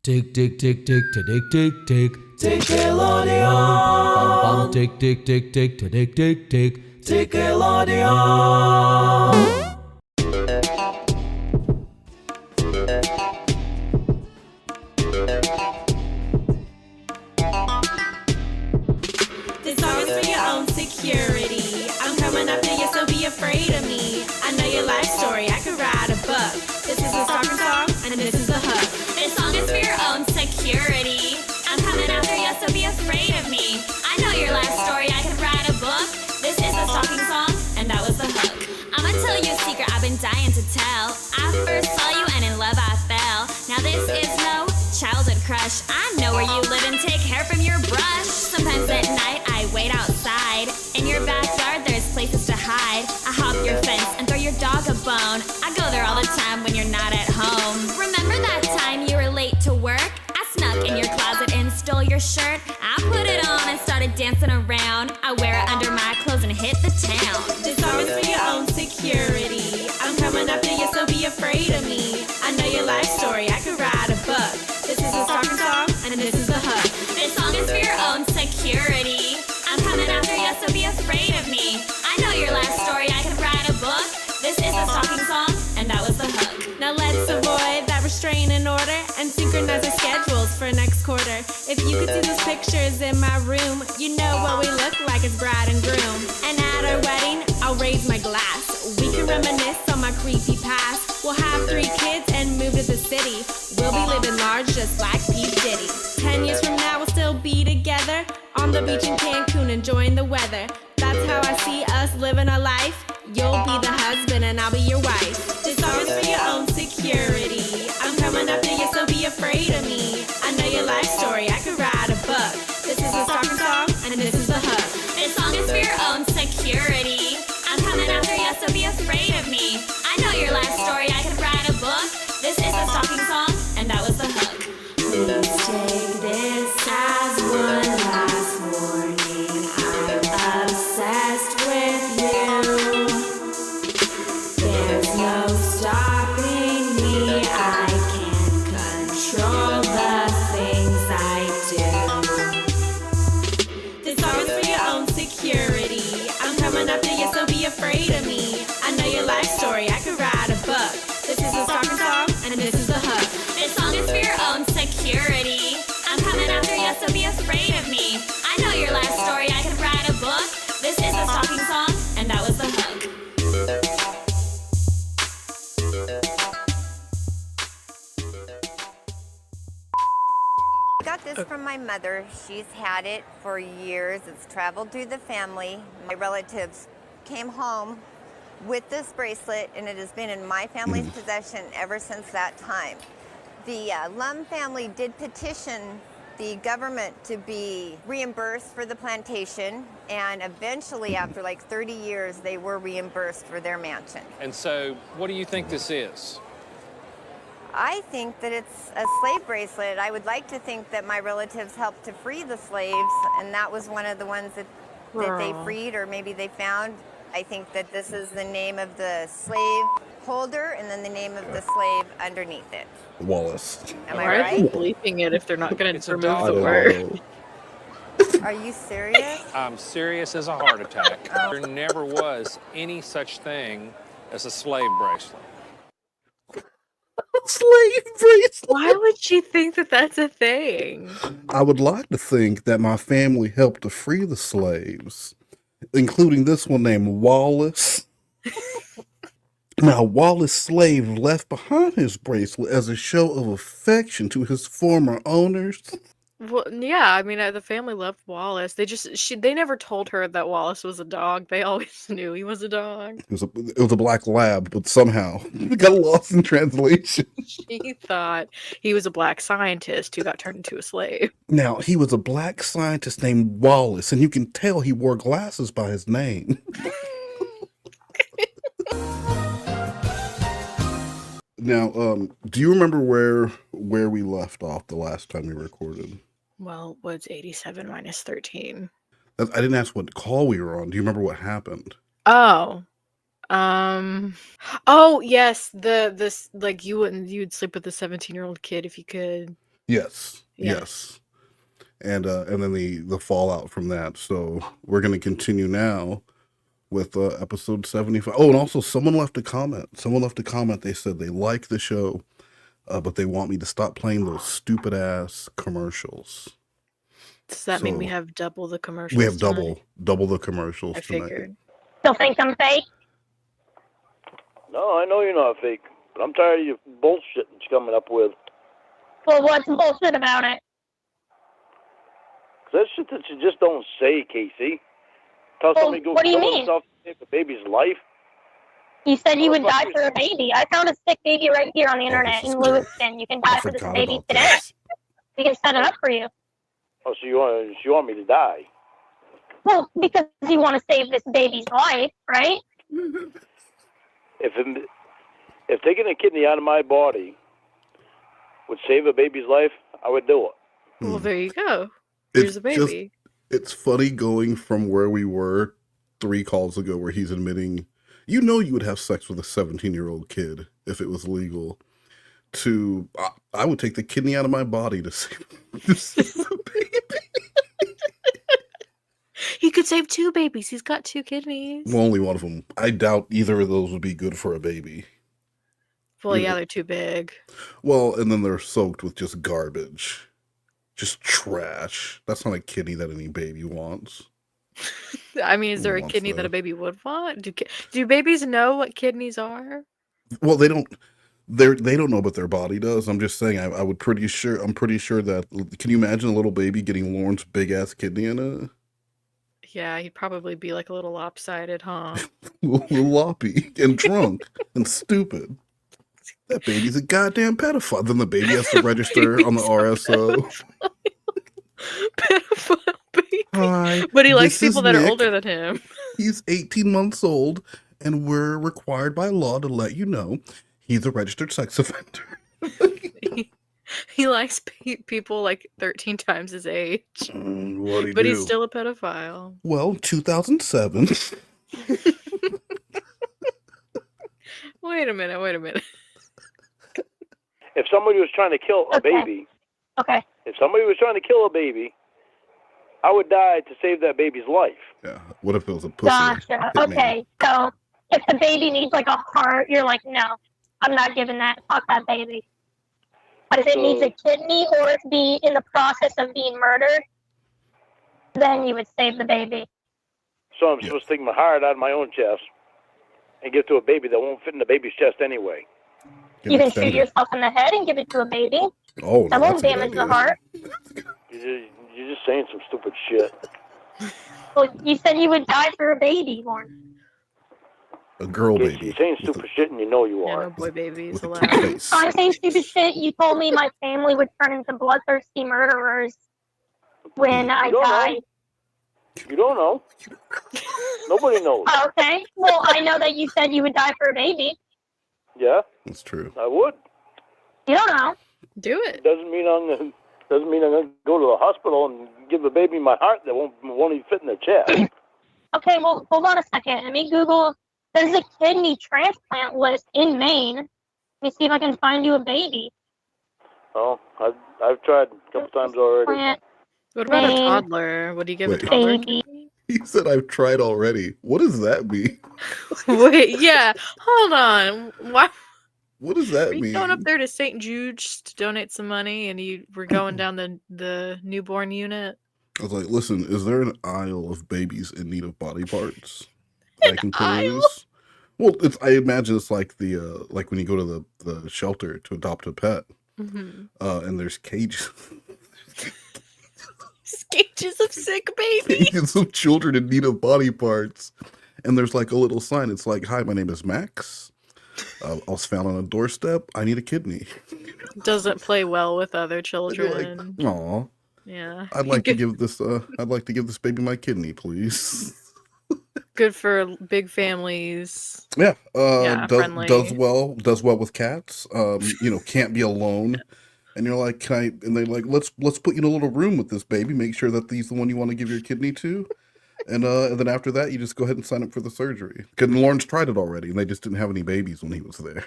Tick tick tick tick tick tick tick Nickelodeon. Tick tick tick tick tick tick tick Nickelodeon. This song is for your own security. I'm coming after you, so be afraid of me. I know your life story, I could write a book. This is a stalker song, and this is a hook. This song is for your own security. I'm coming after you, so be afraid of me. I know your life story, I could write a book. This is a stalking song, and that was the hook. I'ma tell you a secret I've been dying to tell. I first saw you, and in love I fell. Now this is no childhood crush. I know where you live and take hair from your brush. Sometimes at night I wait outside. In your backyard there's places to hide. I hop your fence and throw your dog a bone. I go there all the time when you're not at home. Remember that time you were late to work? I snuck in your closet and stole your shirt. I put it on and started dancing around. I wear it under my clothes and hit the town. This song is for your own security. I'm coming after you, so be afraid of me. I know your life story, I could write a book. This is a stalker song, and this is a hook. This song is for your own security. I'm coming after you, so be afraid of me. I know your life story, I could write a book. This is a stalking song, and that was the hook. Now let's avoid that restraining order and synchronize our schedules for next quarter. If you could see those pictures in my room, you know what we look like as bride and groom. And at our wedding, I'll raise my glass. We can reminisce on my creepy past. We'll have 3 kids and move to the city. We'll be living large just like P. Diddy. 10 years from now, we'll still be together on the beach in Cancun enjoying the weather. That's how I see us living our life. You'll be the husband and I'll be your wife. This song is for your own security. I'm coming after you, so be afraid of me. I know your life story, I could write a book. This is a stalker song, and this is a hook. This song is for your own security. I'm coming after you, so be afraid of me. I know your life story, I could write a book. This is a stalking song, and that was the hook. Please take this as one last warning. I'm obsessed with you. There's no stopping me. I can't control the things I do. This song is for your own security. I'm coming after you, so be afraid of me. I know your life story, I could write a book. This is a stalker song, and this is a hook. This song is for your own security. I'm coming after you, so be afraid of me. I know your life story, I could write a book. This is a stalking song, and that was the hook. I got this from my mother. She's had it for years. It's traveled through the family. My relatives came home with this bracelet, and it has been in my family's possession ever since that time. The Lum family did petition the government to be reimbursed for the plantation, and eventually, after like 30 years, they were reimbursed for their mansion. And so, what do you think this is? I think that it's a slave bracelet. I would like to think that my relatives helped to free the slaves, and that was one of the ones that they freed, or maybe they found. I think that this is the name of the slave holder and then the name of the slave underneath it. Wallace. Am Why I are they right? bleeping it if they're not going It's to a remove dog. the word? Are you serious? I'm serious as a heart attack. There never was any such thing as a slave bracelet. Slave bracelet. Why would she think that that's a thing? I would like to think that my family helped to free the slaves, including this one named Wallace. Now, Wallace' slave left behind his bracelet as a show of affection to his former owners. Well, yeah, I mean, the family loved Wallace. They never told her that Wallace was a dog. They always knew he was a dog. It was a black lab, but somehow it got lost in translation. She thought he was a black scientist who got turned into a slave. Now, he was a black scientist named Wallace, and you can tell he wore glasses by his name. Now, do you remember where we left off the last time we recorded? Well, what's 87 minus 13? I didn't ask what call we were on. Do you remember what happened? Oh. Oh yes, this like you'd sleep with a 17-year-old kid if you could. Yes. Yeah. Yes. And then the fallout from that. So we're going to continue now with episode 75. Oh, and also someone left a comment. They said they like the show, but they want me to stop playing those stupid ass commercials. Does that mean we So, have double the commercials? we have tonight? double the commercials I tonight. figured. Still think I'm fake? No, I know you're not fake, but I'm tired of your bullshit that you're coming up with. Well, what's bullshit about it? That shit that you just don't say, Casey. Tell Well, somebody to go what do you kill mean? himself to save the baby's life. You said you Oh, would fuck die you. for a baby. I found a sick baby right here on the internet this is in great. Lewiston. You can die I for this forgot baby about today. this. We can set it up for you. Oh, so you want me to die? Well, because you want to save this baby's life, right? If taking a kidney out of my body would save a baby's life, I would do it. Well, there you go. Here's a baby. It's funny going from where we were 3 calls ago, where he's admitting, you would have sex with a 17-year-old kid if it was legal, to I would take the kidney out of my body to save the baby. He could save 2 babies. He's got 2 kidneys. Well, only one of them. I doubt either of those would be good for a baby. Well, yeah, they're too big. Well, and then they're soaked with just garbage. Just trash. That's not a kidney that any baby wants. I mean, is there a Wants kidney that that. a baby would want? Do babies know what kidneys are? Well, they don't. They don't know, but their body does. I'm just saying. I'm pretty sure that. Can you imagine a little baby getting Lorne's big ass kidney in it? Yeah, he'd probably be like a little lopsided, huh? Little loppy and drunk and stupid. That baby's a goddamn pedophile. Then the baby has to register on the RSO. Pedophile baby. Hi, But he likes this is people that are Nick. older than him. He's 18 months old, and we're required by law to let you know he's a registered sex offender. He likes people like 13 times his age. What'd he But do? he's still a pedophile. Well, 2007. Wait a minute. If somebody was trying to kill a Okay. baby, Okay. I would die to save that baby's life. Yeah. What if it was a pussy? Gotcha. Hitman? Okay. So if the baby needs like a heart, you're like, no, I'm not giving that. Fuck that baby. But if it needs a kidney or it's be in the process of being murdered, then you would save the baby. So I'm supposed to take my heart out of my own chest and give it to a baby that won't fit in the baby's chest anyway. Get You can extended. shoot yourself in the head and give it to a baby. Oh, no, That that's won't a good damage the idea. heart. You're just saying some stupid shit. Well, you said you would die for a baby, Lorne. A girl Casey, baby. you're saying stupid shit and you know you Yeah, are. no boy babies With a allowed. cute face. I'm saying stupid shit. You told me my family would turn into bloodthirsty murderers when I You don't know. die. You don't know. Nobody knows. Okay. Well, I know that you said you would die for a baby. Yeah, That's true. I would. You don't know. Do it. Doesn't mean I'm gonna go to the hospital and give the baby my heart that won't even fit in the chest. Okay, well, hold on a second. Let me Google. There's a kidney transplant list in Maine. Let me see if I can find you a baby. Oh, I've tried a couple times already. Plant What about a Maine toddler? Would you give Wait. a toddler? a baby. kidney? He said, I've tried already. What does that mean? Wait, yeah. Hold on. Why What does that were you mean? going up there to St. Jude's to donate some money and you were going down the newborn unit? I was like, listen, is there an aisle of babies in need of body parts that I can aisle? peruse? Well, I imagine it's like the like when you go to the shelter to adopt a pet, Mm-hmm. and there's cages. Cages of sick babies. Cages of children in need of body parts. And there's like a little sign. It's like, hi, my name is Max. I was found on a doorstep. I need a kidney. Doesn't play well with other And you're children. like, aw, Yeah. I'd like to give this baby my kidney, please. Good for big families. Yeah, Yeah, does friendly. well with cats. Can't be alone. And you're like, can I? And they're like, let's put you in a little room with this baby. Make sure that he's the one you want to give your kidney to. And then after that, you just go ahead and sign up for the surgery. Because Lawrence tried it already, and they just didn't have any babies when he was there.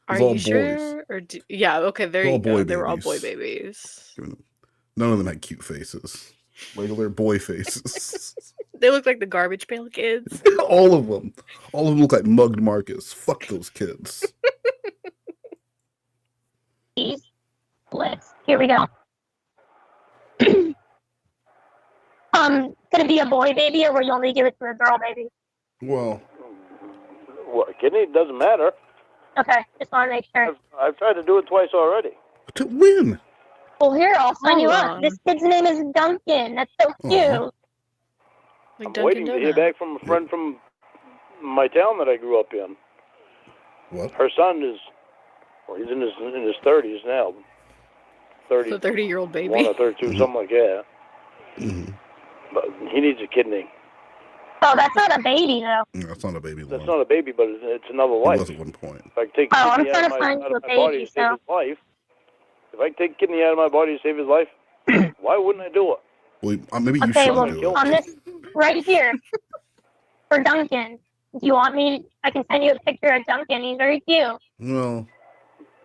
Are all you boys. sure? Or yeah, okay, there They're all you go. boy They were all boy babies. babies. None of them had cute faces. Regular boy faces. They look like the Garbage Pail Kids. All of them. All of them look like mugged Marcus. Fuck those kids. Here we go. Could it be a boy baby, or will you only give it to a girl baby? Well, kidney doesn't matter. Okay, just want to make sure. I've tried to do it twice already. to win. Well, here, I'll sign you Hold up. on. This kid's name is Duncan. That's so cute. Aw. Like I'm Dunkin' waiting to hear Donut. back from a friend from my town that I grew up in. What? Her son is, well, he's in his 30s now. 30. The 30-year-old baby. 1 or 32, something like that. Mm-hmm. But he needs a kidney. Oh, that's not a baby, though. No, it's not a baby. That's Lorne. not a baby, but it's another It life. was at one point. If I take Oh, I'm kidney trying out to of my, find out you of a my body baby, to save so. his life, if I take kidney out of my body to save his life, why wouldn't I do it? Well, maybe you Okay, shouldn't well, do on it. this right here, for Duncan, do you want me? I can send you a picture of Duncan. He's very cute. Well,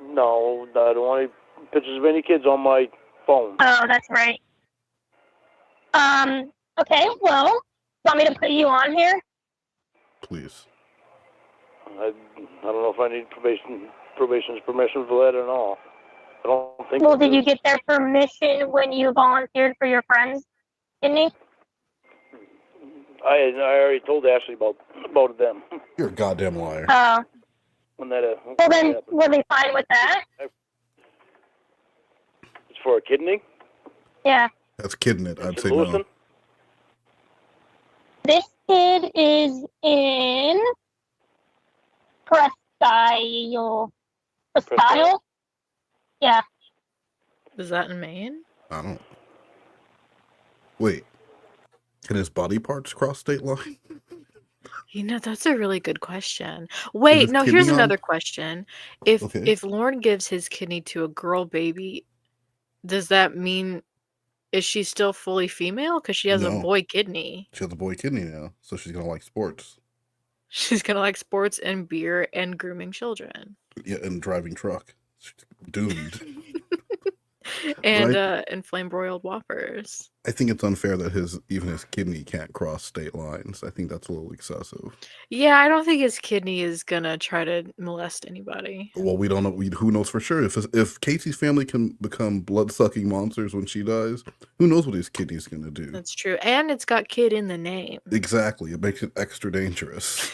No, I don't want any pictures of any kids on my phone. Oh, that's right. Okay, well, you want me to put you on here? please. I don't know if I need probation's permission for that or not. I don't think. Well, I did do. you get their permission when you volunteered for your friends, Kidney? I already told Ashley about them. You're a goddamn liar. Oh. When that Well, then, were they fine with that? It's for a kidney. Yeah. That's kidding it. I'd In say Lewiston? no. This kid is in Presque Isle. Yeah. Is that in Maine? I don't. Wait. Can his body parts cross state line? You know, that's a really good question. Wait, his no, kidney here's on? another question. If Okay. if Lorne gives his kidney to a girl baby, does that mean is she still fully female? Because she has a No. boy kidney. She has a boy kidney now, so she's gonna like sports. She's gonna like sports and beer and grooming children. Yeah, and driving truck. She's doomed. And Right. and flame broiled whoppers. I think it's unfair that his kidney can't cross state lines. I think that's a little excessive. Yeah, I don't think his kidney is gonna try to molest anybody. Well, we don't know. Who knows for sure? If Casey's family can become blood sucking monsters when she dies, who knows what his kidney's gonna do? That's true. And it's got kid in the name. Exactly. It makes it extra dangerous.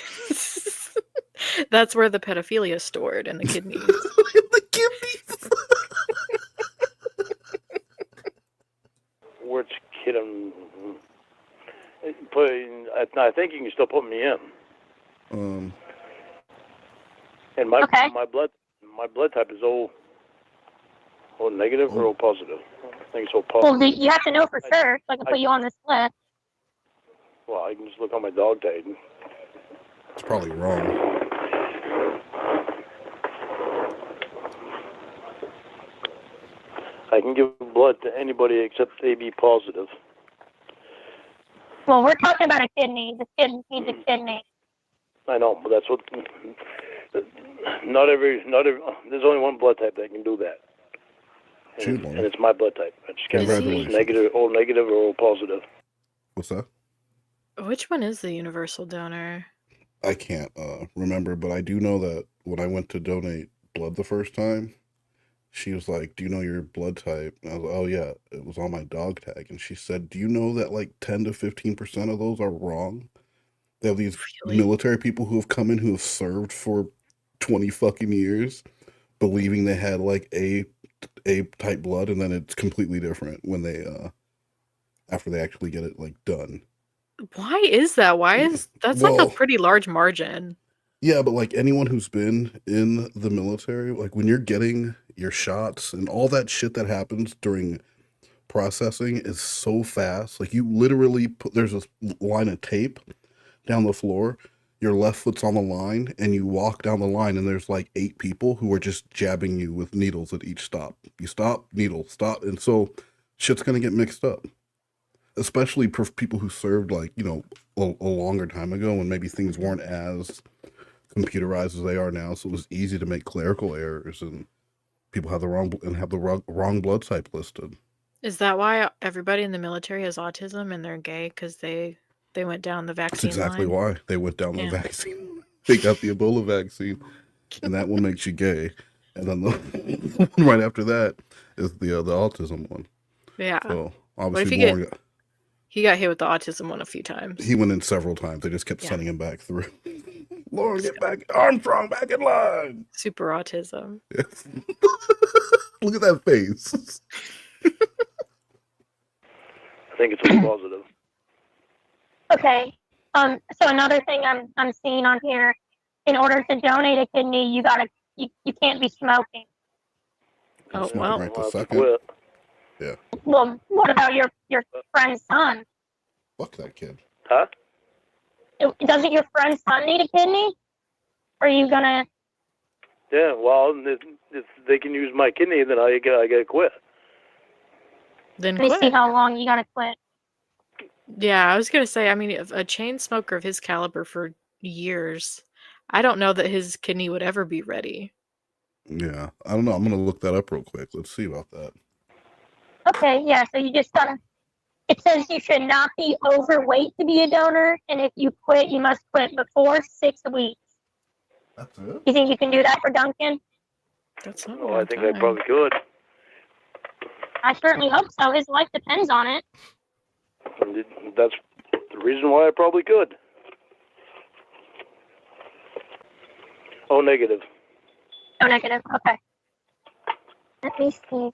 That's where the pedophilia is stored in the kidneys. The kidneys. Which kid? I think you can still put me in. And my Okay. my blood type is O negative or O positive. I think it's O Well, positive. you have to know for sure, so I can put you on this list. Well, I can just look on my dog tag. It's probably wrong. I can give blood to anybody except AB positive. Well, we're talking about a kidney. This kid needs a kidney. I know, but that's what. Not every. There's only one blood type that can do that. Shoot, And it's my blood type. I just can't remember if it's Congratulations. O negative or O positive. What's that? Which one is the universal donor? I can't remember, but I do know that when I went to donate blood the first time, she was like, "Do you know your blood type?" And I was like, "Oh yeah, it was on my dog tag." And she said, "Do you know that like 10 to 15% of those are wrong? They have these Really? military people who have come in who have served for 20 fucking years, believing they had like A type blood, and then it's completely different when they after they actually get it like done." Why is that? Why is that's like Well- a pretty large margin? Yeah, but like anyone who's been in the military, like when you're getting your shots and all that shit that happens during processing is so fast. Like you literally there's a line of tape down the floor, your left foot's on the line, and you walk down the line and there's like 8 people who are just jabbing you with needles at each stop. You stop, needle, stop. And so shit's gonna get mixed up. Especially for people who served like, a longer time ago when maybe things weren't as computerized as they are now, so it was easy to make clerical errors, and people have the wrong blood type listed. Is that why everybody in the military has autism and they're gay? Because they went down the That's vaccine exactly line? why they went down the Yeah. vaccine. They got the Ebola vaccine, and that one makes you gay. And then the one right after that is the autism one. Yeah. So What if obviously, he got hit with the autism one a few times? he went in several times. They just kept Yeah. sending him back through. Lorne, get back, Armstrong, back in line. Super autism. Yes. Look at that face. I think it's all positive. Okay. So another thing I'm seeing on here, in order to donate a kidney, you can't be smoking. Oh, Smoking well. right I'll this have to second. quit. Yeah. Well, what about your friend's son? Fuck that kid. Huh? Doesn't your friend's son need a kidney? Or are you gonna? Yeah, well, if they can use my kidney, then I gotta quit. Then Let me see quit. how long you gotta quit. Yeah, I was gonna say, I mean, if a chain smoker of his caliber for years, I don't know that his kidney would ever be ready. Yeah, I don't know. I'm gonna look that up real quick. Let's see about that. Okay, yeah. So you just gotta. It says you should not be overweight to be a donor, and if you quit, you must quit before 6 weeks. That's it. You think you can do that for Duncan? That's not a Well, long I think I time. probably could. I certainly hope so. His life depends on it. And that's the reason why I probably could. Oh, negative. Oh, negative. Okay. Let me see.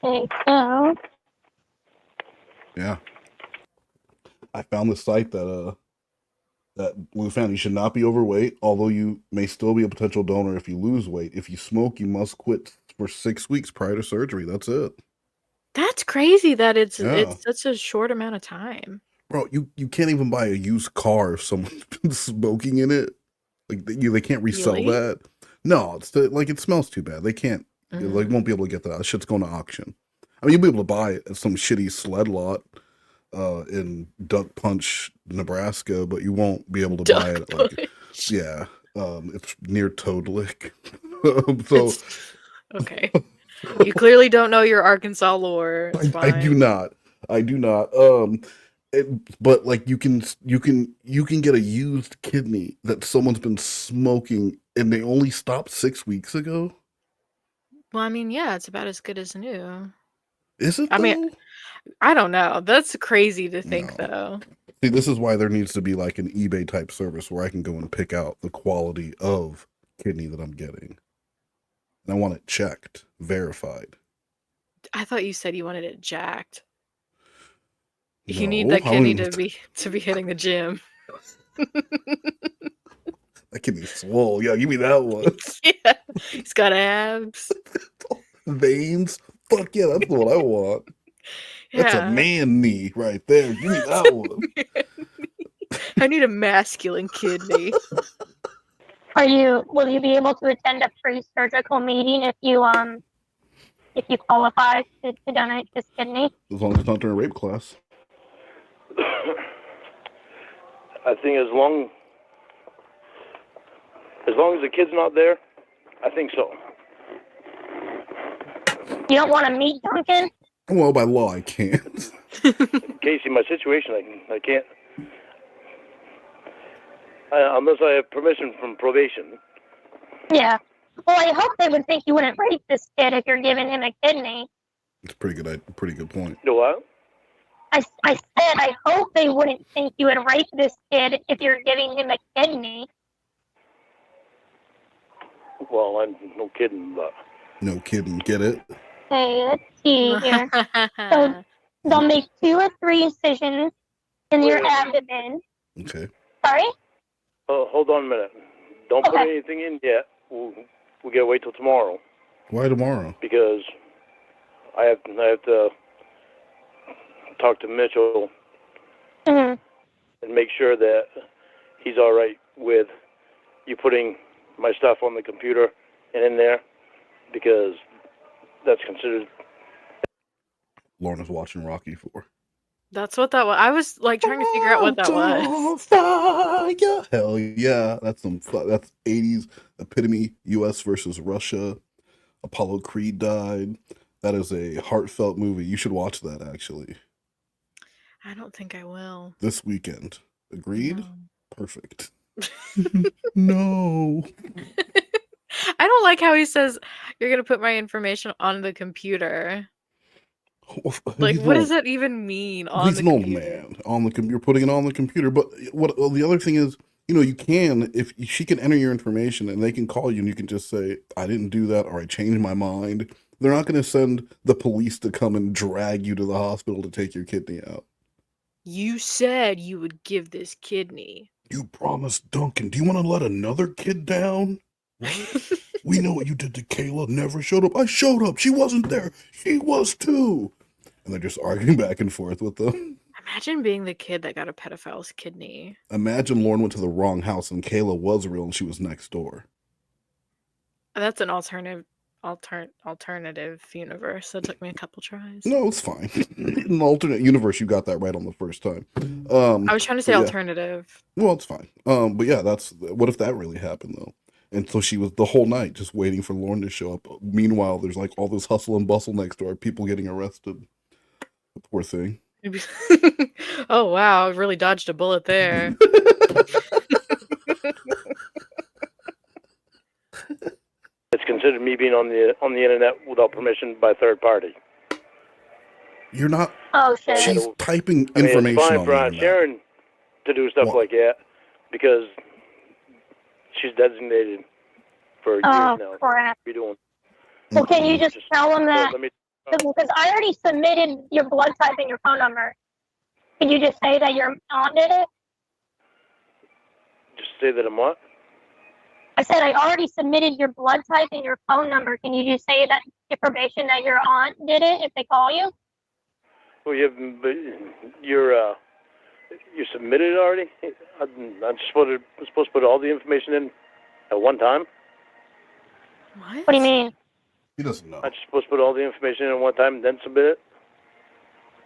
Okay, so Yeah. I found the site that we found you should not be overweight, although you may still be a potential donor if you lose weight. If you smoke, you must quit for 6 weeks prior to surgery. That's it. That's crazy that it's Yeah. such a short amount of time. Bro, you can't even buy a used car if someone's been smoking in it. Like they can't resell Really? that. No, it's like it smells too bad. They can't. They Mm. won't be able to get that. That shit's going to auction. I mean, you'll be able to buy it at some shitty sled lot in Duck Punch, Nebraska, but you won't be able to buy it. Like, Punch. yeah, it's near Toad Lick. So Okay. You clearly don't know your Arkansas lore. It's I do fine. not. I do not. But like you can get a used kidney that someone's been smoking and they only stopped 6 weeks ago. Well, I mean, yeah, it's about as good as new. Is it? I mean, though? I don't know. That's crazy to think, No. though. See, this is why there needs to be like an eBay type service where I can go and pick out the quality of kidney that I'm getting. And I want it checked, verified. I thought you said you wanted it jacked. You No, need that I kidney wouldn't- to be hitting the gym. That kidney's swole. Yeah, give me that one. Yeah, he's got abs. Veins. Fuck yeah, that's the one I want. That's a Yeah. man knee right there. Give me that one. I need a masculine kidney. will you be able to attend a pre-surgical meeting if you qualify to donate this kidney? As long as it's not during rape class. I think as long as the kid's not there, I think so. You don't want to meet Duncan? Well, by law, I can't. Casey, my situation, I can't. Unless I have permission from probation. Yeah. Well, I hope they would think you wouldn't rape this kid if you're giving him a kidney. It's a pretty good point. You know what? I said I hope they wouldn't think you would rape this kid if you're giving him a kidney. Well, I'm no kidding, but No kidding. Get it? Okay, let's see here. So they'll make 2 or 3 incisions in your abdomen. Okay. Sorry? hold on a minute. Don't put Okay. anything in yet. We gotta wait till tomorrow Why tomorrow? because I have to talk to Mitchell Mhm. and make sure that he's all right with you putting my stuff on the computer and in there because that's considered. Lorne is watching Rocky 4. That's what that was. I was like trying to figure out what that was. Fire. Hell yeah. That's that's 80s epitome US versus Russia. Apollo Creed died. That is a heartfelt movie. You should watch that actually. I don't think I will. This weekend. Agreed? No. Perfect. No. I don't like how he says you're gonna put my information on the computer. Like, He's what an does that even mean on he's the an old computer? man. On the you're putting it on the computer. But well, the other thing is, you can, if she can enter your information and they can call you and you can just say, I didn't do that or I changed my mind. They're not going to send the police to come and drag you to the hospital to take your kidney out. You said you would give this kidney. You promised Duncan. Do you want to let another kid down? What? We know what you did to Kayla. Never showed up. I showed up. She wasn't there. She was too. And they're just arguing back and forth with them. Imagine being the kid that got a pedophile's kidney. Imagine Lorne went to the wrong house and Kayla was real and she was next door. That's an alternative universe. That took me a couple tries. No, it's fine. In an alternate universe, you got that right on the first time. I was trying to say yeah. alternative. Well, it's fine. But yeah, what if that really happened though? And so she was the whole night just waiting for Lorne to show up. Meanwhile, there's like all this hustle and bustle next door, people getting arrested. The poor thing. Oh wow, really dodged a bullet there. It's considered me being on the internet without permission by third party. You're not. Oh shit. She's typing I mean, information it's fine on for the Aunt internet. Sharon to do stuff like that because she's designated for years Oh now. crap. What are you doing? Well, can you just tell them that? Let me, Because I already submitted your blood type and your phone number. Can you just say that your aunt did it? just say that I'm what? I said I already submitted your blood type and your phone number. Can you just say that information that your aunt did it if they call you? Well, you submitted it already. I'm supposed to put all the information in at one time. What? What do you mean? He doesn't know. I'm supposed to put all the information in at one time and then submit it.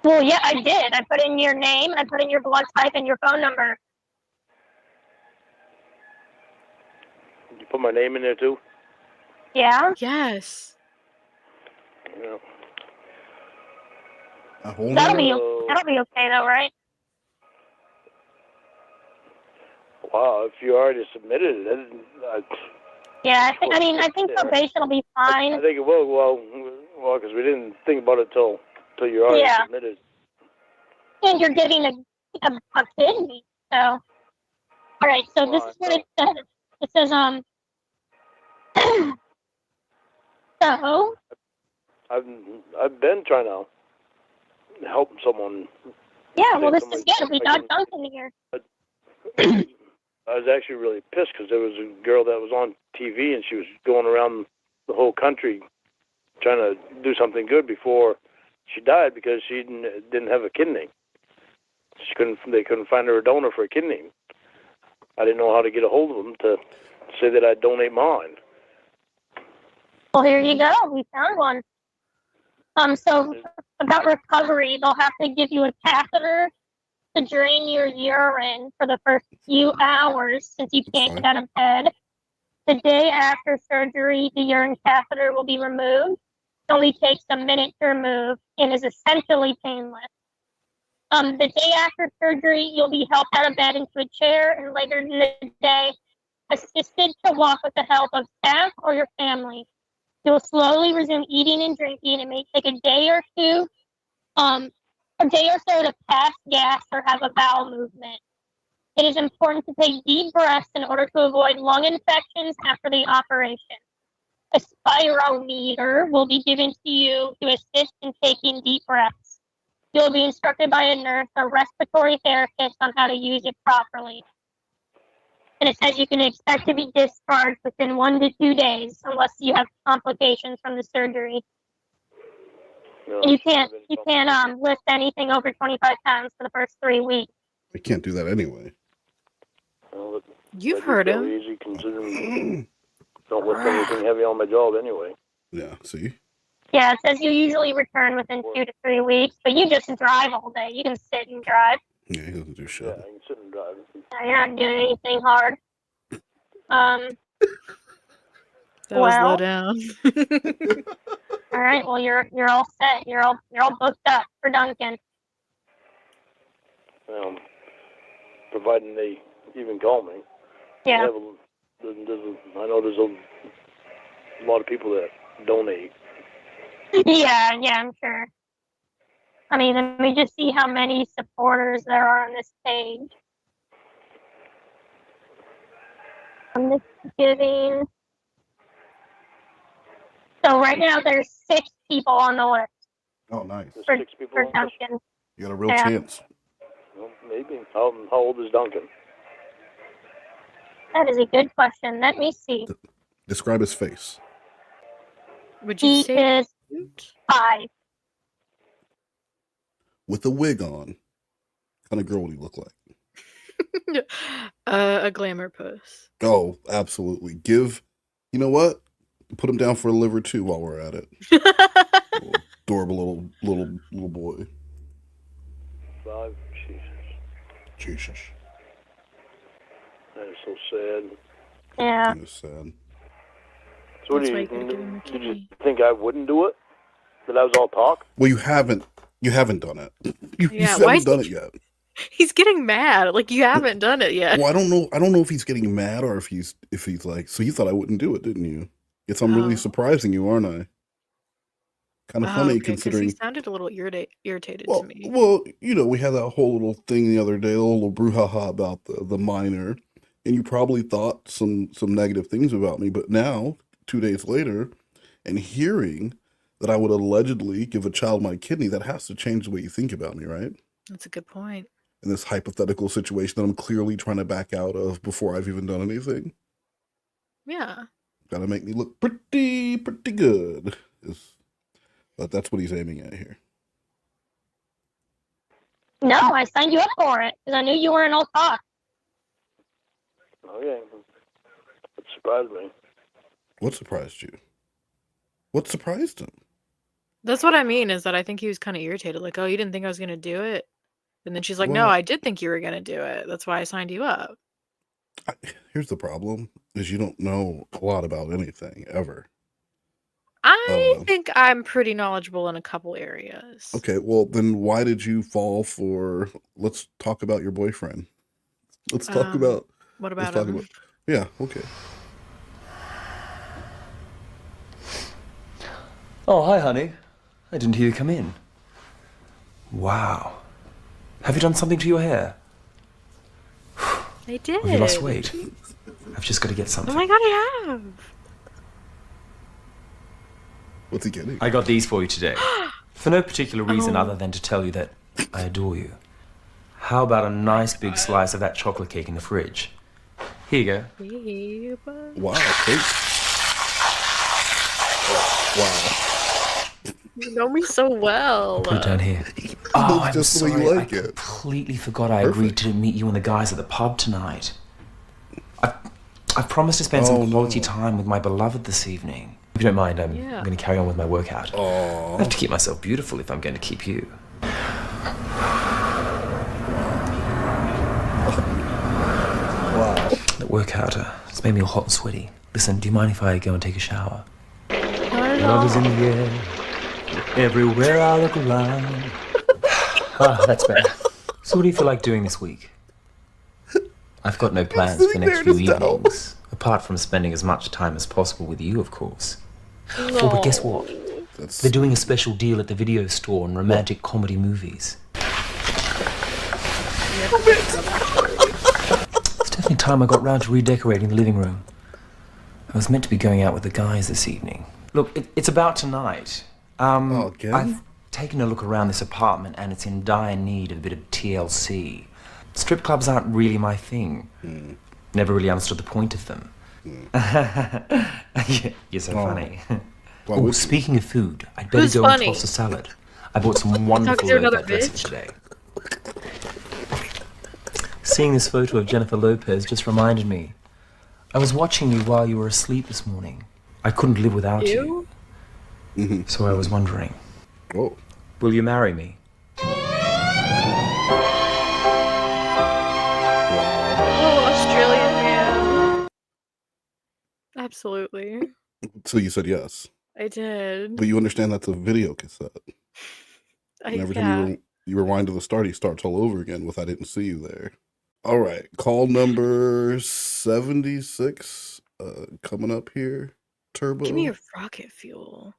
Well, yeah, I did. I put in your name, I put in your blood type and your phone number. You put my name in there too. Yeah? Yes. Yeah. That'll be okay though, right? Wow, if you already submitted it, then Yeah, I think probation will be fine. I think it will. Well, because we didn't think about it till you already submitted. And you're getting a kidney, so. All right, so this is what it says. It says, so. I've been trying to help someone. Yeah, well, this is good. We got Duncan here. I was actually really pissed because there was a girl that was on TV and she was going around the whole country trying to do something good before she died because she didn't have a kidney. They couldn't find her a donor for a kidney. I didn't know how to get a hold of them to say that I'd donate mine. Well, here you go. We found one. So about recovery, they'll have to give you a catheter to drain your urine for the first few hours since you can't get out of bed. The day after surgery, the urine catheter will be removed. It only takes a minute to remove and is essentially painless. The day after surgery, you'll be helped out of bed into a chair and later in the day, assisted to walk with the help of staff or your family. You'll slowly resume eating and drinking. It may take a day or two, to pass gas or have a bowel movement. It is important to take deep breaths in order to avoid lung infections after the operation. A spirometer will be given to you to assist in taking deep breaths. You'll be instructed by a nurse or respiratory therapist on how to use it properly. And it says you can expect to be discharged within 1 to 2 days unless you have complications from the surgery. No, And you can't lift anything over 25 pounds for the first 3 weeks. I can't do that anyway. Well, You've heard him. Easy considering don't lift anything heavy on my job anyway. Yeah, see? Yeah, it says you usually return within 2 to 3 weeks, but you just drive all day. You can sit and drive. Yeah, he doesn't do shit. Yeah, I can sit and drive. You're not doing anything hard. That was low Well, down. all right. Well, you're all set. You're all booked up for Duncan. Providing they even call me. Yeah. I know there's a lot of people that donate. Yeah, I'm sure. I mean, let me just see how many supporters there are on this page. On this giving. So right now there's 6 people on the list Oh, nice. for, 6 people. for Duncan. You got a real Yeah. chance. Well, maybe. How old is Duncan? That is a good question. Let me see. Describe his face. Would you He say is 5. With a wig on. What kind of girl would he look like? a glamour puss? Oh, absolutely. You know what? Put him down for a liver too while we're at it. Adorable little boy. 5. Jesus. That is so sad. Yeah. He is sad. So That's do why you, you gotta give him a did you kitty. think I wouldn't do it? That I was all talk? Well, you haven't done it. You Yeah, why haven't is done he- it yet. He's getting mad. Like, you haven't done it yet. Well, I don't know if he's getting mad or if he's like, so you thought I wouldn't do it, didn't you? Guess I'm really Oh. surprising you, aren't I? Kind of Oh, funny okay, 'cause considering. he sounded a little irritated Well, to me. we had that whole little thing the other day, a little brouhaha about the minor, and you probably thought some negative things about me, but now, 2 days later, and hearing that I would allegedly give a child my kidney, that has to change the way you think about me, right? That's a good point. In this hypothetical situation that I'm clearly trying to back out of before I've even done anything. Yeah. Gotta make me look pretty good. But that's what he's aiming at here. No, I signed you up for it because I knew you weren't all talk. Okay. It surprised me. What surprised you? What surprised him? That's what I mean, is that I think he was kind of irritated. Like, oh, you didn't think I was going to do it? And then she's like, no, Well- I did think you were going to do it. That's why I signed you up. Here's the problem, is you don't know a lot about anything, ever. I think I'm pretty knowledgeable in a couple areas. Okay, well, then why did you fall for, let's talk about your boyfriend. Let's talk about... What let's about talk him? Yeah, okay. Oh, hi, honey. I didn't hear you come in. Wow. Have you done something to your hair? I did. Have you lost weight? I've just got to get something. Oh my god, I have. What's he getting? I got these for you today. For no particular reason other than to tell you that I adore you. How about a nice big slice of that chocolate cake in the fridge? Here you go. Wow, thanks. Wow. You know me so well. Put it down here. That's Oh, I'm just the way sorry. you like I it. completely forgot I agreed to meet you and the guys at the pub tonight. I've promised to spend some quality time with my beloved this evening. If you don't mind, I'm going to carry on with my workout. I have to keep myself beautiful if I'm going to keep you. Wow. That workout, it's made me all hot and sweaty. Listen, do you mind if I go and take a shower? Not at Love is all. in the air, everywhere I look around. That's better. So what do you feel like doing this week? I've got no plans for the next few evenings, apart from spending as much time as possible with you, of course. Oh, but guess what? They're doing a special deal at the video store on romantic comedy movies. It's definitely time I got round to redecorating the living room. I was meant to be going out with the guys this evening. Look, it's about tonight. again? I've taken a look around this apartment and it's in dire need of a bit of TLC. Strip clubs aren't really my thing. Never really understood the point of them. You're so funny. Why Oh, would you? speaking of food, I'd better Who's go funny? and toss a salad. I bought some wonderful to another low-fat dressing bitch? today. Seeing this photo of Jennifer Lopez just reminded me. I was watching you while you were asleep this morning. I couldn't live without you. Mm-hmm. So I was wondering, Oh. will you marry me? Oh, Australian man. Absolutely. So you said yes. I did. But you understand that's a video cassette. And every time you rewind to the start, he starts all over again with I didn't see you there. All right. Call number 76 coming up here. Turbo. Give me your rocket fuel.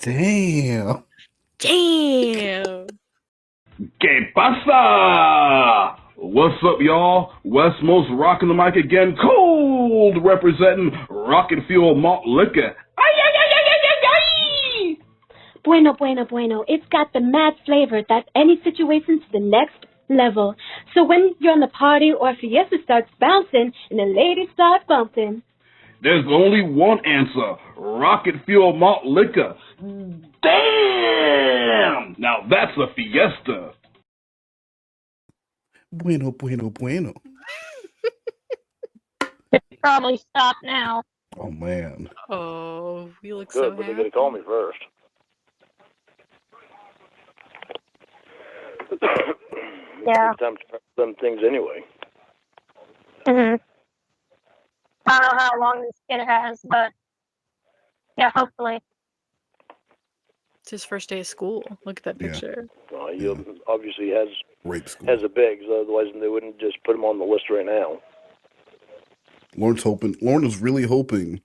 Damn. Damn. ¿Qué pasa? What's up, y'all? Westmost rocking the mic again. Cold representing Rocket Fuel Malt Liquor. Ay, ay, ay, ay, ay, ay, ay. Bueno, bueno, bueno. It's got the mad flavor that any situation to the next level. So when you're on the party or fiesta starts bouncing and the ladies start bumping. There's only one answer. Rocket Fuel Malt Liquor. Damn! Now that's a fiesta. Bueno, bueno, bueno. Probably stop now. Oh, man. Oh, you look Good, so but happy. they're going to call me first. Yeah. It's time to try some things anyway. Mhm. I don't know how long this kid has, but yeah, hopefully. It's his first day of school. Look at that Yeah. picture. He obviously has Rape school. has the bigs, otherwise they wouldn't just put him on the list right now. Lorne is really hoping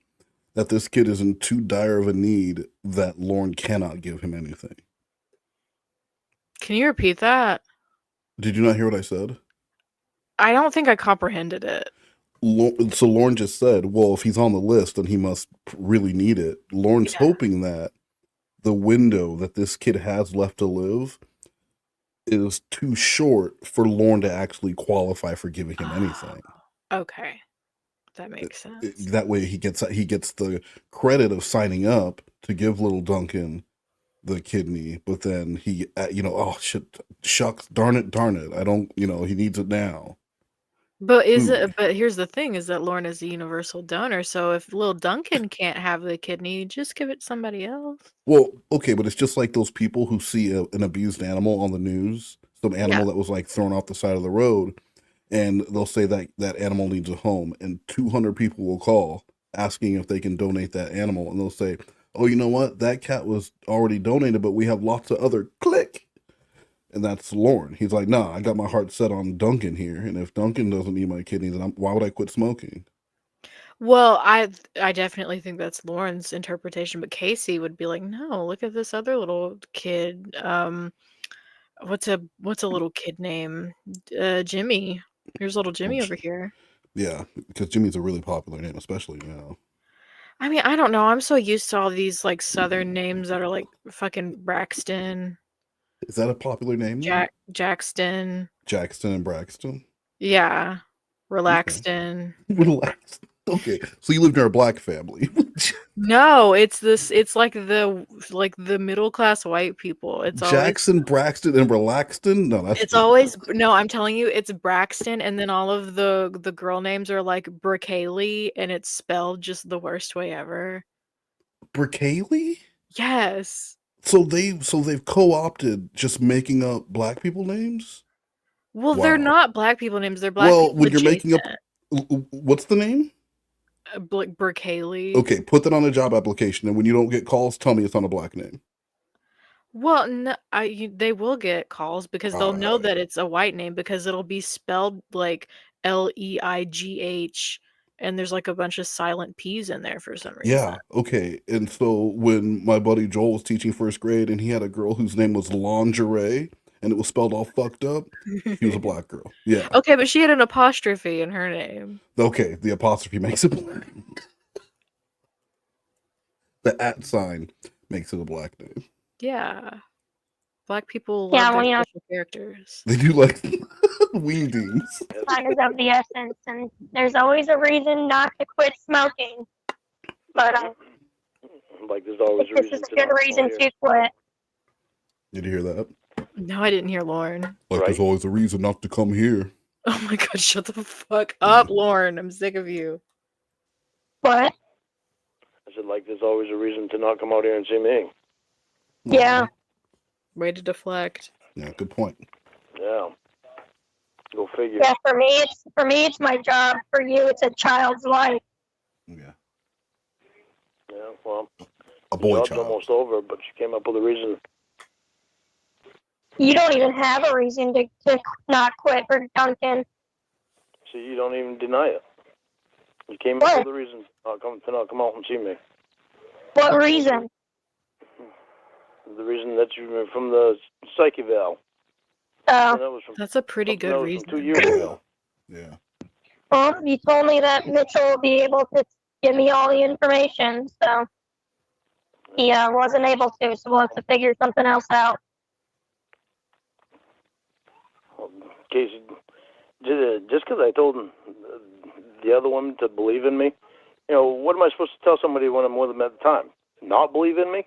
that this kid is in too dire of a need that Lorne cannot give him anything. Can you repeat that? Did you not hear what I said? I don't think I comprehended it. So Lorne just said, well, if he's on the list, then he must really need it. Lorne's hoping that the window that this kid has left to live is too short for Lorne to actually qualify for giving him anything. Okay. That makes sense. That way he gets the credit of signing up to give little Duncan the kidney, but then he, oh shit, shucks, darn it, I don't, he needs it now. But here's the thing, is that Lorne is a universal donor, so if little Duncan can't have the kidney, just give it to somebody else. Well, okay, but it's just like those people who see an abused animal on the news, some animal that was like thrown off the side of the road, and they'll say that that animal needs a home, and 200 people will call asking if they can donate that animal, and they'll say, oh, you know what? That cat was already donated, but we have lots of other click. And that's Lorne. He's like, nah, I got my heart set on Duncan here, and if Duncan doesn't need my kidney, then why would I quit smoking? Well, I definitely think that's Lorne's interpretation, but Casey would be like, no, look at this other little kid. What's a little kid name? Jimmy. Here's little Jimmy over here. Yeah, because Jimmy's a really popular name, especially now. I mean, I don't know. I'm so used to all these like Southern names that are like fucking Braxton. Is that a popular name? Jackson. Jackson and Braxton? Yeah. Relaxton. Relaxed. Okay, so you live near a black family. No, it's like the middle class white people. It's Jackson, Braxton, and Relaxton? No, that's no, I'm telling you, it's Braxton, and then all of the girl names are like Brickley, and it's spelled just the worst way ever. Brickley? Yes. So they've co-opted just making up black people names? Well, they're not black people names. They're black people when you're making up, adjacent. what's the name? Brickley. Okay, put that on a job application, and when you don't get calls, tell me it's on a black name. Well, no, they will get calls because they'll know that it's a white name because it'll be spelled like Leigh, and there's like a bunch of silent P's in there for some reason. Yeah, okay. And so when my buddy Joel was teaching first grade and he had a girl whose name was Lingerie and it was spelled all fucked up, she was a black girl. Yeah. Okay, but she had an apostrophe in her name. Okay, the apostrophe makes it black. The @ sign makes it a black name. Yeah. Black people love their special characters. They do like wingdings. Time is of the essence, and there's always a reason not to quit smoking. But like there's always a this reason is a good reason to quit. Did you hear that? No, I didn't hear Lorne. Like there's always a reason not to come here. Oh my god, shut the fuck up, Lorne. I'm sick of you. What? I said, like, there's always a reason to not come out here and see me. Yeah. Way to deflect. Yeah, good point. Yeah. Go figure. Yeah, for me it's my job. For you, it's a child's life. Yeah. Yeah, well, A the boy job's child. almost over, but she came up with a reason. You don't even have a reason to not quit for Duncan. See, you don't even deny it. You came up with a reason to not come out and see me. What reason? The reason that you were from the psych eval. Oh. That's a pretty good reason. 2 years ago. Yeah. Well, you told me that Mitchell will be able to give me all the information, so he wasn't able to, so we'll have to figure something else out. Casey, just because I told the other woman to believe in me, what am I supposed to tell somebody when I'm with them at the time? Not believe in me?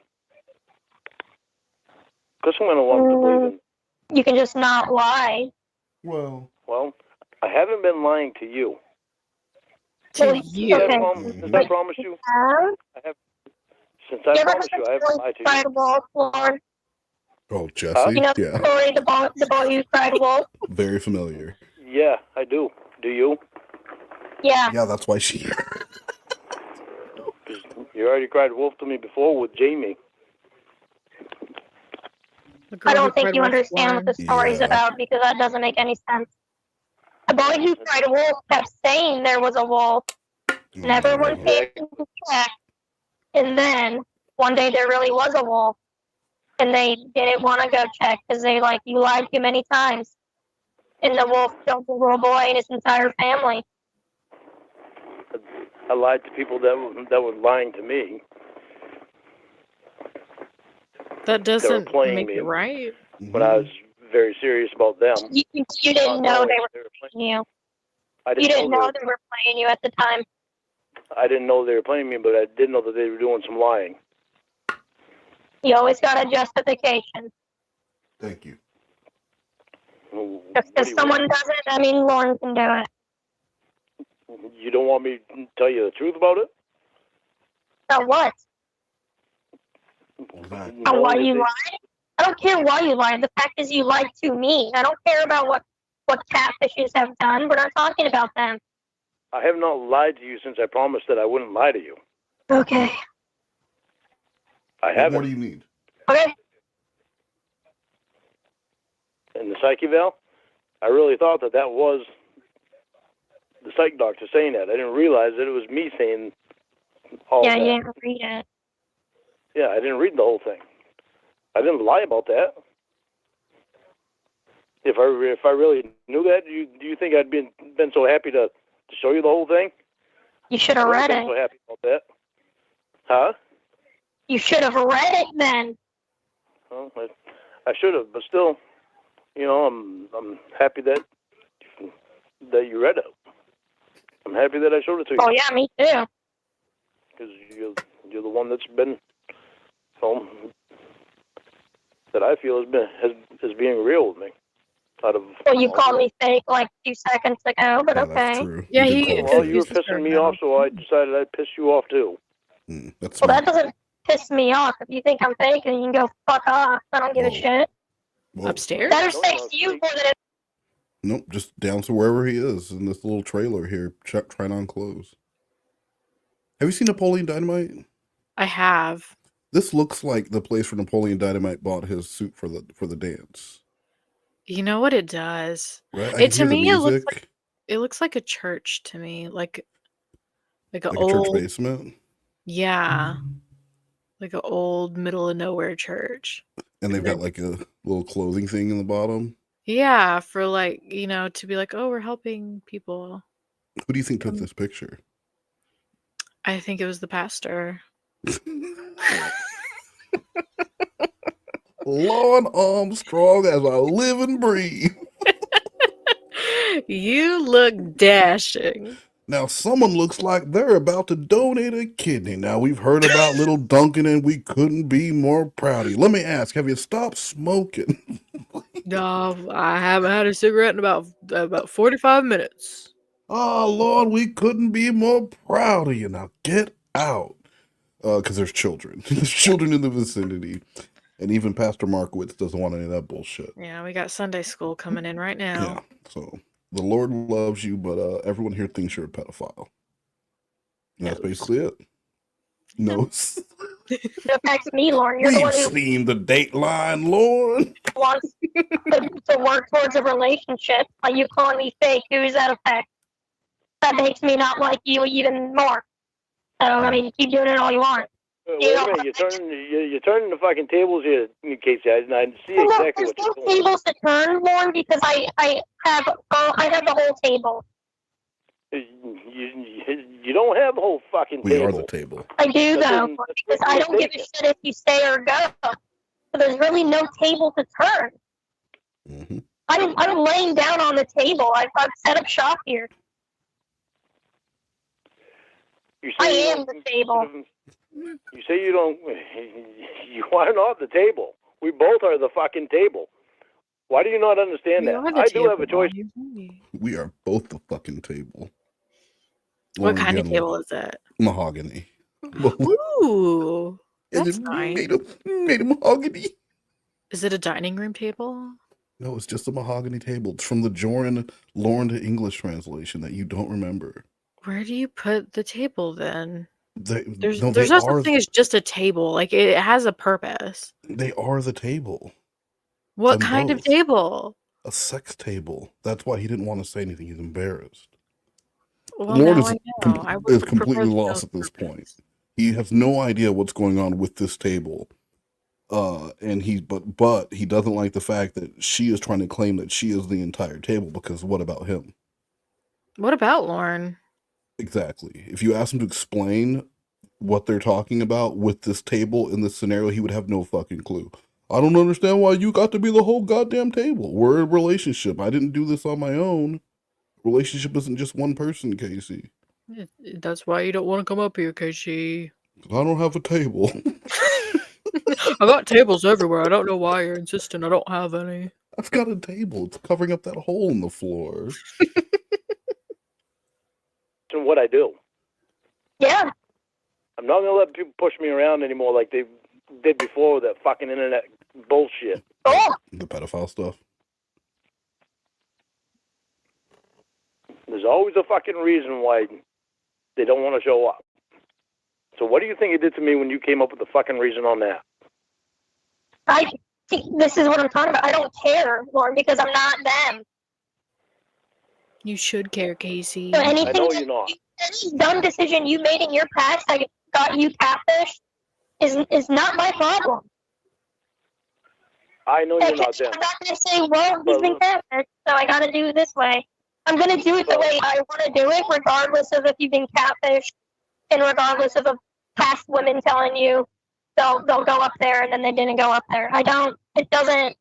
Because I'm going to want them to believe in me. You can just not lie. Well, I haven't been lying to you. To you. Since I promised you, since I promised you, I haven't lied to you. Cried wolf, Lorne. Oh, Jesse? You know the Yeah. story, the boy who cried wolf? Very familiar. Yeah, I do. Do you? Yeah. Yeah, that's why she... You already cried wolf to me before with Jamie. I don't think you understand what the story's about because that doesn't make any sense. The boy who cried wolf kept saying there was a wolf, and everyone came to check, and then one day there really was a wolf, and they didn't want to go check because they you lied too many times, and the wolf killed the little boy and his entire family. I lied to people that were lying to me. That doesn't playing make me it right. When I was very serious about them. You didn't know they were playing you. You didn't know they were playing you at the time. I didn't know they were playing me, but I did know that they were doing some lying. You always got a justification. Thank you. Just because someone does it, I mean, Lorne can do it. You don't want me to tell you the truth about it? So what? On why you lied? I don't care why you lied. The fact is you lied to me. I don't care about what catfishes have done. We're not talking about them. I have not lied to you since I promised that I wouldn't lie to you. Okay. I haven't. What do you need? Okay. In the psych eval, I really thought that was the psych doctor saying that. I didn't realize that it was me saying all that. Yeah, you didn't read it. Yeah, I didn't read the whole thing. I didn't lie about that. If I really knew that, do you think I'd been so happy to show you the whole thing? You should have read it. So happy about that. Huh? You should have read it then. Well, I should have, but still, I'm happy that you read it. I'm happy that I showed it to you. Oh yeah, me too. Because you're the one that's been, that I feel is being real with me. Well, you called me fake 2 seconds ago, but okay. Yeah, well, you were pissing me off, so I decided I'd piss you off too. Well, that doesn't piss me off. If you think I'm fake, then you can go fuck off. I don't give a shit. Upstairs? Better say to you more than Nope, just down to wherever he is in this little trailer here, trying on clothes. Have you seen Napoleon Dynamite? I have. This looks like the place where Napoleon Dynamite bought his suit for the dance. You know what it does? Right? To me, it looks like a church to me, like an old church basement. Yeah, like an old middle of nowhere church. And they've got a little clothing thing in the bottom. Yeah, for to be oh, we're helping people. Who do you think took this picture? I think it was the pastor. Lorne Armstrong as I live and breathe. You look dashing. Now, someone looks like they're about to donate a kidney. Now, we've heard about little Duncan, and we couldn't be more proud of you. Let me ask, have you stopped smoking? No, I haven't had a cigarette in about 45 minutes. Oh, Lord, we couldn't be more proud of you. Now, get out. Because there's children. There's children in the vicinity. And even Pastor Markowitz doesn't want any of that bullshit. Yeah, we got Sunday school coming in right now. Yeah, so the Lord loves you, but everyone here thinks you're a pedophile. And that's basically it. No. It affects me, Lorne. You're the We've one who seen the dateline, Lorne. wants to work towards a relationship. Are you calling me fake? Who is that affect? That makes me not like you even more. So, I mean, keep doing it all you want. Wait a minute, you're turning the fucking tables here, Casey. I see exactly There's what you're no doing. tables to turn, Lorne, because I have the whole table. You don't have the whole fucking We table. are the table. I do, though, because I don't give a shit if you stay or go. So there's really no table to turn. Mm-hmm. I'm laying down on the table. I've set up shop here. I am the table. You say you don't. You are not the table. We both are the fucking table. Why do you not understand that? I do have a choice. We are both the fucking table. What kind of table is that? Mahogany. Ooh, that's nice. Made of mahogany. Is it a dining room table? No, it's just a mahogany table. It's from the Lorne to English translation that you don't remember. Where do you put the table then? There's no such thing as just a table. Like it has a purpose. They are the table. What kind of table? A sex table. That's why he didn't want to say anything. He's embarrassed. Well, Lord now I know. is completely lost at this point. He has no idea what's going on with this table. And but he doesn't like the fact that she is trying to claim that she is the entire table, because what about him? What about Lorne? Exactly. If you ask him to explain what they're talking about with this table in this scenario, he would have no fucking clue. I don't understand why you got to be the whole goddamn table. We're in a relationship. I didn't do this on my own. Relationship isn't just one person, Casey. That's why you don't want to come up here, Casey. I don't have a table. I got tables everywhere. I don't know why you're insisting I don't have any. I've got a table. It's covering up that hole in the floor. And what I do. Yeah. I'm not gonna let people push me around anymore like they did before with that fucking internet bullshit. Oh. The pedophile stuff. There's always a fucking reason why they don't want to show up. So what do you think it did to me when you came up with the fucking reason on that? I think this is what I'm talking about. I don't care, Lorne, because I'm not them. You should care, Casey. So anything I know you're not. Any dumb decision you made in your past that got you catfished is not my problem. I know you're not them. I'm not going to say, well, he's been catfished, so I got to do it this way. I'm going to do it the way I want to do it, regardless of if you've been catfished, and regardless of the past women telling you they'll go up there and then they didn't go up there. It doesn't,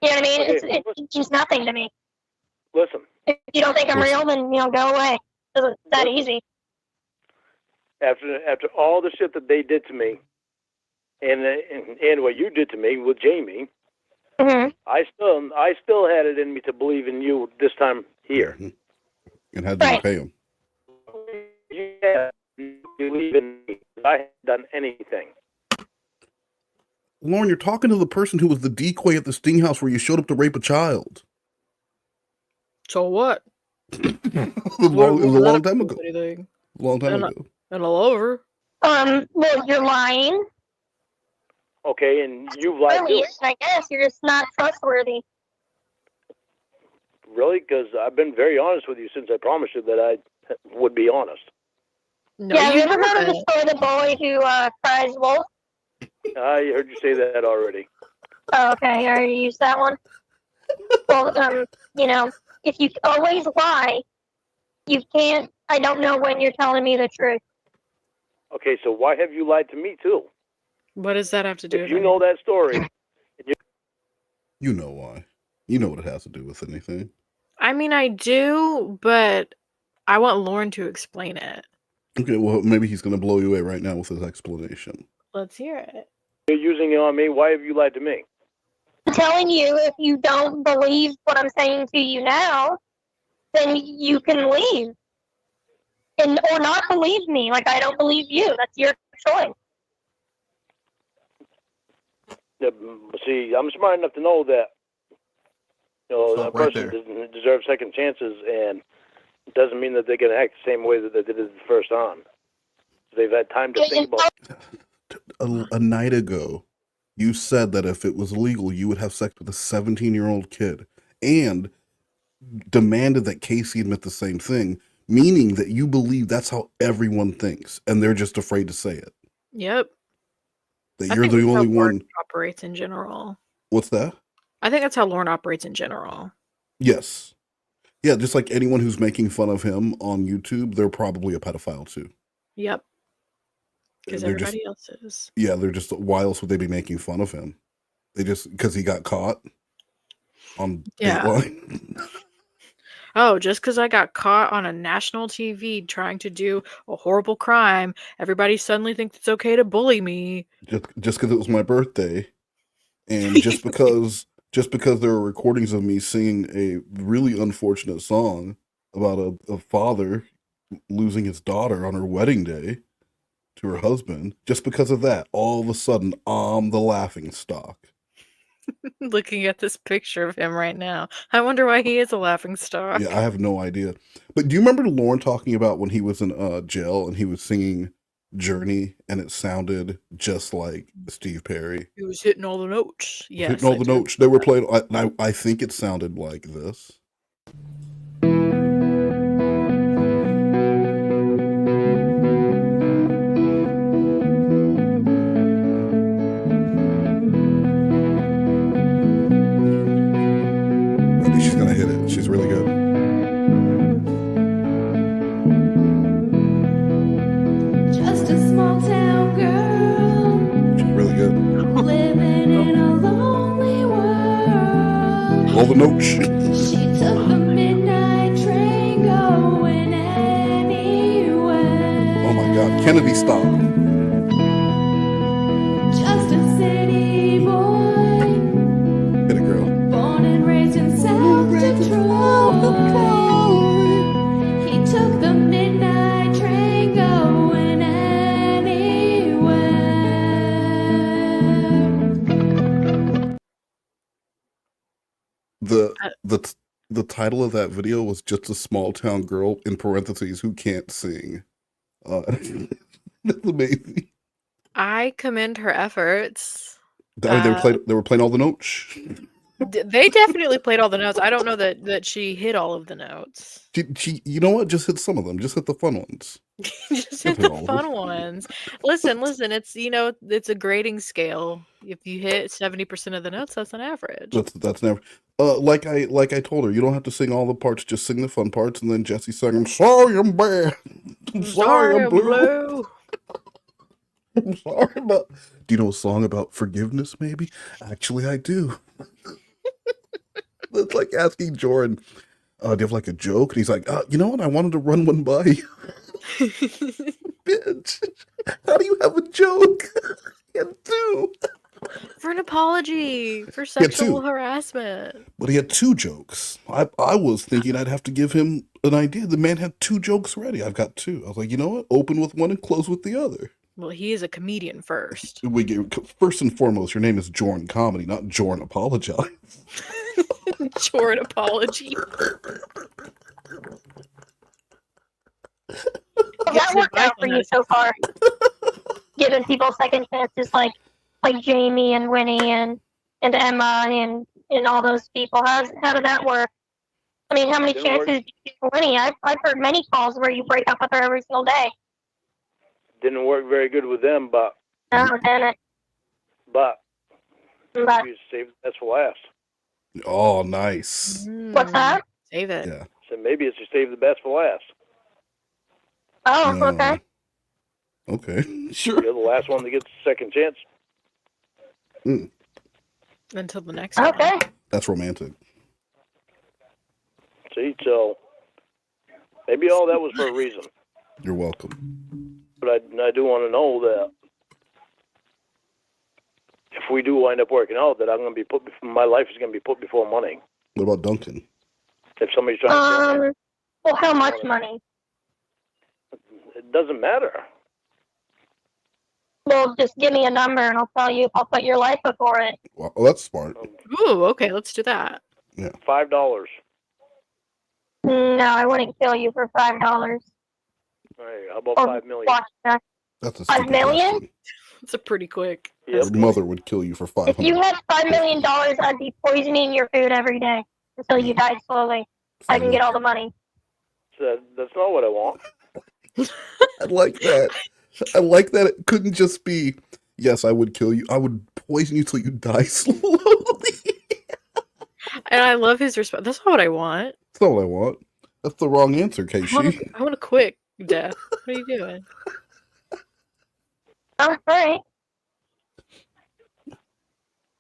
you know what I mean? Okay, it means nothing to me. Listen. If you don't think I'm real, then, go away. It's that easy. After all the shit that they did to me, and what you did to me with Jamie, mm-hmm. I still had it in me to believe in you this time here. Mm-hmm. And how did you pay him? Yeah, you believe in me. I haven't done anything. Lorne, you're talking to the person who was the decoy at the Sting House where you showed up to rape a child. So what? It was a long time ago. Anything. A long time ago. And all over. Well, you're lying. Okay, and you've lied too. I guess you're just not trustworthy. Really? Because I've been very honest with you since I promised you that I would be honest. No, yeah, you ever heard of the story of the boy who cries wolf? I heard you say that already. Oh, okay, I already used that one. Well, if you always lie, you can't. I don't know when you're telling me the truth. Okay, so why have you lied to me too? What does that have to do with it? You know that story. You know why. You know what it has to do with anything. I mean, I do, but I want Lorne to explain it. Okay, well, maybe he's going to blow you away right now with his explanation. Let's hear it. You're using it on me. Why have you lied to me? I'm telling you, if you don't believe what I'm saying to you now, then you can leave. Or not believe me. Like, I don't believe you. That's your choice. Yeah, but see, I'm smart enough to know that Stop a right person there. doesn't deserve second chances, and it doesn't mean that they can act the same way that they did it the first on. They've had time to think about it. A night ago, you said that if it was legal, you would have sex with a 17-year-old kid, and demanded that Casey admit the same thing, meaning that you believe that's how everyone thinks, and they're just afraid to say it. Yep. That I you're think the that's how only Lorne one. operates in general. What's that? I think that's how Lorne operates in general. Yes. Yeah, just like anyone who's making fun of him on YouTube, they're probably a pedophile too. Yep. Because They're just, everybody else is. yeah, they're just, why else would they be making fun of him? They just, because he got caught on Yeah. Dateline. Oh, just because I got caught on a national TV trying to do a horrible crime, everybody suddenly thinks it's okay to bully me. Just because it was my birthday, and just because there are recordings of me singing a really unfortunate song about a father losing his daughter on her wedding day to her husband, just because of that, all of a sudden I'm the laughing stock. Looking at this picture of him right now, I wonder why he is a laughing stock. Yeah, I have no idea. But do you remember Lorne talking about when he was in jail and he was singing Journey and it sounded just like Steve Perry? He was hitting all the notes. Yes, Hitting all I the do. notes. They were playing. I think it sounded like this. Maybe she's gonna hit it. She's really good. Just a small town girl She's really good. living in a lonely world. All the notes. She took the midnight train going anywhere. Oh my God, Kennedy, stop. Just a city boy, Hit it, girl. born and raised in South Detroit. He took the midnight train going anywhere. The title of that video was just a small town girl in parentheses who can't sing. That's amazing. I commend her efforts. They were playing all the notes. They definitely played all the notes. I don't know that she hit all of the notes. She, you know what? Just hit some of them. Just hit the fun ones. Just hit the fun ones. Listen, it's it's a grading scale. If you hit 70% of the notes, that's an average. That's never. Like I told her, you don't have to sing all the parts. Just sing the fun parts. And then Jesse sang, "I'm sorry, I'm bad. I'm sorry, I'm blue. I'm sorry about." Do you know a song about forgiveness? Maybe. Actually, I do. It's like asking Jordan, "Do you have like a joke?" And he's like, "You know what? I wanted to run one by you." Bitch, how do you have a joke? He had two. For an apology for He had sexual two. harassment. But he had two jokes. I was thinking I'd have to give him an idea. The man had two jokes ready. I've got two. I was like, you know what? Open with one and close with the other. Well, he is a comedian first. First and foremost, your name is Jordan Comedy, not Jordan Apologize. Jordan Apology. Well, that worked out for you so far. Giving people second chances like Jamie and Winnie and Emma and all those people. How did that work? I mean, how many chances did you give Winnie? I've heard many calls where you break up with her every single day. Didn't work very good with them, but Oh, damn it. but But you saved the best for last. Oh, nice. what's that? Save it. Yeah. So maybe it's to save the best for last. Oh, No. okay. Okay, sure. You're the last one that gets a second chance. Until the next one. Okay. That's romantic. See, so maybe all that was for a reason. You're welcome. But I do want to know that if we do wind up working out, that I'm going to be my life is going to be put before money. What about Duncan? If somebody's trying to, Well, how much money? it doesn't matter. Well, just give me a number and I'll tell you if I'll put your life before it. Well, that's smart. Ooh, okay, let's do that. Yeah. $5. No, I wouldn't kill you for $5. All right, how about Or 5 million? watch that. That's a 5 stupid million? question. It's a pretty quick. Your mother would kill you for If you $500. had $5 million, I'd be poisoning your food every day until you died slowly. I can get all the money. That's not what I want. I like that. I like that it couldn't just be, yes, I would kill you. I would poison you till you die slowly. And I love his response. That's not what I want. That's not what I want. That's the wrong answer, Casey. I want a quick death. What are you doing? All right.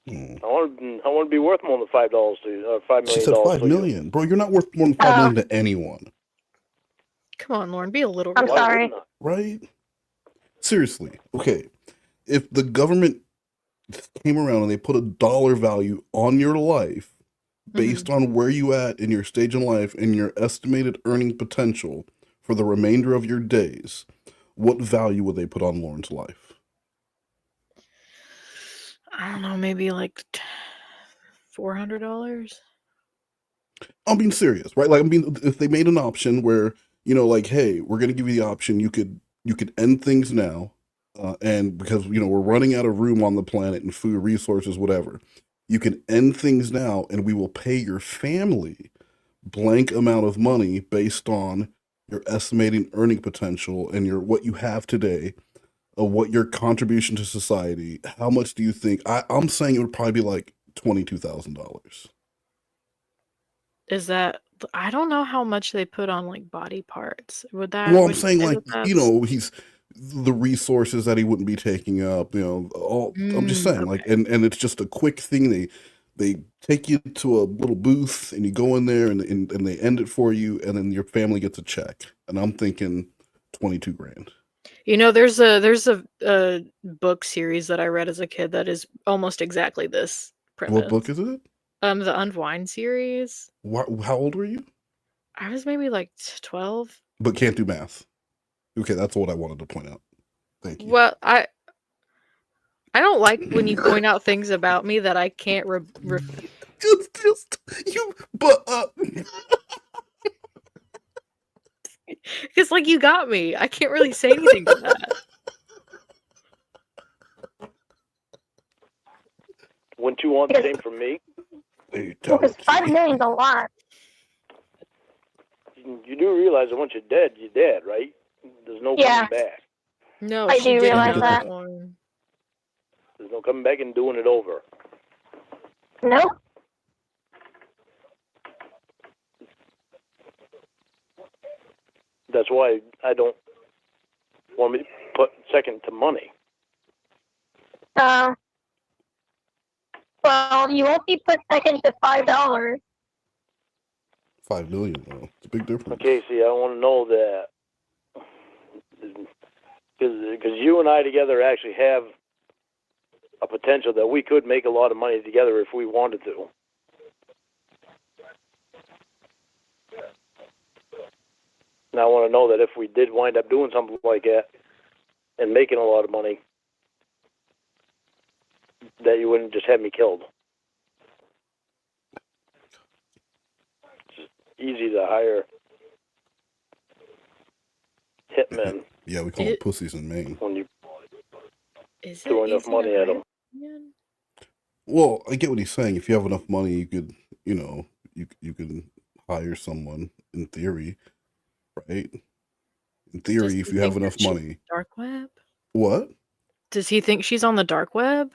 I want to be worth more than $5 to $5 million. She said $5 million. Bro, you're not worth more than $5 million to anyone. Come on, Lorne, be a little. I'm sorry. Right? Seriously. Okay. If the government came around and they put a dollar value on your life based on where you at in your stage in life and your estimated earning potential for the remainder of your days, what value would they put on Lorne's life? I don't know, maybe like $400. I'm being serious, right? Like, I mean, if they made an option where, you know, like, hey, we're going to give you the option, you could end things now, and because, you know, we're running out of room on the planet and food, resources, whatever, you can end things now and we will pay your family blank amount of money based on your estimating earning potential and your what you have today, what your contribution to society. How much do you think? I'm saying it would probably be like $22,000. Is that? I don't know how much they put on like body parts. Would that? Well, I'm would you saying say like, that you that's- know, he's the resources that he wouldn't be taking up, you know, all I'm just saying, like, and it's just a quick thing. They take you to a little booth and you go in there and they end it for you, and then your family gets a check. And I'm thinking 22 grand. You know, there's a book series that I read as a kid that is almost exactly this premise. What book is it? The Unwind series. How old were you? I was maybe like 12. But can't do math. Okay, that's what I wanted to point out. Thank you. Well, I don't like when you point out things about me that I can't just you, but because like you got me. I can't really say anything to that. Wouldn't you want the same from me? Because $5 million's a lot. You do realize that once you're dead, right? There's no coming back. No, I she do didn't realize know that. one. There's no coming back and doing it over. Nope. That's why I don't want me to put second to money. Well, you won't be put second to $5. $5 million, though. It's a big difference. Okay, see, I want to know that because you and I together actually have a potential that we could make a lot of money together if we wanted to. And I want to know that if we did wind up doing something like that and making a lot of money, that you wouldn't just have me killed. It's easy to hire hitmen. Yeah, we call them pussies in Maine. When you throw enough money at them. Well, I get what he's saying. If you have enough money, you could, you know, you can hire someone in theory, right? In theory, if you have enough money. Dark web? What? Does he think she's on the dark web?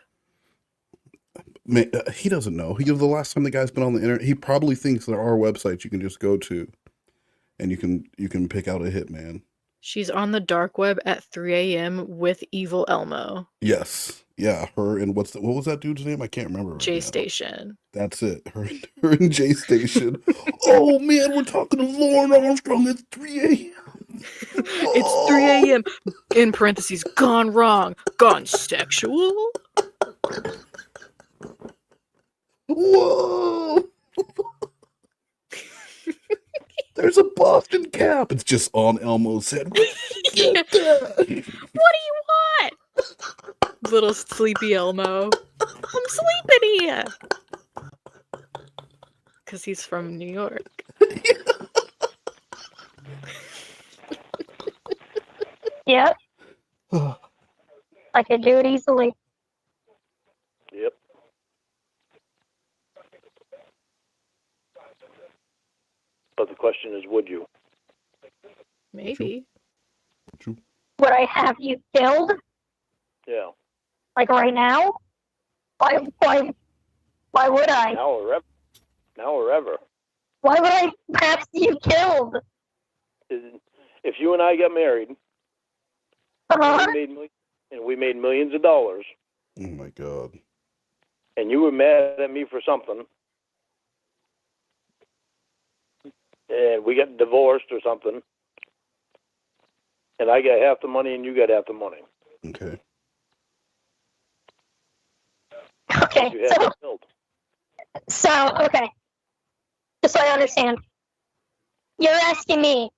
Man, he doesn't know. The last time the guy's been on the internet, he probably thinks there are websites you can just go to, and you can pick out a hitman. She's on the dark web at 3 a.m. with Evil Elmo. Yes, yeah, her and what was that dude's name? I can't remember. J Station. That's it. Her and J Station. Oh man, we're talking to Lorne Armstrong at 3 a.m. It's 3 a.m. in parentheses. Gone wrong. Gone sexual. Whoa! There's a Boston cap. It's just on Elmo's head. What do you want? Little sleepy Elmo. I'm sleeping here. Because he's from New York. Yep. I could do it easily. Yep. But the question is, would you? Maybe. Would I have you killed? Yeah. Like right now? Why would I? Now or ever. Now or ever. Why would I have you killed? If you and I got married, and we made millions of dollars. Oh my God. And you were mad at me for something, and we got divorced or something, and I got half the money and you got half the money. Okay. Okay. You had to build. So, okay. Just so I understand. You're asking me,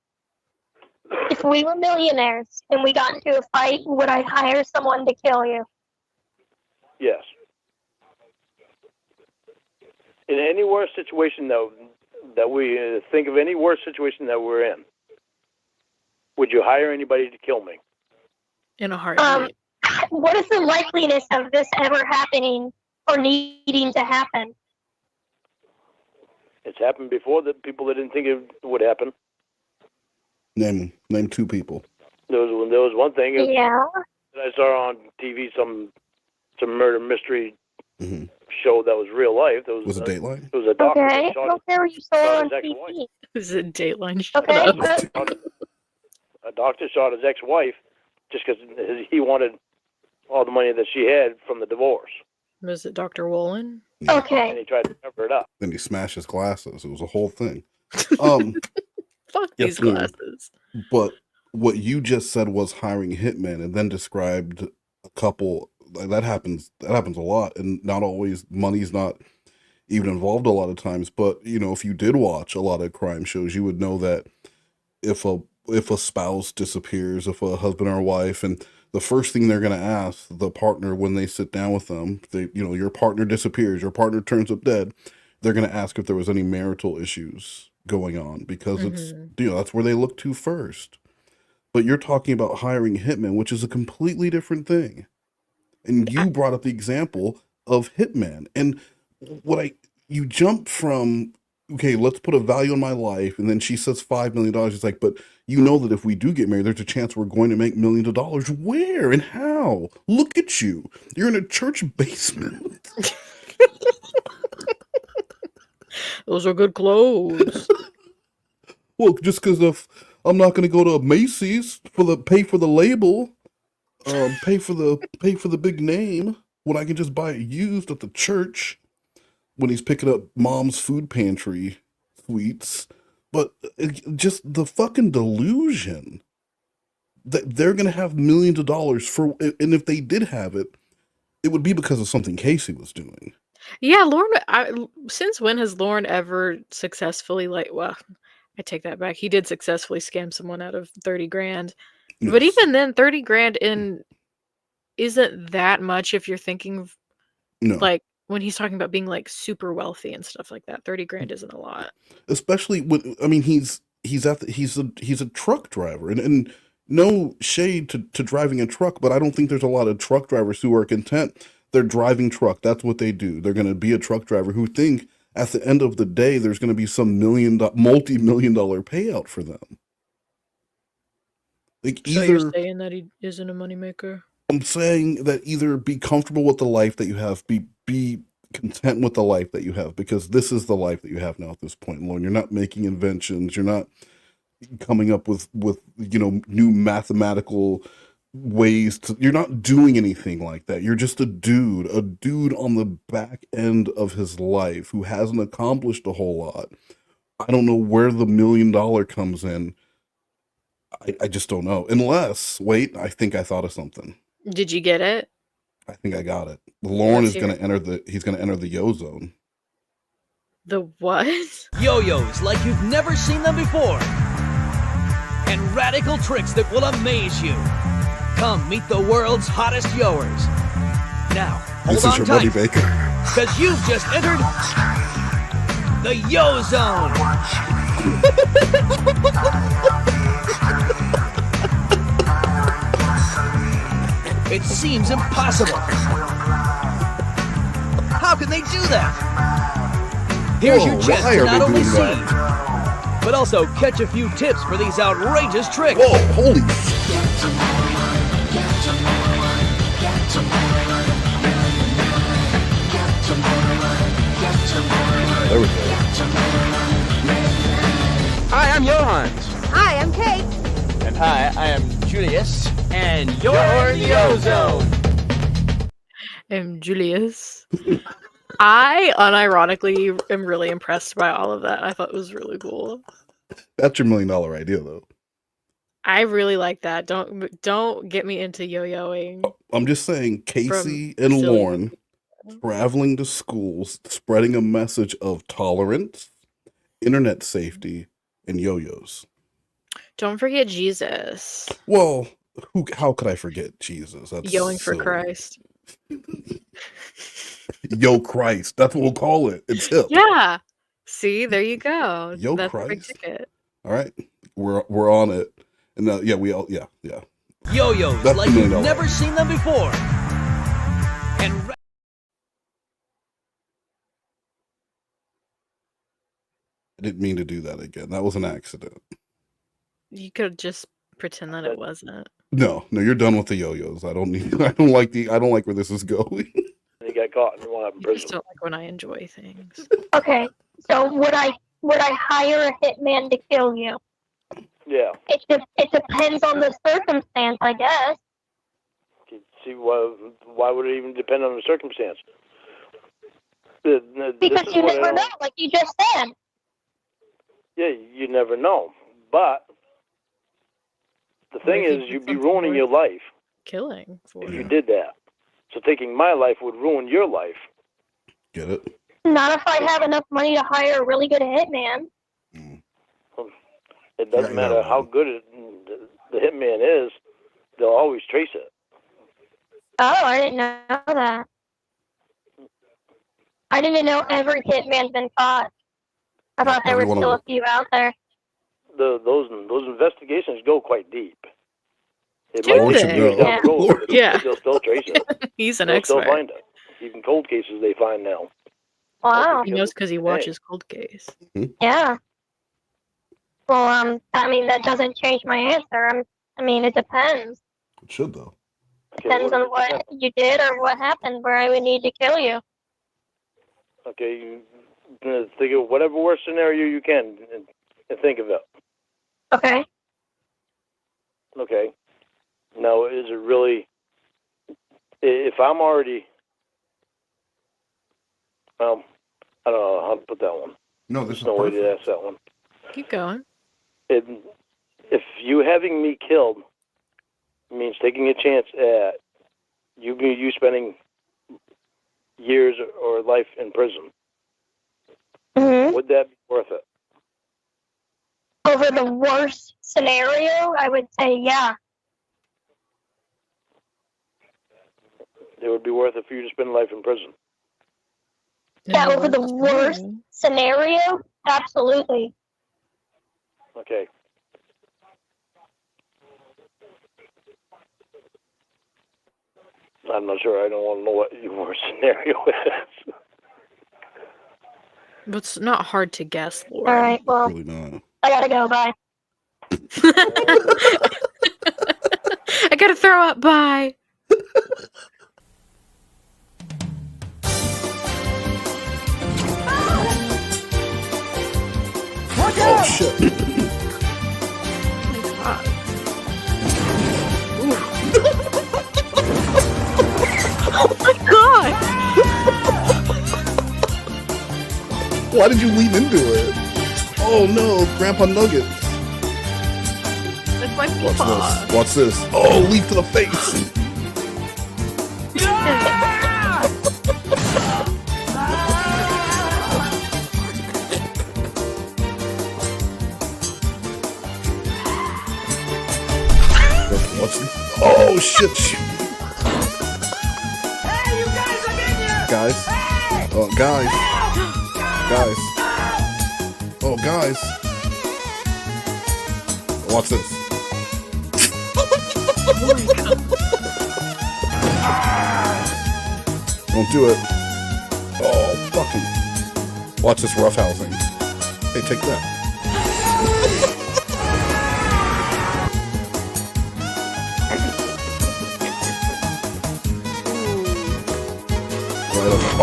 if we were millionaires and we got into a fight, would I hire someone to kill you? Yes. In any worse situation that we think of, any worse situation that we're in, would you hire anybody to kill me? In a heartbeat. What is the likeliness of this ever happening or needing to happen? It's happened before that people that didn't think it would happen. Name 2 people. There was one thing. Yeah. That I saw on TV, some murder mystery show that was real life. Was it Dateline? It was a doctor. Okay. That shot I don't care what you saw on his TV. ex-wife. It was a Dateline show. Okay. A doctor shot his ex-wife just because he wanted all the money that she had from the divorce. Was it Dr. Wolin? Yeah. Okay. And he tried to cover it up. Then he smashed his glasses. It was a whole thing. Fuck these glasses. But what you just said was hiring hitmen, and then described a couple. That happens a lot, and not always. Money's not even involved a lot of times. But if you did watch a lot of crime shows, you would know that if a spouse disappears, if a husband or a wife, and the first thing they're going to ask the partner when they sit down with them, your partner disappears, your partner turns up dead, they're going to ask if there was any marital issues going on, because it's that's where they look to first. But you're talking about hiring hitmen, which is a completely different thing. And you brought up the example of hitman, and you jump from, okay, let's put a value on my life, and then she says $5 million. It's like, but you know that if we do get married, there's a chance we're going to make millions of dollars. Where and how? Look at you. You're in a church basement. Those are good clothes. Well, just because I'm not going to go to Macy's pay for the label, pay for the big name, when I can just buy it used at the church when he's picking up mom's food pantry sweets. But just the fucking delusion that they're going to have millions of dollars and if they did have it, it would be because of something Casey was doing. Yeah, Lorne. Since when has Lorne ever successfully, well, I take that back. He did successfully scam someone out of 30 grand. Yes. But even then, 30 grand isn't that much if you're thinking of, like, when he's talking about being like super wealthy and stuff like that. 30 grand isn't a lot. Especially when, he's a truck driver, and no shade to driving a truck, but I don't think there's a lot of truck drivers who are content. They're driving truck. That's what they do. They're going to be a truck driver who think at the end of the day, there's going to be some multi-million dollar payout for them. Like, so you're saying that he isn't a moneymaker? I'm saying that either be comfortable with the life that you have, be content with the life that you have, because this is the life that you have now at this point, Lorne. You're not making inventions. You're not coming up with new mathematical ways you're not doing anything like that. You're just a dude on the back end of his life who hasn't accomplished a whole lot. I don't know where the $1 million comes in. I just don't know. Unless, wait, I think I thought of something. Did you get it? I think I got it. Lorne is going to enter the yo zone. The what? Yo-yos like you've never seen them before. And radical tricks that will amaze you. Come meet the world's hottest yoers. Now, hold This is on your tight, moneymaker. because you've just entered the Yo Zone. It seems impossible. How can they do that? Here's Whoa, your chance why to are not they only doing see, that? but also catch a few tips for these outrageous tricks. Whoa, holy There we go. Hi, I'm Johann. Hi, I'm Kate. And hi, I am Julius. And you're in the Ozone. I'm Julius. I unironically am really impressed by all of that. I thought it was really cool. That's your $1 million idea, though. I really like that. Don't get me into yo-yoing. I'm just saying, Casey From and silly Lorne traveling to schools, spreading a message of tolerance, internet safety, and yo-yos. Don't forget Jesus. Well, how could I forget Jesus? That's Yoing for silly. Christ. Yo Christ. That's what we'll call it. It's hip. Yeah. See, there you go. Yo That's the big Christ. ticket. All right. We're on it. And yeah, we all yeah. Yo-yos That's like $1 you've million. never seen them before. And I didn't mean to do that again. That was an accident. You could just pretend that it wasn't. No, you're done with the yo-yos. I don't like where this is going. He got caught and went up in I prison. just don't like when I enjoy things. Okay, so would I hire a hitman to kill you? Yeah. It depends on the circumstance, I guess. See, why would it even depend on the circumstance? Because you never know, like you just said. Yeah, you never know. But the thing if you is, did you'd be something ruining your life Killing for if you did that. So taking my life would ruin your life. Get it? Not if I have enough money to hire a really good hitman. It doesn't matter how good the hitman is, they'll always trace it. Oh, I didn't know that. I didn't even know every hitman's been caught. I thought there were Every one of still a them. few out there. Those investigations go quite deep. It Do might be they? years down the road, but Yeah. they'll still trace it. He's an They'll expert. still find it. Even cold cases they find now. Wow. He knows because he watches Cold Case. Yeah. Well, I mean, that doesn't change my answer. I mean, it depends. It should, though. Depends on what you did or what happened where I would need to kill you. Okay, you think of whatever worst scenario you can and think of it. Okay. Okay. Now, is it really, if I'm already, I don't know how to put that one. No, There's no way to ask that one. Keep going. If you having me killed means taking a chance at you spending years or life in prison, would that be worth it? Over the worst scenario, I would say yeah. It would be worth it for you to spend life in prison. Yeah, over the worst scenario, absolutely. Okay. I'm not sure. I don't want to know what your worst scenario is. But it's not hard to guess, Lord. All right, well, Really not. I gotta go. Bye. I gotta throw up. Bye. Oh shit. Oh my god! Why did you lean into it? Oh no, Grandpa Nuggets. That's my Watch paw. this. Watch this. Oh, leap to the face. Watch this. Oh shit. Guys. Oh, guys. Guys. Oh, guys. Watch this. Don't do it. Oh, fucking. Watch this roughhousing. Hey, take that.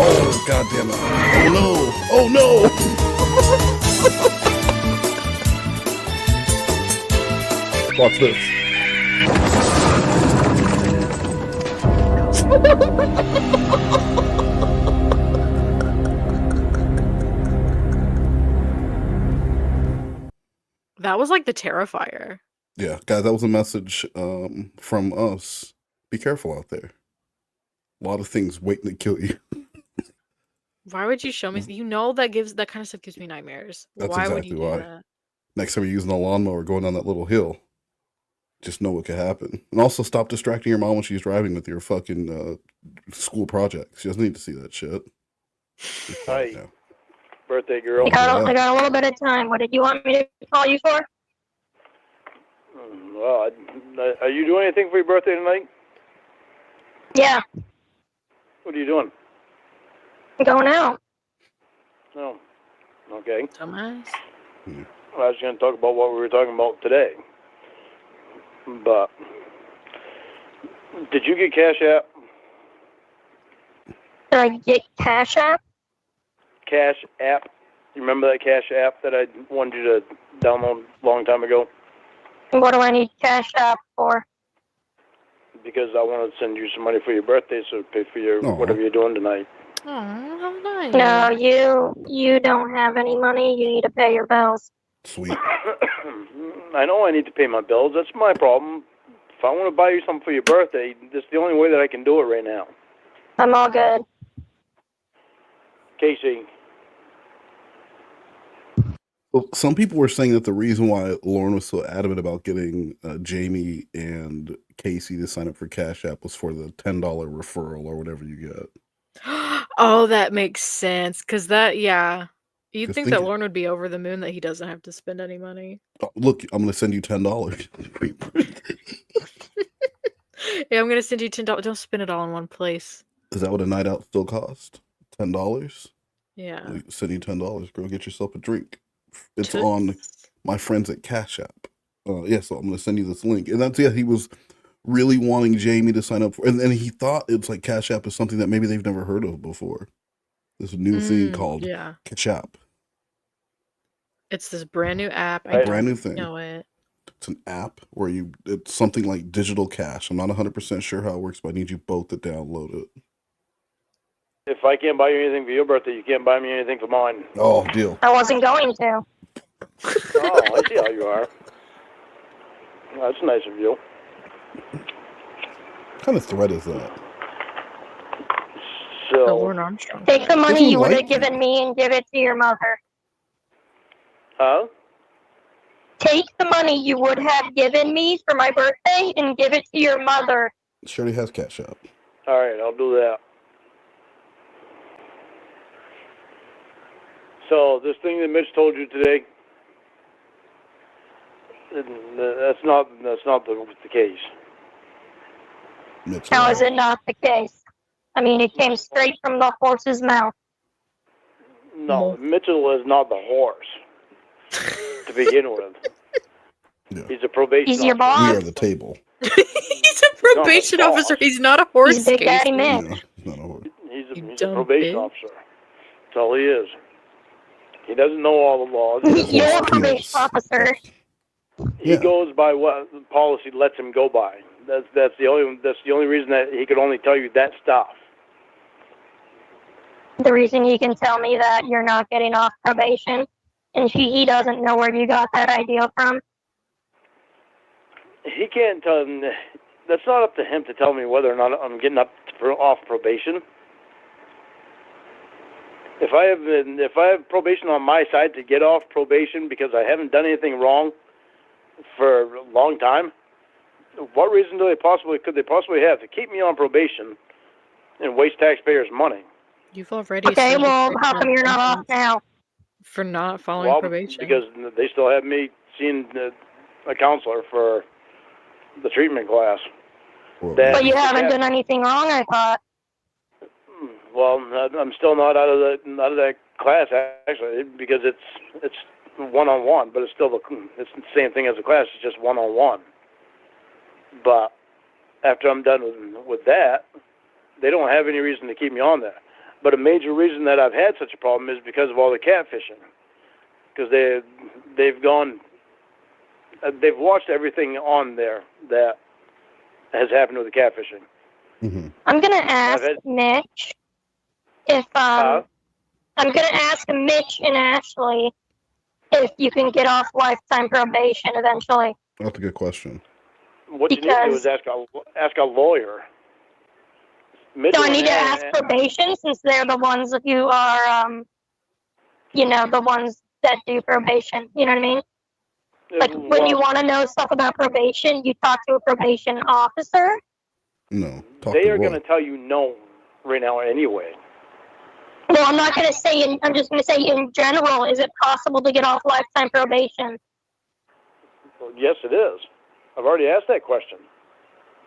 Oh, God damn it. Oh, no. Oh, no. Watch this. That was like the Terrifier. Yeah, guys, that was a message from us. Be careful out there. A lot of things waiting to kill you. Why would you show me? You know that kind of stuff gives me nightmares. That's Why would exactly you do why. that? Next time you're using a lawnmower going down that little hill, just know what could happen. And also stop distracting your mom when she's driving with your fucking school projects. She doesn't need to see that shit. Hi, birthday girl. I got a little bit of time. What did you want me to call you for? Well, are you doing anything for your birthday tonight? Yeah, What are you doing? I'm going out. Oh, okay. Dumbass. I was going to talk about what we were talking about today. But, did you get Cash App? Did I get Cash App? Cash App? You remember that Cash App that I wanted you to download a long time ago? What do I need Cash App for? Because I wanted to send you some money for your birthday, so pay for your whatever you're doing tonight. Oh, how nice. No, you don't have any money. You need to pay your bills. Sweet. I know I need to pay my bills. That's my problem. If I want to buy you something for your birthday, this is the only way that I can do it right now. I'm all good. Casey. Well, some people were saying that the reason why Lorne was so adamant about getting Jamie and Casey to sign up for Cash App was for the $10 referral or whatever you get. Oh, that makes sense. Because yeah. You'd 'Cause think think that it- Lorne would be over the moon that he doesn't have to spend any money. Oh, look, I'm going to send you $10. Yeah, I'm gonna send you $10. Don't spend it all in one place. Is that what a night out still cost? $10? Yeah. Well, send you $10. Go get yourself a drink. It's Toots. on my friends at Cash App. Yeah, so I'm going to send you this link. And that's, yeah, he was really wanting Jamie to sign up for, and he thought it's like Cash App is something that maybe they've never heard of before. This new thing called Cash App. It's this brand new app. I Brand new don't thing. know it. It's an app where it's something like digital cash. I'm not 100% sure how it works, but I need you both to download it. If I can't buy you anything for your birthday, you can't buy me anything for mine. Oh, deal. I wasn't going to. Oh, I see how you are. That's nice of you. What kind of threat is that? So, Lorne Armstrong. Take the money Doesn't you would like have given me and give it to your mother. huh? Take the money you would have given me for my birthday and give it to your mother. Shirley has Cash App. All right, I'll do that. So, this thing that Mitch told you today, that's not the case. Mitch, How is it not the case? I mean, it came straight from the horse's mouth. No, Mitchell is not the horse to begin with. Yeah. He's a probation He's your officer. We boss. are the table. He's a probation officer. He's not a horse. He's Big Daddy Casey. Mitch. No, he's not a horse. He's a dumb probation bitch. officer. That's all he is. He doesn't know all the laws. He doesn't You're know a all the- probation officer. He goes by what the policy lets him go by. That's the only reason that he could only tell you that stuff. The reason he can tell me that you're not getting off probation, and he doesn't know where you got that idea from. He can't tell him. That's not up to him to tell me whether or not I'm getting off probation. If I have probation on my side to get off probation because I haven't done anything wrong for a long time, what reason could they possibly have to keep me on probation and waste taxpayers' money? You've already Okay, served a well, how punishment come you're not off sentence now? for not following Well, probation. because they still have me seeing a counselor for the treatment class. But you haven't done anything wrong, I thought. Well, I'm still not out of that class actually, because it's one-on-one, but it's still the same thing as a class. It's just one-on-one. But after I'm done with that, they don't have any reason to keep me on there. But a major reason that I've had such a problem is because of all the catfishing. Because they've watched everything on there that has happened with the catfishing. I'm gonna ask Mitch if I'm gonna ask Mitch and Ashley if you can get off lifetime probation eventually. That's a good question. What you need to do is ask a lawyer. Do I need to ask probation since they're the ones who are, the ones that do probation? You know what I mean? Like when you want to know stuff about probation, you talk to a probation officer. No, they are going to tell you no right now anyway. Well, I'm not going to say. I'm just going to say in general. Is it possible to get off lifetime probation? Well, yes, it is. I've already asked that question.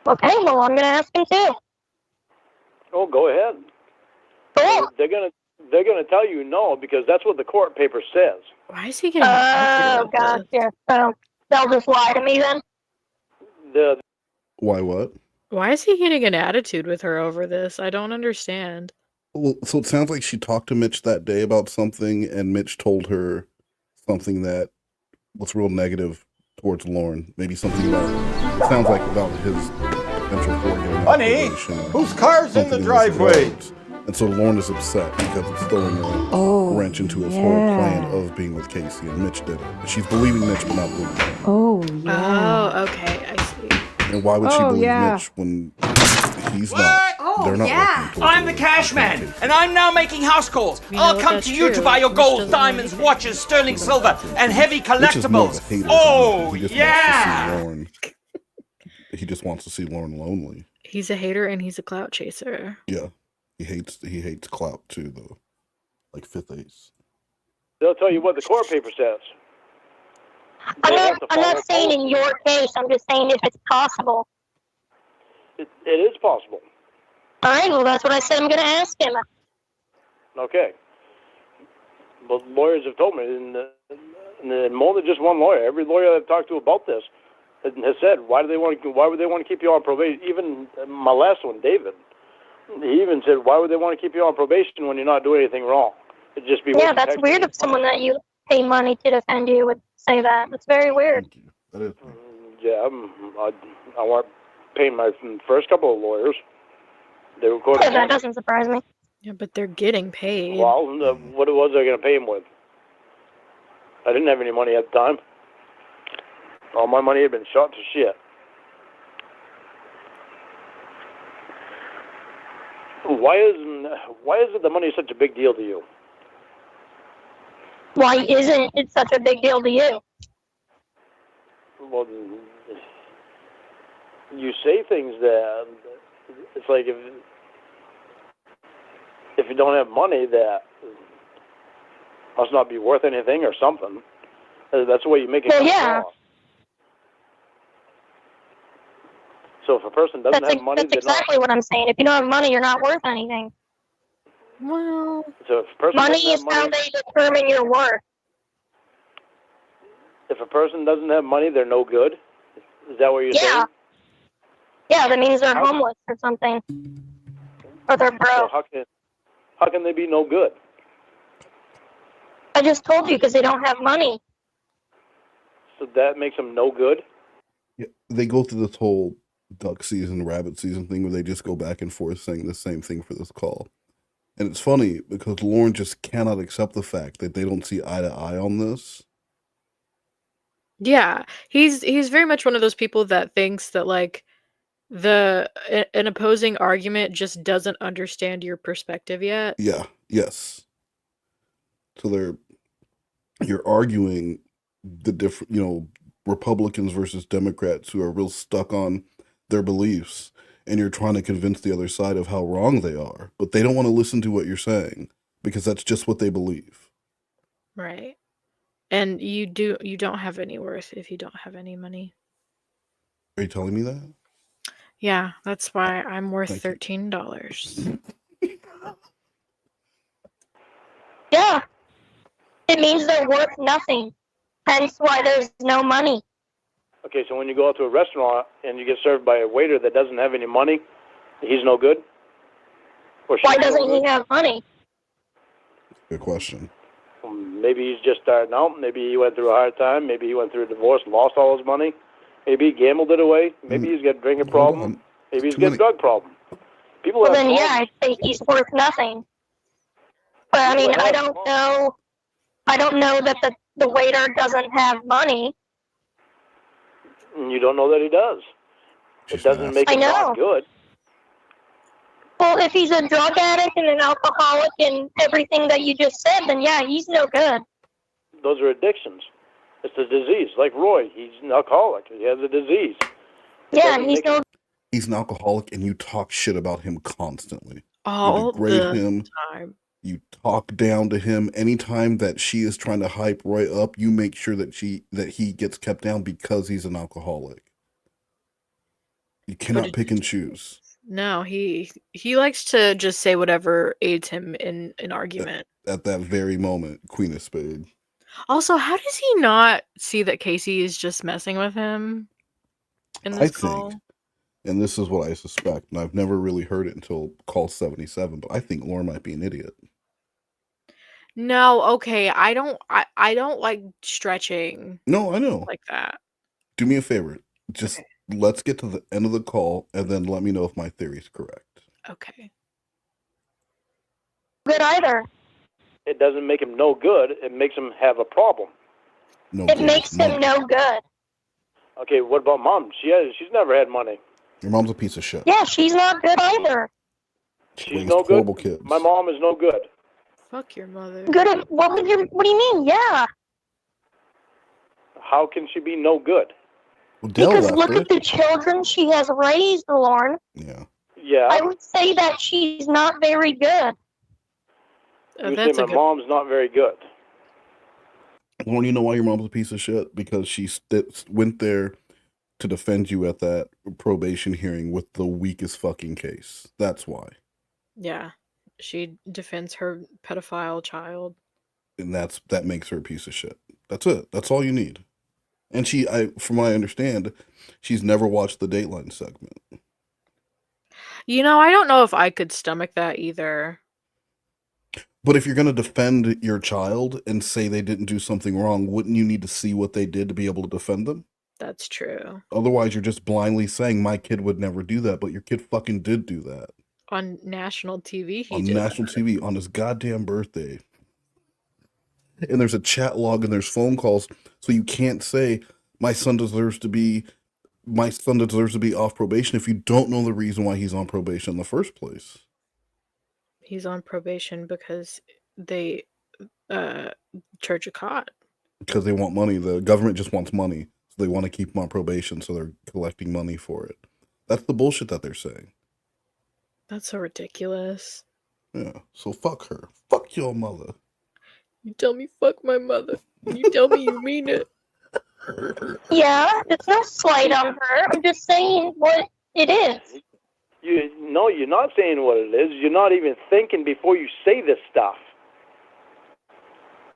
Okay, well, I'm going to ask him too. Oh, go ahead. Cool. They're gonna tell you no because that's what the court paper says. Why is he getting? Oh, gotcha. So they'll just lie to me then. Why what? Why is he getting an attitude with her over this? I don't understand. Well, so it sounds like she talked to Mitch that day about something, and Mitch told her something that was real negative towards Lorne. Maybe something about, it sounds like about his potential for getting out Honey, of probation, whose car's in the something driveway? regards. And so Lorne is upset because it's throwing a wrench into his whole plan of being with Casey, and Mitch did it. She's believing Mitch, but not believing him. Oh, okay, I see. And why would she believe Mitch when he's not? They're not working towards I'm the cash man, and I'm now making house calls. You know I'll what, come that's to you to true. buy your Mitch gold, doesn't diamonds, watches, sterling silver, and heavy Mitch is more of a collectibles. hater. Oh, He just yeah! wants to see Lorne. He just wants to see Lorne lonely. He's a hater and he's a clout chaser. Yeah, he hates clout too, though. Like Fifth Ace. They'll tell you what the court paper says. I'm not saying in your case. I'm just saying if it's possible. It is possible. All right. Well, that's what I said. I'm going to ask him. Okay. But lawyers have told me, and more than just one lawyer. Every lawyer I've talked to about this has said, why would they want to keep you on probation? Even my last one, David, he even said, why would they want to keep you on probation when you're not doing anything wrong? It'd just be That's weird if someone that you pay money to defend you would say that. That's very weird. Yeah, I want paying my first couple of lawyers. They were quoted. Yeah, that doesn't surprise me. Yeah, but they're getting paid. Well, what was I going to pay him with? I didn't have any money at the time. All my money had been shot to shit. Why is it the money such a big deal to you? Why isn't it such a big deal to you? Well, you say things that it's like if you don't have money, that must not be worth anything or something. That's the way you make it come across. So if a person doesn't have money, that's exactly what I'm saying. If you don't have money, you're not worth anything. Well, so if a person money is how they determine your worth. If a person doesn't have money, they're no good. Is that what you're saying? Yeah, that means they're homeless or something, or they're broke. So how can they be no good? I just told you because they don't have money. So that makes them no good? Yeah, they go through this whole duck season, rabbit season thing where they just go back and forth saying the same thing for this call. And it's funny because Lorne just cannot accept the fact that they don't see eye to eye on this. yeah, he's very much one of those people that thinks that like an opposing argument just doesn't understand your perspective yet. Yeah, yes. So you're arguing the different, Republicans versus Democrats who are real stuck on their beliefs. and you're trying to convince the other side of how wrong they are, but they don't want to listen to what you're saying because that's just what they believe. Right. And you don't have any worth if you don't have any money. Are you telling me that? Yeah, that's why I'm worth Thank you. $13. Yeah. It means they're worth nothing. Hence why there's no money. Okay, so when you go out to a restaurant and you get served by a waiter that doesn't have any money, he's no good? Or Why she's no doesn't he good? have money? Good question. Maybe he's just starting out. Maybe he went through a hard time. Maybe he went through a divorce, lost all his money. Maybe he gambled it away. Maybe he's got a drinking problem. Maybe he's got a drug problem. People Well, have then, yeah, problems. I say he's worth nothing. But, I mean, I don't know. I don't know that the waiter doesn't have money. You don't know that he does. It doesn't make him not good. Well, if he's a drug addict and an alcoholic and everything that you just said, then yeah, he's no good. Those are addictions. It's a disease. Like Roy, he's an alcoholic. He has a disease. Yeah, and he's no. He's an alcoholic, and you talk shit about him constantly. All You degrade the him. time. You talk down to him. Anytime that she is trying to hype Roy up, you make sure that he gets kept down because he's an alcoholic. You cannot pick and choose. No, he likes to just say whatever aids him in an argument. At that very moment, Queen of Spades. Also, how does he not see that Casey is just messing with him in this call? And this is what I suspect, and I've never really heard it until call 77, but I think Lorne might be an idiot. No, okay, I don't like stretching. No, I know. Like that. Do me a favor. Just let's get to the end of the call, and then let me know if my theory is correct. Okay. Good either. It doesn't make him no good. It makes him have a problem. No, It makes him no good. Okay, what about Mom? She's never had money. Your mom's a piece of shit. Yeah, she's not good either. She's no good. My mom is no good. Fuck your mother. Good at what do you mean? Yeah. How can she be no good? Well, Because look at the children she has raised, Lorne. Yeah. Yeah. I would say that she's not very good. You say my mom's not very good. Lorne, you know why your mom's a piece of shit? Because she went there to defend you at that probation hearing with the weakest fucking case. That's why. Yeah. She defends her pedophile child. And that makes her a piece of shit. That's it. That's all you need. And from what I understand, she's never watched the Dateline segment. You know, I don't know if I could stomach that either. But if you're going to defend your child and say they didn't do something wrong, wouldn't you need to see what they did to be able to defend them? That's true. Otherwise, you're just blindly saying my kid would never do that, but your kid fucking did do that. On national TV, on national TV, on his goddamn birthday. And there's a chat log and there's phone calls, so you can't say my son deserves to be off probation if you don't know the reason why he's on probation in the first place. He's on probation because they charge a cot. Because they want money. The government just wants money, so they want to keep him on probation, so they're collecting money for it. That's the bullshit that they're saying. That's so ridiculous. Yeah, so fuck her. Fuck your mother. You tell me fuck my mother. You tell me you mean it. Yeah, it's no slight on her. I'm just saying what it is. No, you're not saying what it is. You're not even thinking before you say this stuff.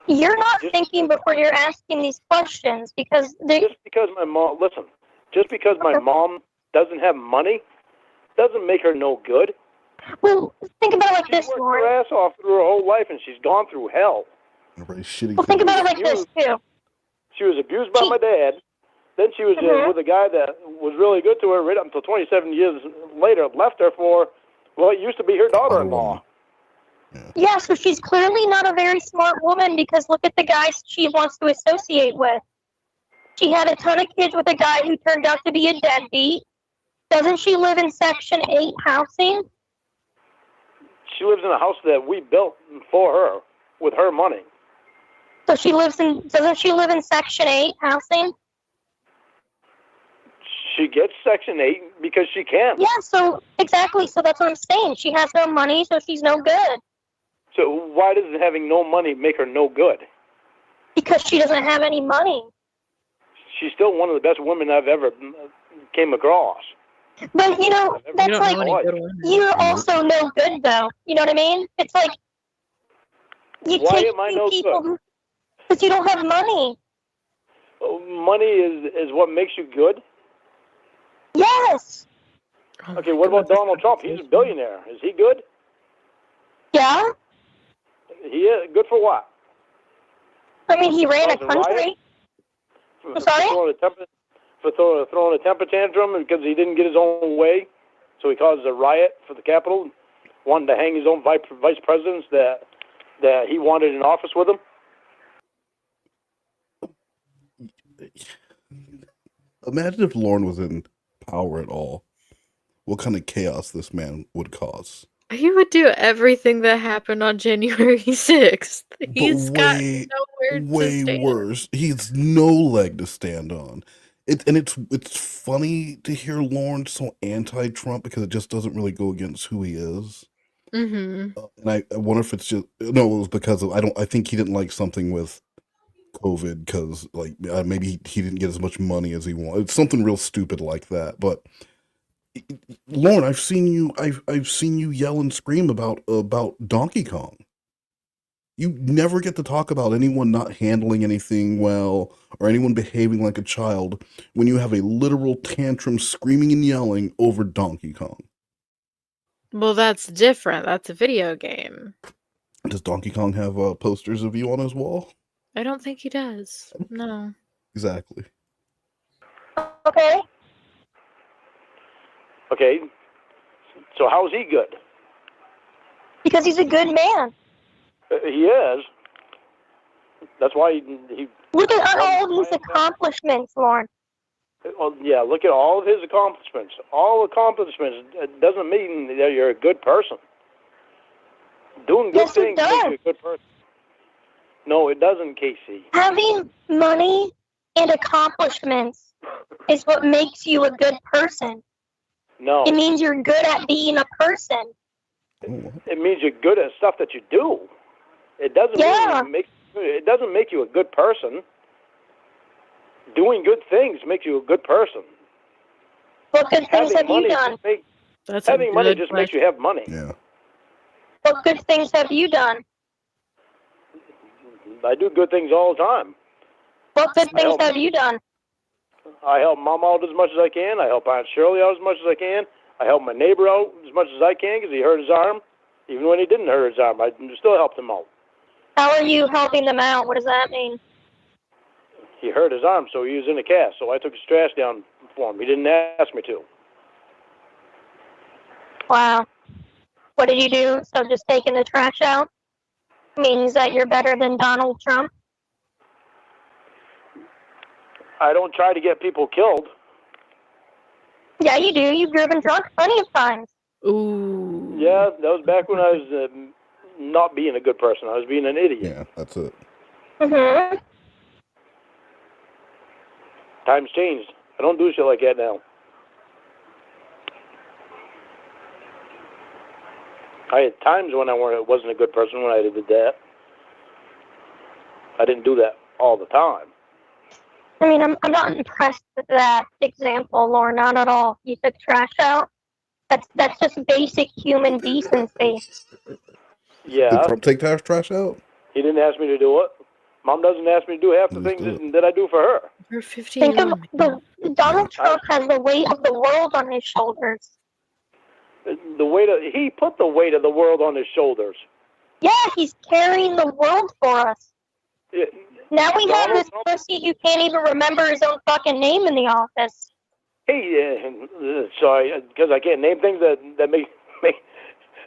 You're not thinking before you're asking these questions because just because my mom doesn't have money doesn't make her no good. Well, think about it like this, Lorne. She worked her ass off through her whole life, and she's gone through hell. Well, think about it like this too. She was abused by my dad. Then she was with a guy that was really good to her right up until 27 years later. Left her for, well, it used to be her daughter-in-law. Yeah, so she's clearly not a very smart woman because look at the guys she wants to associate with. She had a ton of kids with a guy who turned out to be a deadbeat. Doesn't she live in Section 8 housing? She lives in a house that we built for her with her money. So doesn't she live in Section 8 housing? She gets Section 8 because she can. Yeah, so exactly. So that's what I'm saying. She has no money, so she's no good. So why does having no money make her no good? Because she doesn't have any money. She's still one of the best women I've ever came across. But, you know, that's like, you're also no good, though. You know what I mean? It's like, you Why take am I no good? because you don't have money. Money is what makes you good? Yes. Okay, what about Donald Trump? He's a billionaire. Is he good? Yeah. He is. Good for what? I mean, he ran a country. I'm sorry? For throwing a temper tantrum because he didn't get his own way, so he caused a riot for the Capitol, wanted to hang his own vice presidents that he wanted in office with him. Imagine if Lorne was in power at all. What kind of chaos this man would cause. He would do everything that happened on January 6th. He's got nowhere way to stand. worse. He's no leg to stand on. It's funny to hear Lorne so anti-Trump because it just doesn't really go against who he is. Mm-hmm. And I wonder if it's just it was because of I think he didn't like something with COVID because maybe he didn't get as much money as he wanted. It's something real stupid like that. But Lorne, I've seen you yell and scream about Donkey Kong. You never get to talk about anyone not handling anything well or anyone behaving like a child when you have a literal tantrum screaming and yelling over Donkey Kong. Well, that's different. That's a video game. Does Donkey Kong have posters of you on his wall? I don't think he does. No. Exactly. Okay. Okay. So how is he good? Because he's a good man. He is. That's why he Look at all his accomplishments, Lorne. Well, yeah, look at all of his accomplishments. All accomplishments doesn't mean that you're a good person. Doing good things makes you a good person. No, it doesn't, Casey. Having money and accomplishments is what makes you a good person. No. It means you're good at being a person. It means you're good at stuff that you do. It doesn't it doesn't make you a good person. Doing good things makes you a good person. What good things have you done? Having money just makes you have money. Yeah. What good things have you done? I do good things all the time. What good things have you done? I help Mom out as much as I can. I help Aunt Shirley out as much as I can. I help my neighbor out as much as I can because he hurt his arm. Even when he didn't hurt his arm, I still helped him out. How are you helping them out? What does that mean? He hurt his arm, so he was in a cast. So I took his trash down for him. He didn't ask me to. Wow. What did you do? So just taking the trash out means that you're better than Donald Trump? I don't try to get people killed. Yeah, you do. You've driven drunk plenty of times. Ooh. Yeah, that was back when I was not being a good person. I was being an idiot. Yeah, that's it. Mm-hmm. Times changed. I don't do shit like that now. I had times when I wasn't a good person when I did that. I didn't do that all the time. I mean, I'm not impressed with that example, Lorne, not at all. You took trash out? That's just basic human decency. Yeah. Did Trump take trash out? He didn't ask me to do it. Mom doesn't ask me to do half the things that I do for her. You're 15. Think of Donald Trump has the weight of the world on his shoulders. He put the weight of the world on his shoulders. Yeah, he's carrying the world for us. Yeah. Now we have this pussy who can't even remember his own fucking name in the office. Hey, sorry, because I can't name things that make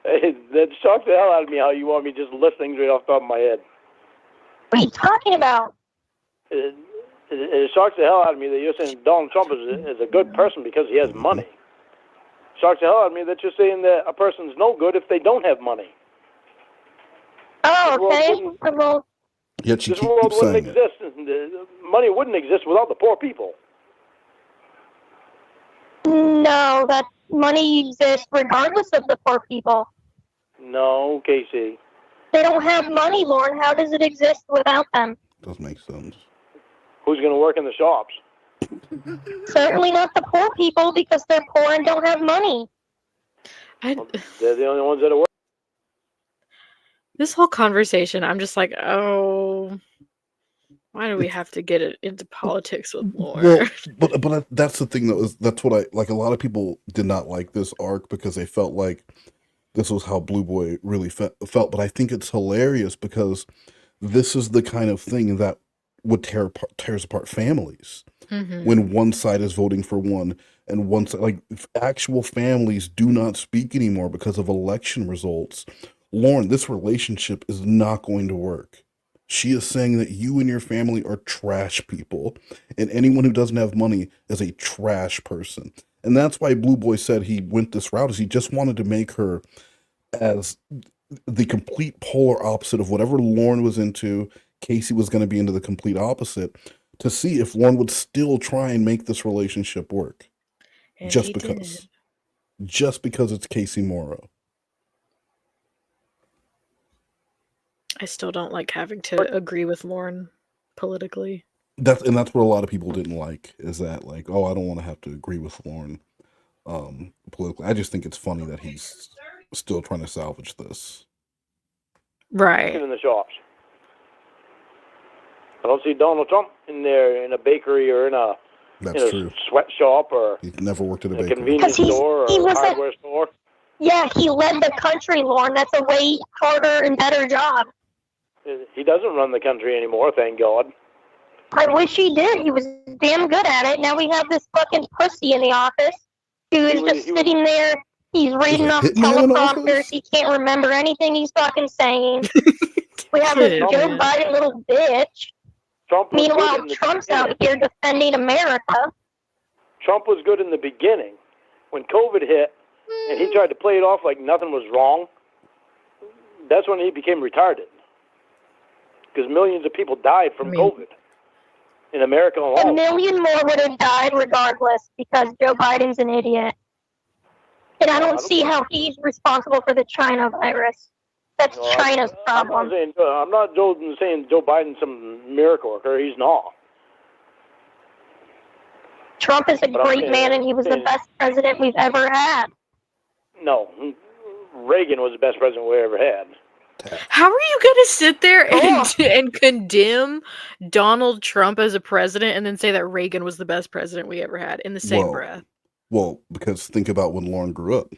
that shocks the hell out of me. How you want me to just list things right off the top of my head? What are you talking about? It shocks the hell out of me that you're saying Donald Trump is a good person because he has money. Shocks the hell out of me that you're saying that a person's no good if they don't have money. Oh, okay. Well, yet you this world wouldn't saying exist. Money wouldn't exist without the poor people. No, that money exists regardless of the poor people. No, Casey. They don't have money, Lorne. How does it exist without them? Doesn't make sense. Who's going to work in the shops? Certainly not the poor people because they're poor and don't have money. They're the only ones that are working. This whole conversation, I'm just like, oh, why do we have to get it into politics with Lorne? Well, but that's the thing, though. That's what I like. A lot of people did not like this arc because they felt like this was how Blue Boy really felt. But I think it's hilarious because this is the kind of thing that would tears apart families. Mhm. When one side is voting for one and one side, like actual families do not speak anymore because of election results. Lorne, this relationship is not going to work. She is saying that you and your family are trash people, and anyone who doesn't have money is a trash person. And that's why Blue Boy said he went this route, is he just wanted to make her as the complete polar opposite of whatever Lorne was into. Casey was going to be into the complete opposite, to see if Lorne would still try and make this relationship work. And Just he because. did. Just because it's Casey Morrow. I still don't like having to agree with Lorne politically. That's what a lot of people didn't like, is that like, oh, I don't want to have to agree with Lorne politically. I just think it's funny that he's still trying to salvage this. Right. In the shops. I don't see Donald Trump in there in a bakery or in a That's true. sweatshop or He's never worked at a a bakery. convenience store or he a wasn't- hardware store. Yeah, he led the country, Lorne. That's a way harder and better job. He doesn't run the country anymore, thank God. I wish he did. He was damn good at it. Now we have this fucking pussy in the office who is just sitting there. He's reading off hitman in teleprompters. He can't remember anything he's fucking saying. We have this Joe Hitman. Biden little bitch. Trump was good Meanwhile, in the Trump's out here defending America. Trump was good in the beginning. When COVID hit and he tried to play it off like nothing was wrong, that's when he became retarded. Because millions of people died from COVID in America A alone. million more would have died regardless because Joe Biden's an idiot. And I don't see how he's responsible for the China virus. That's China's problem. I'm not saying Joe Biden's some miracle worker. He's not. Trump is a But I'm great saying- man, and he was the best president we've ever had. No, Reagan was the best president we ever had. How are you going to sit there and condemn Donald Trump as a president and then say that Reagan was the best president we ever had in the same breath? Well, because think about when Lorne grew up.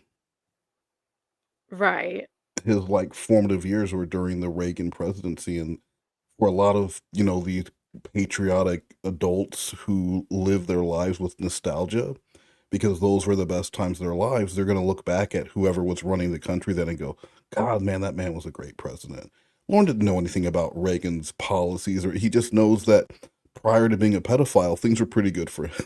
Right. His like formative years were during the Reagan presidency, and for a lot of, these patriotic adults who live their lives with nostalgia, because those were the best times of their lives, they're going to look back at whoever was running the country then and go, God, man, that man was a great president. Lorne didn't know anything about Reagan's policies, or he just knows that prior to being a pedophile, things were pretty good for him.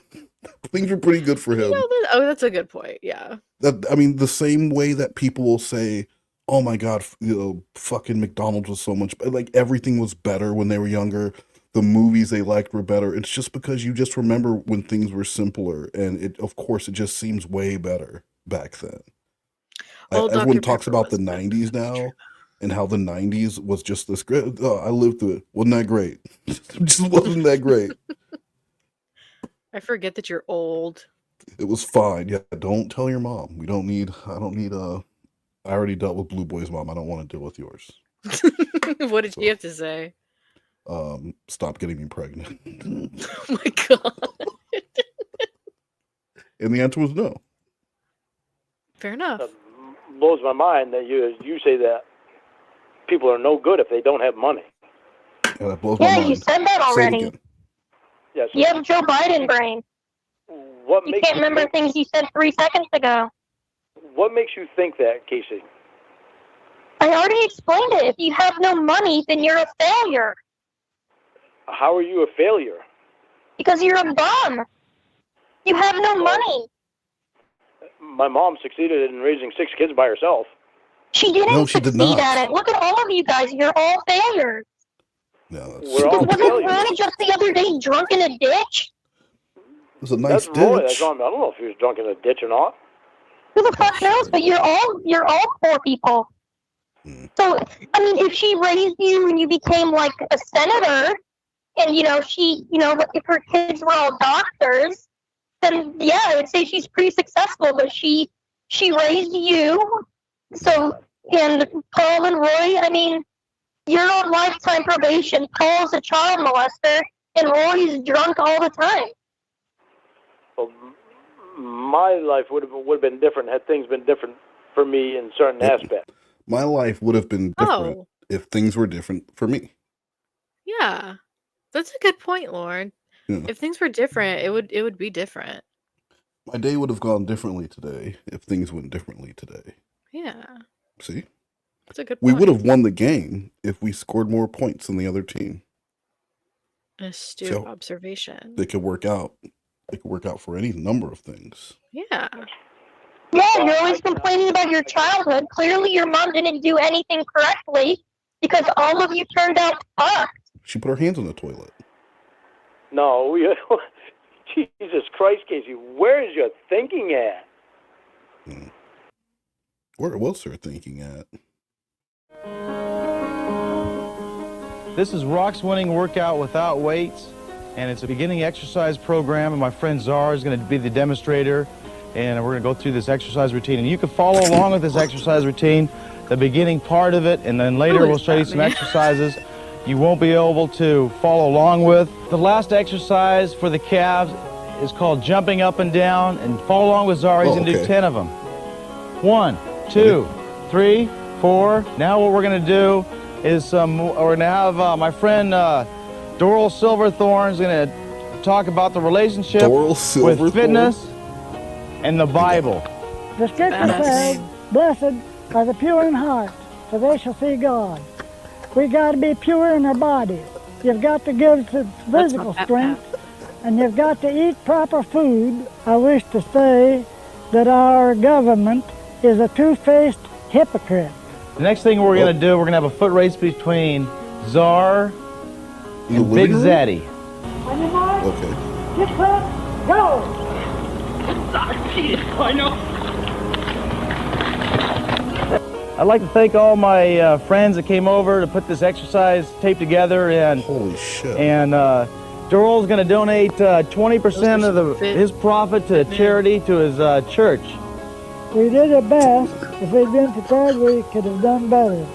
Things were pretty good for him. That's a good point. Yeah. The same way that people will say, oh my God, fucking McDonald's was so much, like everything was better when they were younger. The movies they liked were better. It's just because you just remember when things were simpler, and of course it just seems way better back then. Everyone talks about the 90s now and how the 90s was just this great. Oh, I lived through it. Wasn't that great? It just wasn't that great. I forget that you're old. It was fine. Yeah, don't tell your mom. I already dealt with Blue Boy's mom. I don't want to deal with yours. What did she have to say? Stop getting me pregnant. Oh my God. And the answer was no. Fair enough. Blows my mind that you say that people are no good if they don't have money. Yeah, that blows my Yeah, mind. you said that Say it already. again. Yes. You have Joe Biden brain. What You makes can't remember things you said 3 seconds ago. What makes you think that, Casey? I already explained it. If you have no money, then you're a failure. How are you a failure? Because you're a bum. You have no money. My mom succeeded in raising 6 kids by herself. She didn't No, she did succeed not. at it. Look at all of you guys. You're all failures. No, We're all Wasn't failures. Ronnie just the other day drunk in a ditch? was a nice That's Roy. ditch. That's on. I don't know if he was drunk in a ditch or not. Who the fuck knows? But you're all poor people. So I mean, if she raised you and you became like a senator, and if her kids were all doctors, then yeah, I would say she's pretty successful. But she raised you. So, and Paul and Roy, I mean, you're on lifetime probation. Paul's a child molester, and Roy's drunk all the time. Well, my life would have been different had things been different for me in certain aspects. My life would have been different if things were different for me. Yeah. That's a good point, Lorne. Yeah. If things were different, it would be different. My day would have gone differently today if things went differently today. Yeah. See? That's a good We point. would have won the game if we scored more points than the other team. Astute observation. They could work out. It could work out for any number of things. Yeah. Yeah, you're always complaining about your childhood. Clearly, your mom didn't do anything correctly because all of you turned out fucked. She put her hands on the toilet. No, Jesus Christ, Casey, where is your thinking at? Where was her thinking at? This is Rock's winning workout without weights, and it's a beginning exercise program, and my friend Zara is going to be the demonstrator, and we're going to go through this exercise routine. And you can follow along with this exercise routine, the beginning part of it, and then later we'll show you some exercises you won't be able to follow along with. The last exercise for the calves is called jumping up and down, and follow along with Zara. He's going to do 10 of them. 1, 2, 3, 4. Now what we're going to do is we're going to have my friend Doral Silverthorn's going to talk about the relationship with fitness and the Bible. The scripture says, "Blessed are the pure in heart, for they shall see God." We got to be pure in our bodies. You've got to give us physical strength, and you've got to eat proper food. I wish to say that our government is a two-faced hypocrite. The next thing we're going to do, we're going to have a foot race between Czar and Big Zaddy. Okay. Get set, go! I know. I'd like to thank all my friends that came over to put this exercise tape together, and holy shit! And Doral's going to donate 20% of his profit to charity to his church. We did our best. If we'd been prepared, we could have done better.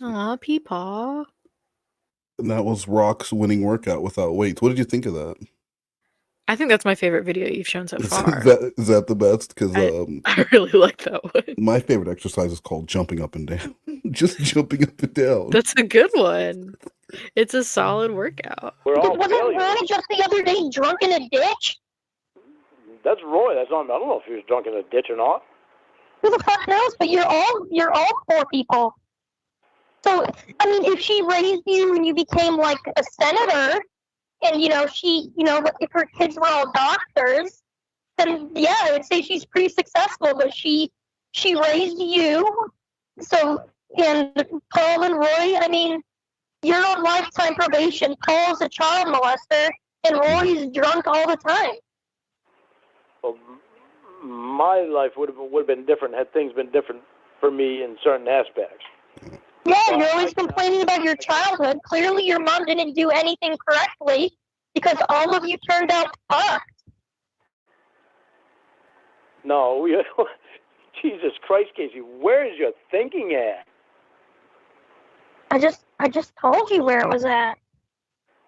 Aw, Peepaw. And that was Rock's winning workout without weights. What did you think of that? I think that's my favorite video you've shown so far. Is that the best? Because I really like that one. my favorite exercise is called jumping up and down. Just jumping up and down. That's a good one. It's a solid workout. Wasn't Roy just the other day drunk in a ditch? That's Roy. That's on. I don't know if he was drunk in a ditch or not. Who the fuck knows? But you're all poor people. So I mean, if she raised you and you became like a senator, and if her kids were all doctors, then yeah, I would say she's pretty successful. But she raised you. So, and Paul and Roy, I mean, you're on lifetime probation. Paul's a child molester, and Roy's drunk all the time. Well, my life would have been different had things been different for me in certain aspects. Yeah, you're always complaining about your childhood. Clearly, your mom didn't do anything correctly because all of you turned out fucked. No, Jesus Christ, Casey, where is your thinking at? I just told you where it was at.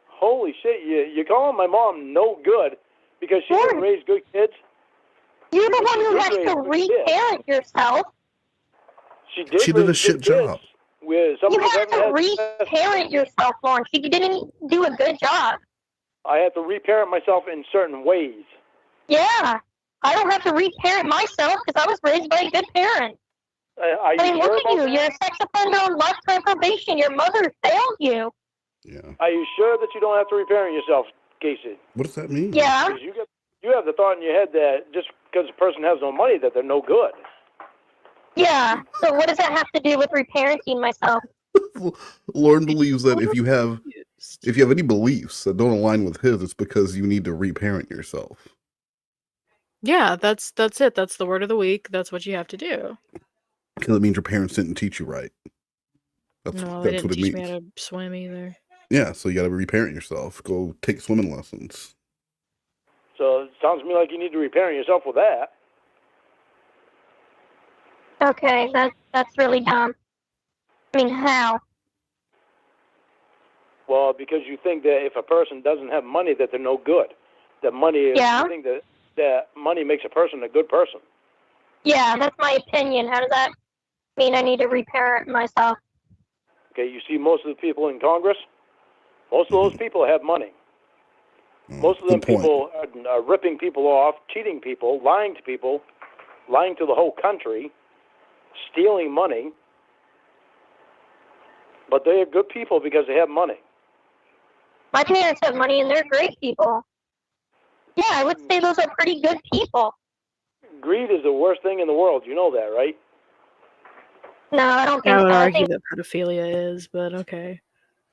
Holy shit, you're calling my mom no good because she didn't raise good kids? You're the one who has to reparent yourself. She did a shit job. You have to reparent yourself, Lorne. She didn't do a good job. I have to reparent myself in certain ways. Yeah, I don't have to reparent myself because I was raised by a good parent. I mean, look at you. You're a sex offender on lifetime probation. Your mother failed you. Yeah. Are you sure that you don't have to reparent yourself, Casey? What does that mean? Yeah. You have the thought in your head that just because a person has no money that they're no good. Yeah. So what does that have to do with reparenting myself? Lorne believes that if you have any beliefs that don't align with his, it's because you need to reparent yourself. Yeah, that's it. That's the word of the week. That's what you have to do. Because it means your parents didn't teach you right. No, they That's didn't what it teach me means. how to swim either. Yeah, so you got to reparent yourself. Go take swimming lessons. So it sounds to me like you need to reparent yourself with that. Okay, that's really dumb. I mean, how? Well, because you think that if a person doesn't have money, that they're no good. That money, Yeah. you think that money makes a person a good person. Yeah, that's my opinion. How does that mean I need to reparent myself? Okay, you see most of the people in Congress, most of those people have money. Most of them people are ripping people off, cheating people, lying to the whole country, stealing money. But they are good people because they have money. My parents have money and they're great people. Yeah, I would say those are pretty good people. Greed is the worst thing in the world. You know that, right? No, I don't think I would so. I argue think that pedophilia is, but okay.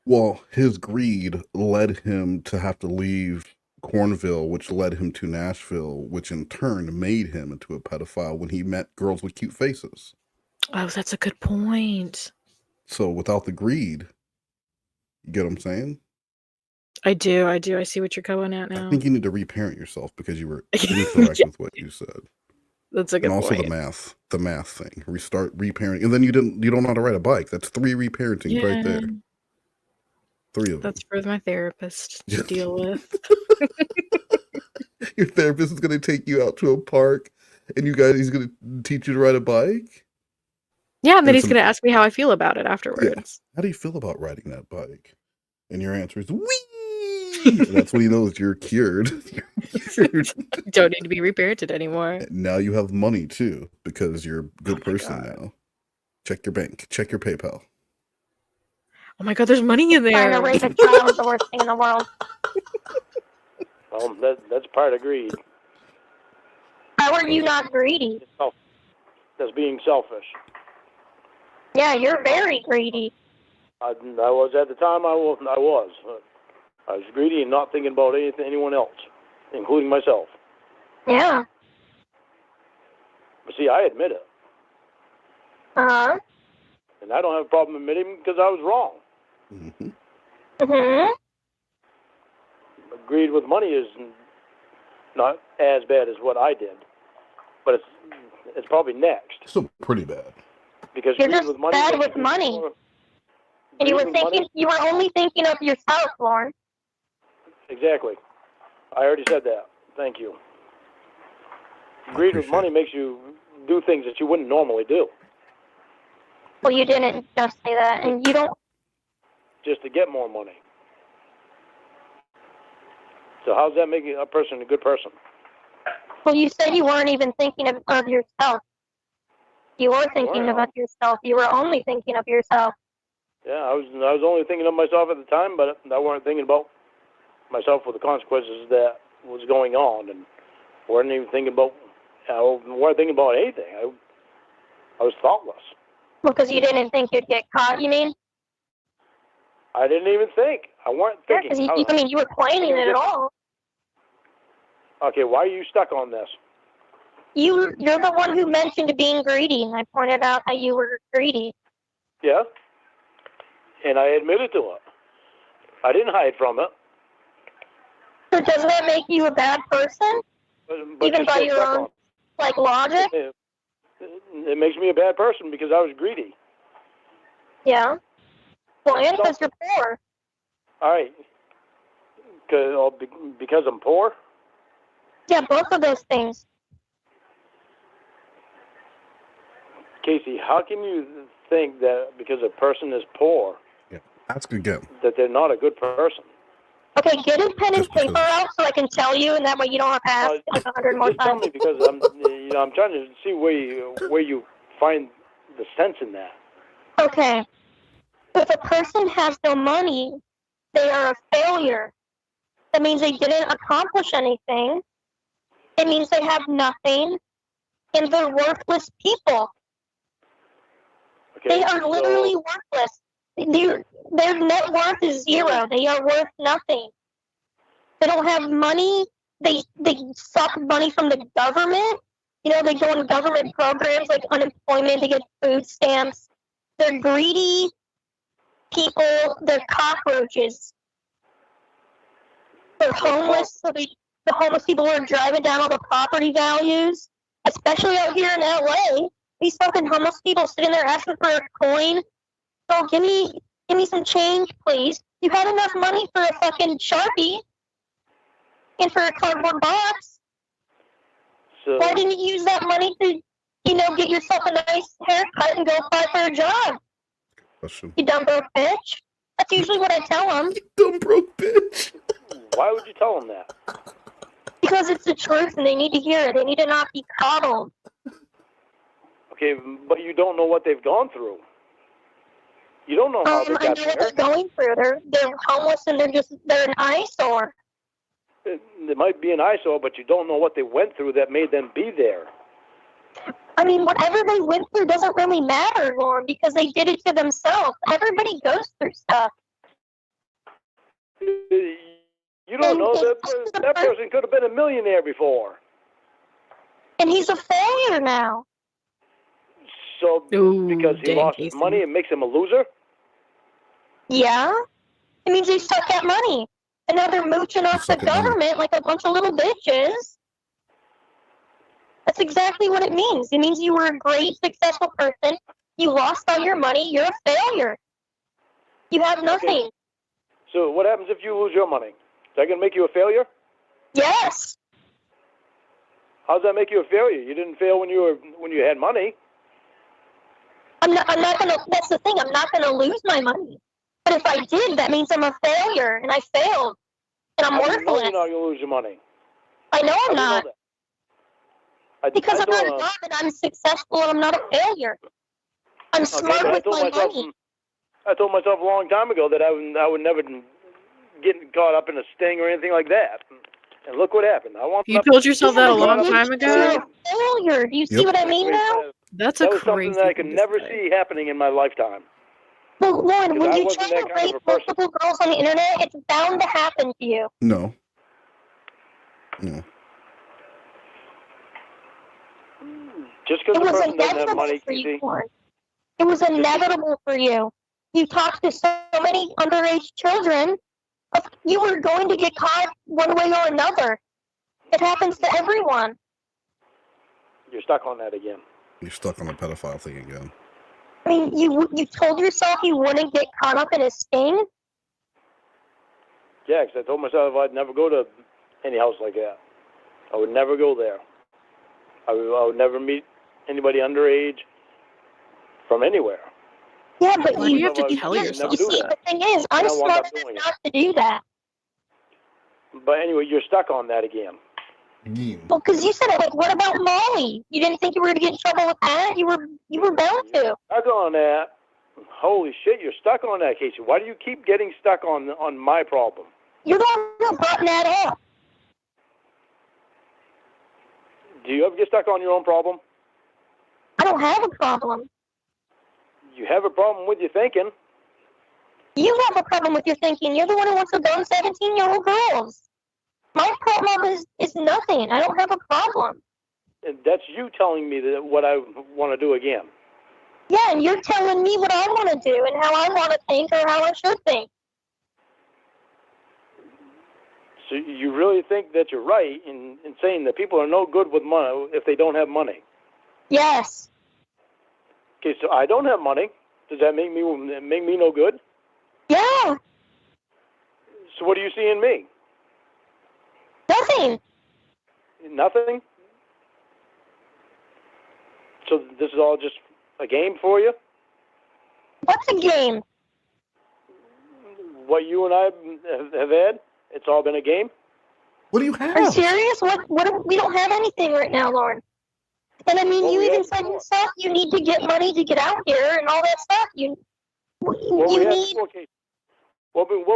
Well, his greed led him to have to leave Cornville, which led him to Nashville, which in turn made him into a pedophile when he met girls with cute faces. Oh, that's a good point. So without the greed, you get what I'm saying? I do. I see what you're going at now. I think you need to reparent yourself because you were incorrect with what you said. That's a good And also point. the math thing. Restart reparenting. And then you don't know how to ride a bike. That's 3 reparentings right there. 3 of them. That's for my therapist to deal with. Your therapist is going to take you out to a park and he's going to teach you to ride a bike? Yeah, and then he's going to ask me how I feel about it afterwards. Yeah. How do you feel about riding that bike? And your answer is, wee! That's when he knows you're cured. Don't need to be reparented anymore. Now you have money too, because you're a good person now. Check your bank. Check your PayPal. Oh my god, there's money in trying there. to raise a child is the worst thing in the world. Well, that's part of greed. How are you not greedy? That's being selfish. Yeah, you're very greedy. I was at the time. I was. I was greedy and not thinking about anyone else, including myself. Yeah. But see, I admit it. Uh-huh. And I don't have a problem admitting because I was wrong. Mm-hmm. Greed with money is not as bad as what I did, but it's probably next. Still pretty bad. Because You're greed just with money bad with money. And you were only thinking of yourself, Lorne. Exactly. I already said that. Thank you. Greed with money makes you do things that you wouldn't normally do. Well, you didn't just say that, and you don't. Just to get more money. So how's that making a person a good person? Well, you said you weren't even thinking of yourself. You were thinking about yourself. You were only thinking of yourself. Yeah, I was only thinking of myself at the time, but I wasn't thinking about myself with the consequences that was going on, and wasn't even thinking about. I wasn't thinking about anything. I was thoughtless. Well, because you didn't think you'd get caught. You mean? I didn't even think. I weren't thinking. Yeah, because you were planning it at all. Okay, why are you stuck on this? You're the one who mentioned being greedy, and I pointed out how you were greedy. Yeah. And I admitted to it. I didn't hide from it. So doesn't that make you a bad person? But even by your own, logic? It makes me a bad person because I was greedy. Yeah. Well, and because you're poor. All right. Because I'm poor? Yeah, both of those things. Casey, how can you think that because a person is poor, ask again, that they're not a good person? Okay, get a pen and paper out so I can tell you, and that way you don't have to ask like 100 more Just tell times. me because I'm trying to see where you find the sense in that. Okay. If a person has no money, they are a failure. That means they didn't accomplish anything. It means they have nothing, and they're worthless people. Okay. They are literally worthless. Their net worth is zero. They are worth nothing. They don't have money. They suck money from the government. You know, they go in government programs like unemployment. They get food stamps. They're greedy people. They're cockroaches. They're homeless. So the homeless people are driving down all the property values, especially out here in LA. These fucking homeless people sitting there asking for a coin. Oh, give me some change, please. You had enough money for a fucking Sharpie and for a cardboard box. So, why didn't you use that money to, get yourself a nice haircut and go apply for a job? You dumb broke bitch. That's usually what I tell them. You dumb broke bitch. Why would you tell them that? Because it's the truth and they need to hear it. They need to not be coddled. Okay, but you don't know what they've gone through. You don't know how they got I know what they're going through. They're homeless and they're an eyesore. They might be an eyesore, but you don't know what they went through that made them be there. I mean, whatever they went through doesn't really matter, Lorne, because they did it to themselves. Everybody goes through stuff. You don't know that person could have been a millionaire before. And he's a failure now. So because he lost his money, it makes him a loser? Yeah. It means they suck at money. And now they're mooching off the government like a bunch of little bitches. That's exactly what it means. It means you were a great, successful person. You lost all your money. You're a failure. You have nothing. Okay. So what happens if you lose your money? Is that going to make you a failure? Yes. How does that make you a failure? You didn't fail when you had money. I'm not gonna. That's the thing. I'm not gonna lose my money. But if I did, that means I'm a failure, and I failed, and I'm worthless. You're not going to lose your money. I know I'm not. Because I'm not know, a dumb and I'm successful and I'm not a failure. I'm smart with my money. I told myself a long time ago that I would never get caught up in a sting or anything like that. And look what happened. You told yourself that a long time ago? You're a failure. Do you see what I mean now? That's that was something that I could never see happening in my lifetime. Well, Lorne, when you try to rape multiple girls on the internet, it's bound to happen to you. No. Just because the person doesn't have money, it was inevitable for you. You talked to so many underage children. You were going to get caught one way or another. It happens to everyone. You're stuck on that again. You're stuck on the pedophile thing again. I mean, you told yourself you wouldn't get caught up in a sting? Yeah, because I told myself I'd never go to any house like that. I would never go there. I would never meet anybody underage from anywhere. Yeah, but you have to tell yourself you see, the thing is, I'm smart enough not to do that. But anyway, you're stuck on that again. Well, because you said it, like, what about Molly? You didn't think you were going to get in trouble with that? You were bound to. Stuck on that. Holy shit, you're stuck on that, Casey. Why do you keep getting stuck on my problem? You're the one who brought that up. Do you ever get stuck on your own problem? I don't have a problem. You have a problem with your thinking. You have a problem with your thinking. You're the one who wants to bone 17-year-old girls. My problem is nothing. I don't have a problem. And that's you telling me that what I want to do again. Yeah, and you're telling me what I want to do and how I want to think or how I should think. So you really think that you're right in saying that people are no good with money if they don't have money? Yes. Okay, so I don't have money. Does that make me no good? Yeah. So what do you see in me? Nothing. Nothing? So this is all just a game for you? What's a game? What you and I have had? It's all been a game? What do you have? Are you serious? What? We don't have anything right now, Lorne. And I mean, you even said yourself you need to get money to get out here and all that stuff. What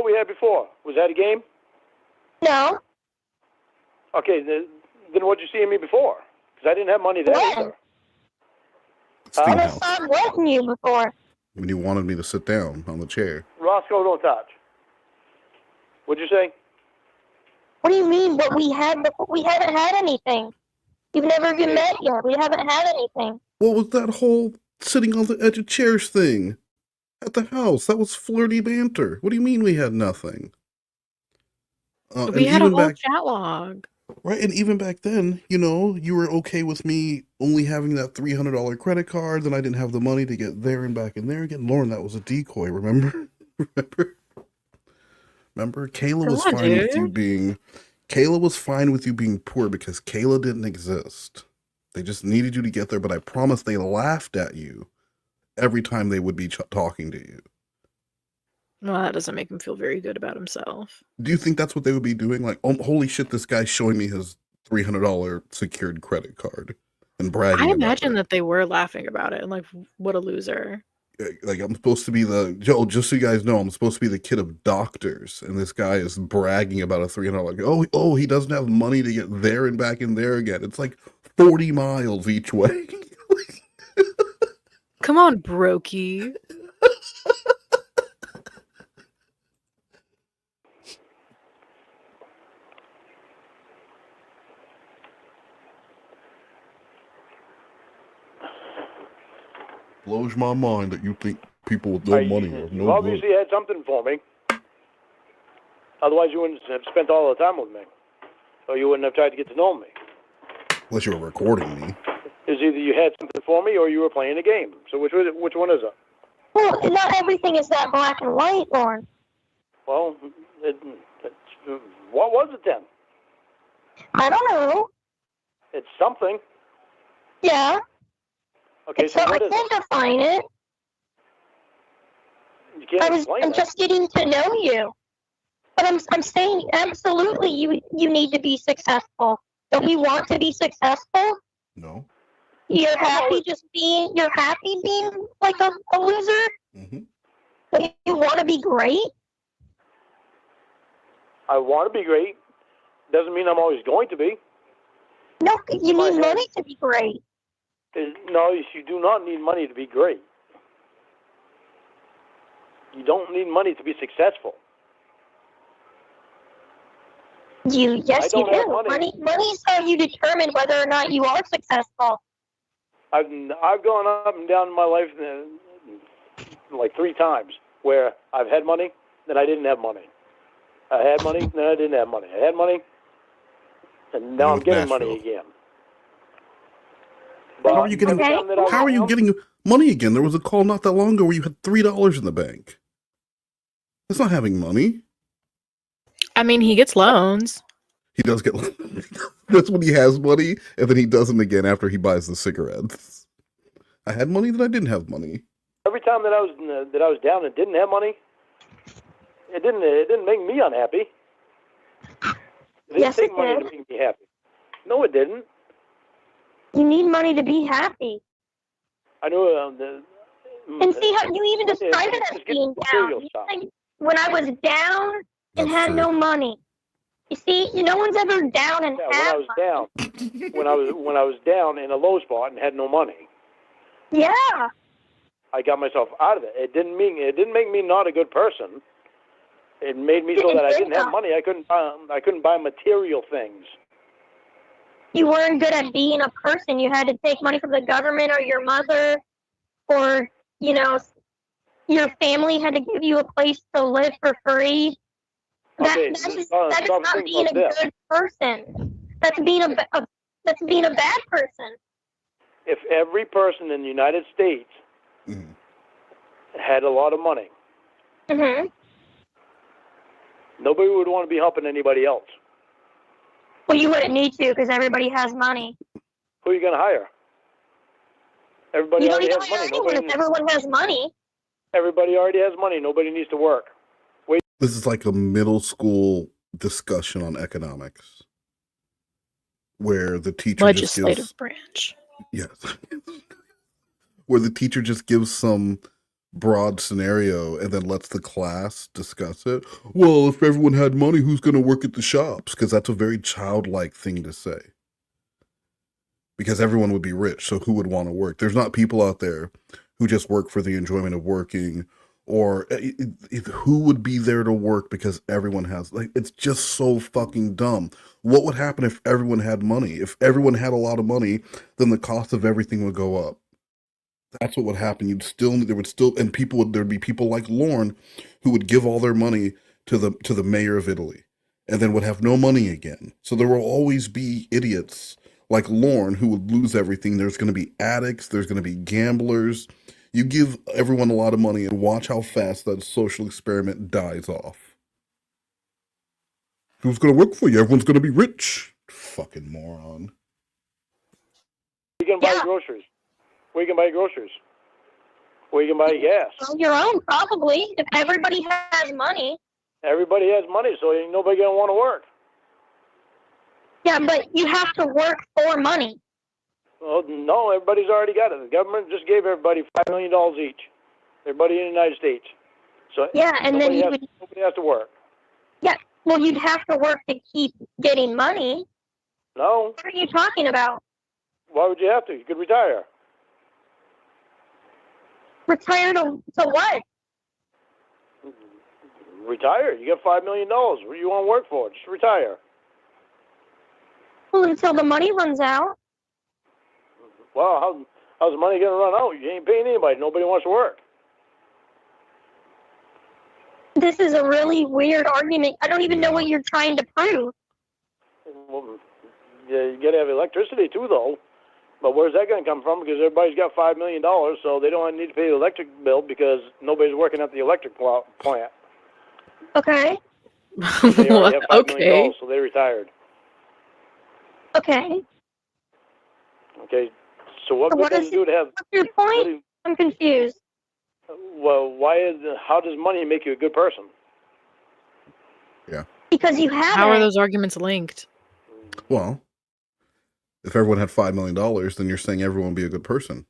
we had before, was that a game? No. Okay, then what did you see in me before? Because I didn't have money then either. I would have stopped welcoming you before. When you wanted me to sit down on the chair. Roscoe, don't touch. What'd you say? What do you mean? What we had before? We haven't had anything. You've never even met yet. We haven't had anything. What was that whole sitting on the edge of chairs thing at the house? That was flirty banter. What do you mean we had nothing? We had a whole chat log. Right, and even back then, you know, you were okay with me only having that $300 credit card, then I didn't have the money to get there and back in there again. Lauren, that was a decoy, remember? Remember? Kayla was fine with you being... Kayla was fine with you being poor because Kayla didn't exist. They just needed you to get there, but I promise they laughed at you every time they would be talking to you. Well, that doesn't make him feel very good about himself. Do you think that's what they would be doing? Like, oh, holy shit, this guy's showing me his $300 secured credit card and bragging I about imagine that they were laughing about it and like, what a loser. Like, I'm supposed to be just so you guys know, I'm supposed to be the kid of doctors, and this guy is bragging about a $300. Oh, he doesn't have money to get there and back in there again. It's like 40 miles each way. Come on, brokey. Blows my mind that you think people with no money are You no good. obviously had something for me. Otherwise, you wouldn't have spent all the time with me. Or you wouldn't have tried to get to know me. Unless you were recording me. It's either you had something for me or you were playing a game. So which one is it? Well, not everything is that black and white, Lorne. Well, what was it then? I don't know. It's something. Yeah. Okay, so what is I can't define it. You can't explain I'm it. just getting to know you. But I'm saying absolutely you need to be successful. Don't you want to be successful? No. You're happy being like a loser? Mm-hmm. But you want to be great? I want to be great. Doesn't mean I'm always going to be. No, you need money to be great. No, you do not need money to be great. You don't need money to be successful. Yes, you do. Money is how you determine whether or not you are successful. I've gone up and down in my life like 3 times where I've had money, then I didn't have money. I had money, then I didn't have money. I had money, and now I'm getting money again. But How are you getting money again? There was a call not that long ago where you had $3 in the bank. That's not having money. I mean, he gets loans. He does get loans. That's when he has money, and then he doesn't again after he buys the cigarettes. I had money, then I didn't have money. every time that I was down and didn't have money, it didn't make me unhappy. It didn't take money to make me happy. No, it didn't. You need money to be happy. I knew and see how you even described it as being down. Like, when I was down and had no money. You see, no one's ever down and had money. When I was down in a low spot and had no money. Yeah. I got myself out of it. It didn't make me not a good person. It made me so that I didn't have money. I couldn't buy material things. You weren't good at being a person. You had to take money from the government or your mother, or your family had to give you a place to live for free. That's not being a good person. That's being a bad person. If every person in the United States had a lot of money, nobody would want to be helping anybody else. Well, you wouldn't need to because everybody has money. Who are you going to hire? Everybody You don't already need to has hire money. anyone if everyone has money. Everybody already has money. Nobody needs to work. This is like a middle school discussion on economics, where the teacher legislative branch. Yes, where the teacher just gives some broad scenario and then lets the class discuss it. Well, if everyone had money, who's going to work at the shops? Because that's a very childlike thing to say. because everyone would be rich. So who would want to work? There's not people out there who just work for the enjoyment of working, or who would be there to work because everyone has, like, it's just so fucking dumb. What would happen if everyone had money? If everyone had a lot of money, then the cost of everything would go up. That's what would happen. There'd be people like Lorne who would give all their money to the mayor of Italy, and then would have no money again. So there will always be idiots like Lorne who would lose everything. There's going to be addicts. There's going to be gamblers. You give everyone a lot of money and watch how fast that social experiment dies off. Who's going to work for you? Everyone's going to be rich. Fucking moron. You can buy groceries. Where you can buy groceries? Where you can buy gas? On your own, probably. If everybody has money. Everybody has money, so ain't nobody gonna want to work. Yeah, but you have to work for money. Well, no, everybody's already got it. The government just gave everybody $5 million each. Everybody in the United States. So yeah, and then nobody has to work. Yeah, well, you'd have to work to keep getting money. No. What are you talking about? Why would you have to? You could retire. Retire to what? Retire. You get $5 million. What do you want to work for? Just retire. Well, until the money runs out. Well, how's the money going to run out? You ain't paying anybody. Nobody wants to work. This is a really weird argument. I don't even know what you're trying to prove. Well, yeah, you got to have electricity too, though. But where's that going to come from? Because everybody's got $5 million, so they don't need to pay the electric bill because nobody's working at the electric plant. Okay. They already have $5 million, so they retired. Okay. Okay. So what does it do to have? What's your point? I'm confused. Well, how does money make you a good person? Yeah. Because you have. How are those arguments linked? Well, if everyone had $5 million, then you're saying everyone would be a good person.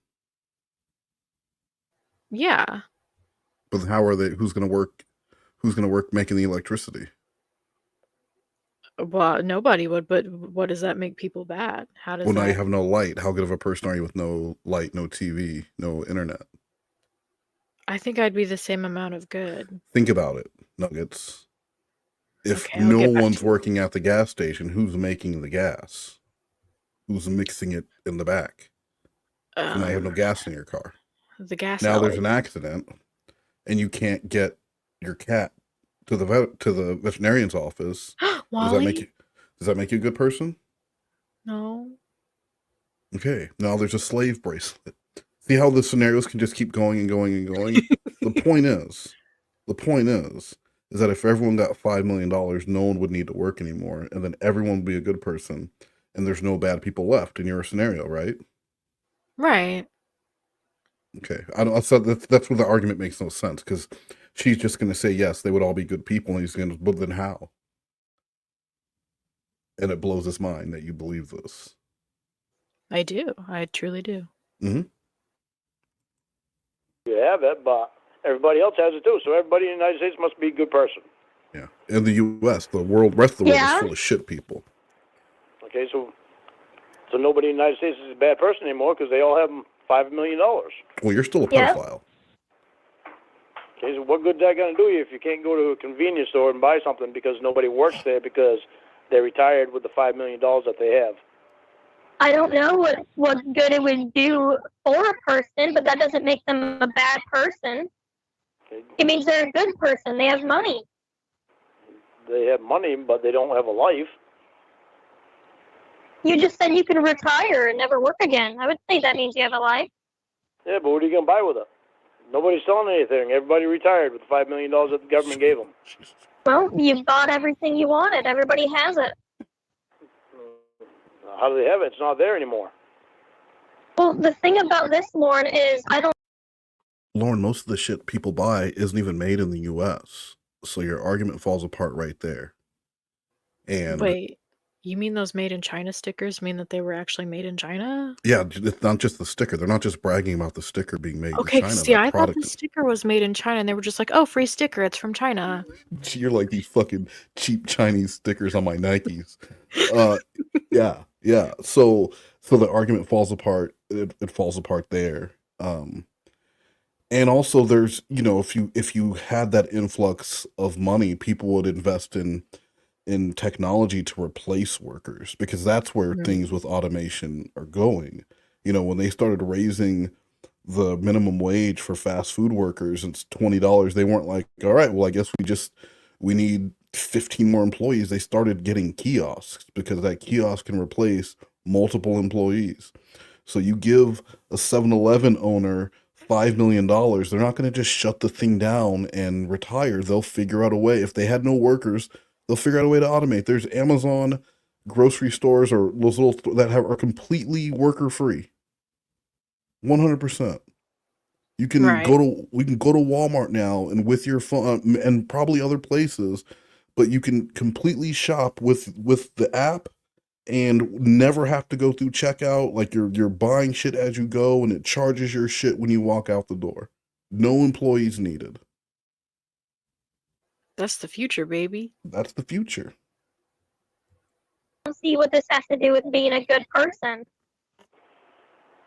Yeah. But how are they? Who's going to work? Who's going to work making the electricity? Well, nobody would. But what does that make people bad? How does? Well, now you have no light. How good of a person are you with no light, no TV, no internet? I think I'd be the same amount of good. Think about it, Nuggets. If Okay, I'll no get back one's to working at the gas station, who's making the gas? Who's mixing it in the back? So now you have no gas in your car. The gas. Now there's an accident, and you can't get your cat to the veterinarian's office. Wally? Does that make you a good person? No. Okay. Now there's a slave bracelet. See how the scenarios can just keep going and going and going? The point is that if everyone got $5 million, no one would need to work anymore, and then everyone would be a good person, and there's no bad people left in your scenario, right? Right. Okay. So that's where the argument makes no sense, because she's just going to say, yes, they would all be good people, and he's going to, but then how? And it blows his mind that you believe this. I do. I truly do. Mm-hmm. You have it, but everybody else has it too. So everybody in the United States must be a good person. Yeah. In the U.S., the rest of the world is full of shit people. Okay, so nobody in the United States is a bad person anymore because they all have $5 million. Well, you're still a pedophile. Okay, so what good is that going to do you if you can't go to a convenience store and buy something because nobody works there because they're retired with the $5 million that they have? I don't know what good it would do for a person, but that doesn't make them a bad person. Okay. It means they're a good person. They have money. They have money, but they don't have a life. You just said you can retire and never work again. I would say that means you have a life. Yeah, but what are you going to buy with it? Nobody's selling anything. Everybody retired with the $5 million that the government gave them. Well, you bought everything you wanted. Everybody has it. How do they have it? It's not there anymore. Well, the thing about this, Lorne, is Lorne, most of the shit people buy isn't even made in the U.S., so your argument falls apart right there. And wait, you mean those made in China stickers mean that they were actually made in China? Yeah, it's not just the sticker. They're not just bragging about the sticker being made in China. See, I thought the sticker was made in China, and they were just like, oh, free sticker, it's from China. You're like these fucking cheap Chinese stickers on my Nikes. Yeah. So So the argument falls apart. It falls apart there. And also there's, if you had that influx of money, people would invest in technology to replace workers, because that's where things with automation are going. When they started raising the minimum wage for fast food workers, it's $20. They weren't like, all right, well, I guess we need 15 more employees. They started getting kiosks, because that kiosk can replace multiple employees. So you give a 7-Eleven owner $5 million, they're not going to just shut the thing down and retire. They'll figure out a way. If they had no workers, they'll figure out a way to automate. There's Amazon grocery stores, or those little that are completely worker free. 100%. We can go to Walmart now, and with your phone, and probably other places, but you can completely shop with the app and never have to go through checkout. Like you're buying shit as you go, and it charges your shit when you walk out the door. No employees needed. That's the future, baby. That's the future. I don't see what this has to do with being a good person.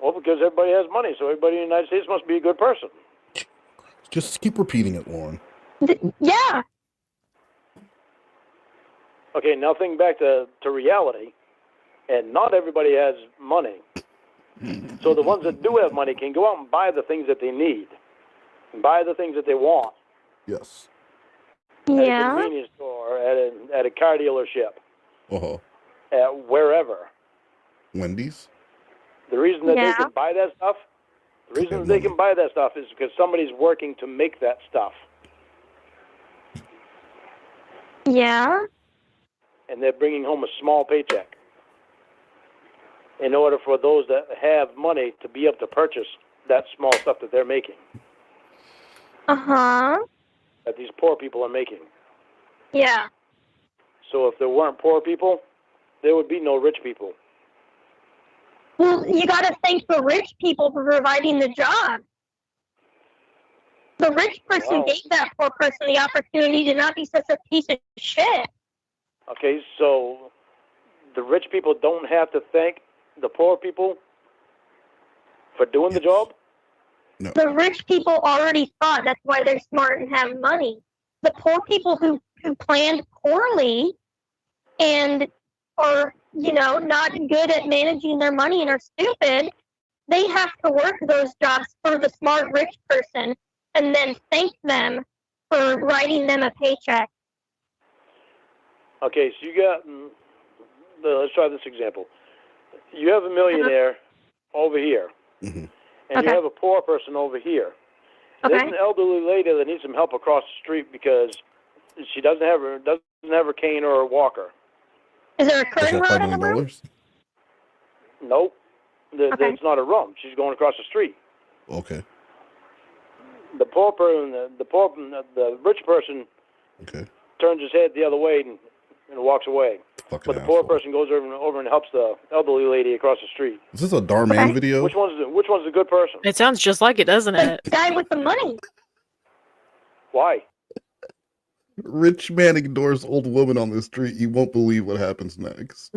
Well, because everybody has money, so everybody in the United States must be a good person. Just keep repeating it, Lorne. Yeah. Okay, now think back to reality, and not everybody has money. So the ones that do have money can go out and buy the things that they need, and buy the things that they want. Yes. Yeah. At a convenience store, at a car dealership, at wherever. Wendy's? The reason that they can buy that stuff, is because somebody's working to make that stuff. Yeah. And they're bringing home a small paycheck in order for those that have money to be able to purchase that small stuff that they're making. Uh-huh. That these poor people are making. Yeah. So if there weren't poor people, there would be no rich people. Well, you got to thank the rich people for providing the job. The rich person gave that poor person the opportunity to not be such a piece of shit. Okay, so the rich people don't have to thank the poor people for doing the job? No. The rich people already thought that's why they're smart and have money. The poor people who planned poorly and are, not good at managing their money and are stupid, they have to work those jobs for the smart rich person and then thank them for writing them a paycheck. Okay, so you got, let's try this example. You have a millionaire over here, and you have a poor person over here. There's an elderly lady that needs some help across the street because she doesn't have her cane or her walker. Is there a curtain rod in the room? Nope. It's not a room. She's going across the street. Okay. The poor person, the rich person, turns his head the other way and walks away. But the poor person goes over and helps the elderly lady across the street. Is this a Darman video? Which one's the good person? It sounds just like it, doesn't it? The guy with the money. Why? Rich man ignores old woman on the street. You won't believe what happens next.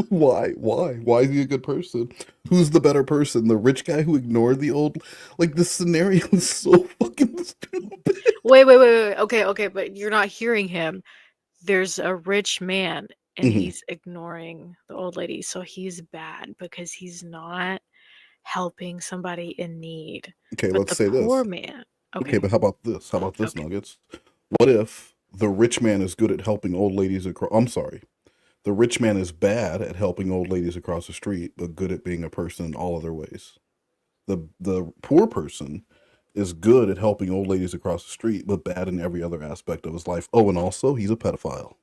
Why? Why is he a good person? Who's the better person? The rich guy who ignored the old... Like, this scenario is so fucking stupid. Wait. Okay, but you're not hearing him. There's a rich man, and he's ignoring the old lady, so he's bad because he's not helping somebody in need. Okay, but let's say this. Poor man. Okay, but how about this? Nuggets? What if the rich man is good at helping old ladies across... I'm sorry. The rich man is bad at helping old ladies across the street, but good at being a person in all other ways. The poor person is good at helping old ladies across the street, but bad in every other aspect of his life. Oh, and also, he's a pedophile.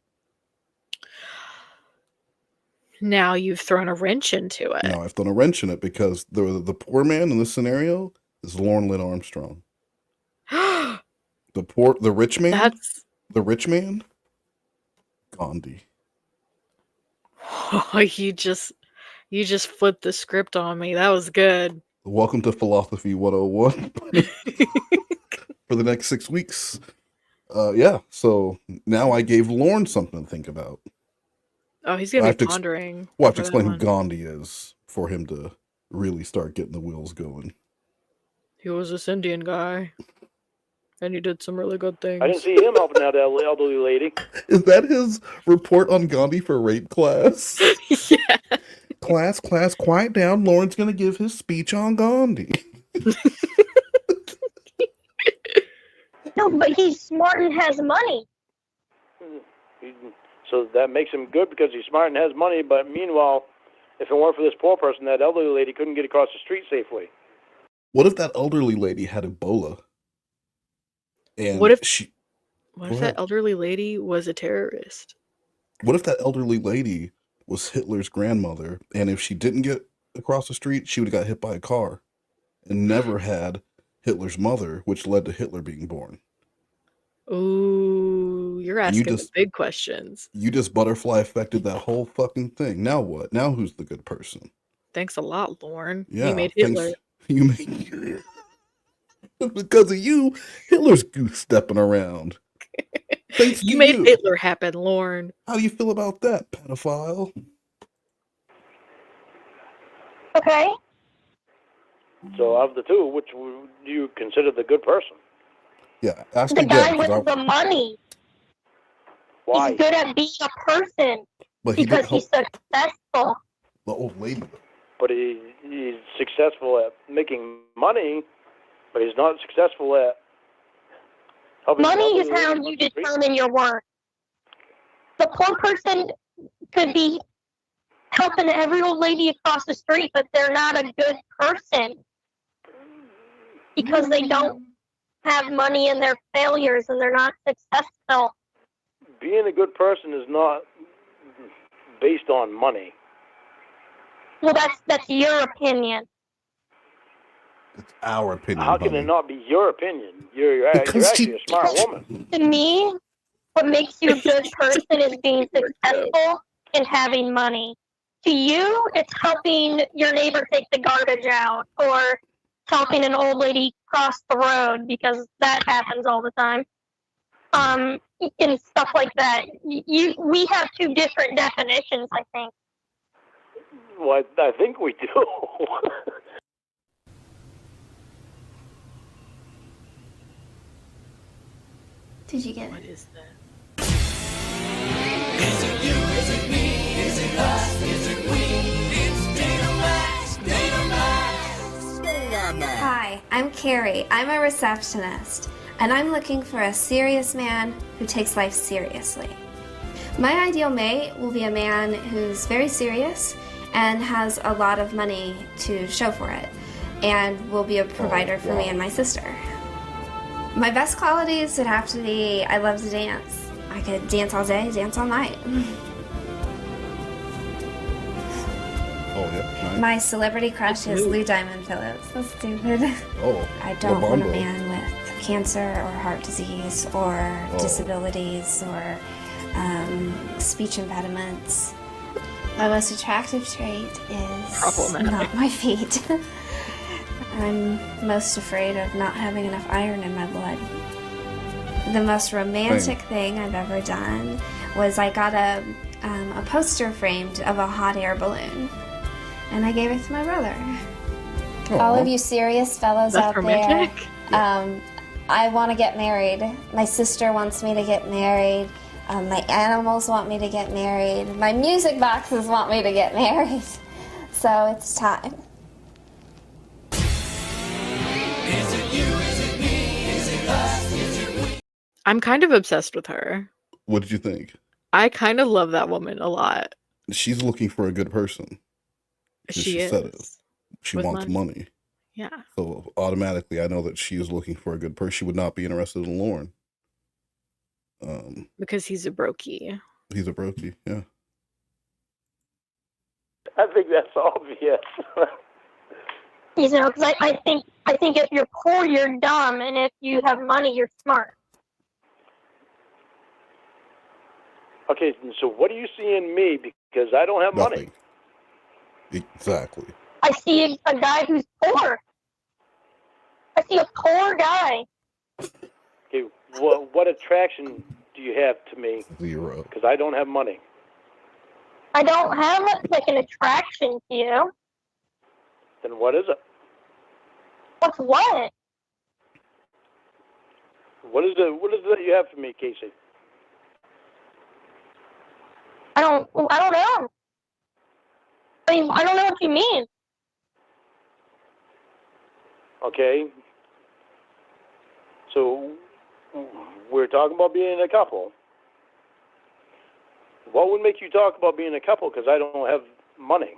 Now you've thrown a wrench into it. Now I've thrown a wrench in it because the poor man in this scenario is Lorne Lynn Armstrong. The rich man? The rich man? Gandhi. Oh, you just flipped the script on me. That was good. Welcome to Philosophy 101 for the next 6 weeks. So now I gave Lorne something to think about. Oh, he's I gonna have be to pondering. We'll have to over that explain who one. Gandhi is for him to really start getting the wheels going. He was this Indian guy, and he did some really good things. I didn't see him helping out that elderly lady. Is that his report on Gandhi for rape class? Yeah. Class, quiet down. Lauren's going to give his speech on Gandhi. No, but he's smart and has money. So that makes him good because he's smart and has money. But meanwhile, if it weren't for this poor person, that elderly lady couldn't get across the street safely. What if that elderly lady had Ebola? And What if she? What if that elderly lady was a terrorist? What if that elderly lady was Hitler's grandmother, and if she didn't get across the street, she would have got hit by a car, and never had Hitler's mother, which led to Hitler being born? Ooh, you're And you asking the just big questions. you just butterfly affected that whole fucking thing. Now what? Now who's the good person? Thanks a lot, Lorne. Yeah, You made Hitler. thanks. You made because of you, Hitler's goose stepping around. Thanks You to made you. Hitler happen, Lorne. How do you feel about that, pedophile? Okay. So of the two, which do you consider the good person? Yeah, ask The again. guy with the money. Why? He's good at being a person But he because didn't he's successful. The old lady. But he's successful at making money, but he's not successful at helping. Money is elderly how lady you across the street. determine your worth. The poor person could be helping every old lady across the street, but they're not a good person because they don't have money and they're failures and they're not successful. Being a good person is not based on money. Well, that's your opinion. It's our opinion. How can honey. it not be your opinion? You're Because actually a smart woman. To me, what makes you a good person is being successful and having money. To you, it's helping your neighbor take the garbage out or helping an old lady cross the road because that happens all the time. And stuff like that. We have two different definitions, I think. Well, I think we do. Did you get it? What is that? Is it you? Is it me? Is it us? Is it we? It's Data Max. Hi, I'm Carrie. I'm a receptionist, and I'm looking for a serious man who takes life seriously. My ideal mate will be a man who's very serious and has a lot of money to show for it, and will be a provider for me and my sister. My best qualities would have to be I love to dance. I could dance all day, dance all night. Oh, yeah. Nice. My celebrity crush is Lou Diamond Phillips. That's stupid. Oh, I don't want a Labondo. man with cancer or heart disease or disabilities or speech impediments. My most attractive trait is Problematic. not my feet. I'm most afraid of not having enough iron in my blood. The most romantic thing I've ever done was I got a poster framed of a hot air balloon, and I gave it to my brother. All of you serious fellows That's out romantic? there, I want to get married. My sister wants me to get married. My animals want me to get married. My music boxes want me to get married. So it's time. Is it you? Is it me? Is it us? Is it we? I'm kind of obsessed with her. What did you think? I kind of love that woman a lot. She's looking for a good person. She said it. is. She With wants money. Yeah. So automatically, I know that she is looking for a good person. She would not be interested in Lorne. Because he's a brokey. He's a brokey, yeah. I think that's obvious. You know, because I think if you're poor, you're dumb, and if you have money, you're smart. Okay, so what do you see in me because I don't have money? Exactly. I see a guy who's poor. I see a poor guy. Okay, what attraction do you have to me? Zero. Because I don't have money. I don't have like an attraction to you. Then what is it? What's what? What is it that you have for me, Casey? I don't know. I mean, I don't know what you mean. Okay. So we're talking about being a couple. What would make you talk about being a couple? Because I don't have money.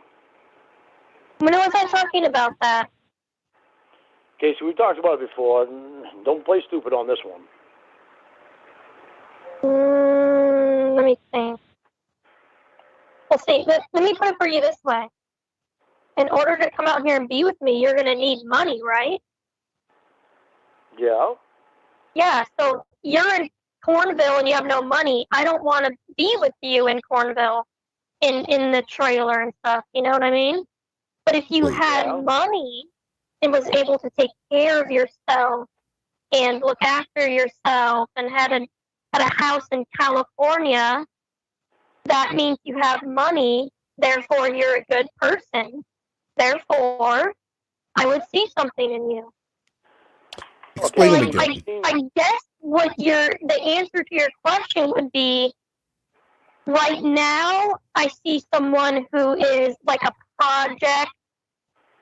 When was I talking about that? Casey, we've talked about it before. Don't play stupid on this one. Let me think. Well, see, let me put it for you this way. In order to come out here and be with me, you're going to need money, right? Yeah. Yeah, so you're in Cornville and you have no money. I don't want to be with you in Cornville in the trailer and stuff. You know what I mean? But if you had money and was able to take care of yourself and look after yourself and had a house in California, that means you have money, therefore you're a good person. Therefore, I would see something in you. Explain it again. I guess the answer to your question would be, right now, I see someone who is like a project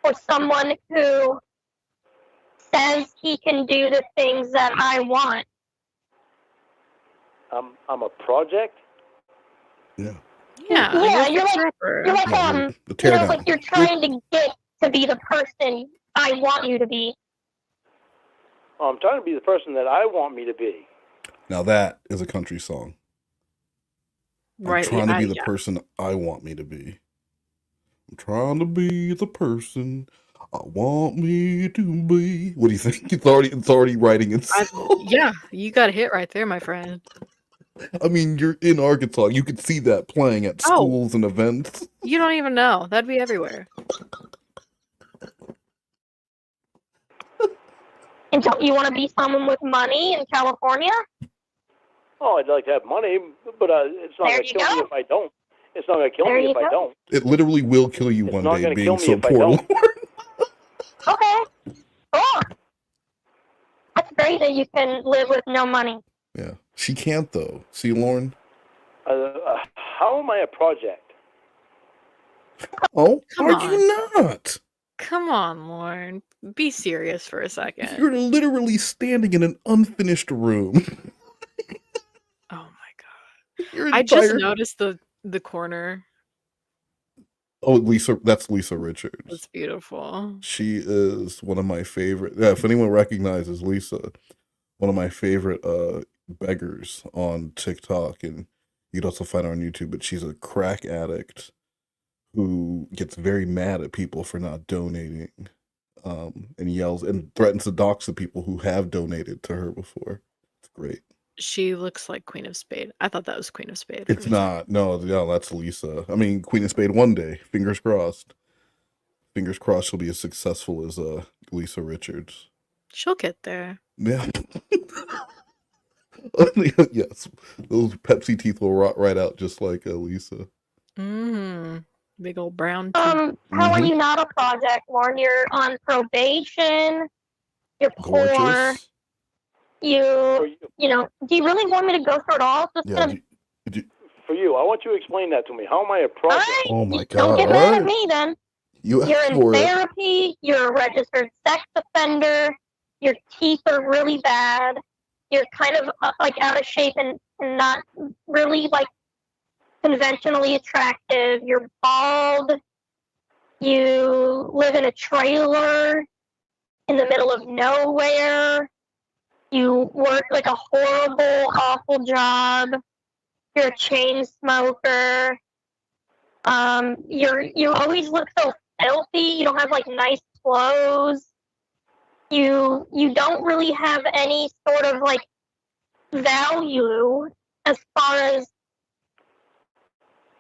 or someone who says he can do the things that I want. I'm a project? Yeah. Yeah, you're like you're trying to get to be the person I want you to be. I'm trying to be the person that I want me to be. Now that is a country song. Right. I'm trying to be the person I want me to be. I'm trying to be the person I want me to be. What do you think? It's already writing itself. Yeah, you got a hit right there, my friend. I mean, you're in Arkansas. You could see that playing at schools and events. You don't even know. That'd be everywhere. And don't you want to be someone with money in California? Oh, I'd like to have money, but it's not going to kill me if I don't. It's not going to kill me if I don't. It literally will kill you one day being so if I poor. don't. Okay. Cool. That's great that you can live with no money. Yeah. She can't, though. See, Lorne? How am I a project? Oh, Come are on. you not? Come on, Lorne. Be serious for a second. You're literally standing in an unfinished room. Oh my god. I just noticed the corner. Oh, Lisa, that's Lisa Richards. That's beautiful. She is one of my favorite. Yeah, if anyone recognizes Lisa, one of my favorite beggars on TikTok, and you'd also find her on YouTube. But she's a crack addict who gets very mad at people for not donating, and yells and threatens to dox the people who have donated to her before. It's great. She looks like Queen of Spade. I thought that was Queen of Spade. It's not. No, that's Lisa. I mean, Queen of Spade one day. Fingers crossed. Fingers crossed she'll be as successful as Lisa Richards. She'll get there. Yeah. Yes. Those Pepsi teeth will rot right out just like Lisa. Mm-hmm. Big old brown teeth. How are you not a project, Lorne? You're on probation. You're poor. Gorgeous. You know, do you really want me to go through it all? For you, I want you to explain that to me. How am I a project? Oh my god. Don't get mad at me then. You're in therapy. You're a registered sex offender. Your teeth are really bad. You're kind of like out of shape and not really like conventionally attractive. You're bald. You live in a trailer in the middle of nowhere. You work like a horrible, awful job. You're a chain smoker. You always look so filthy. You don't have like nice clothes. You don't really have any sort of like value as far as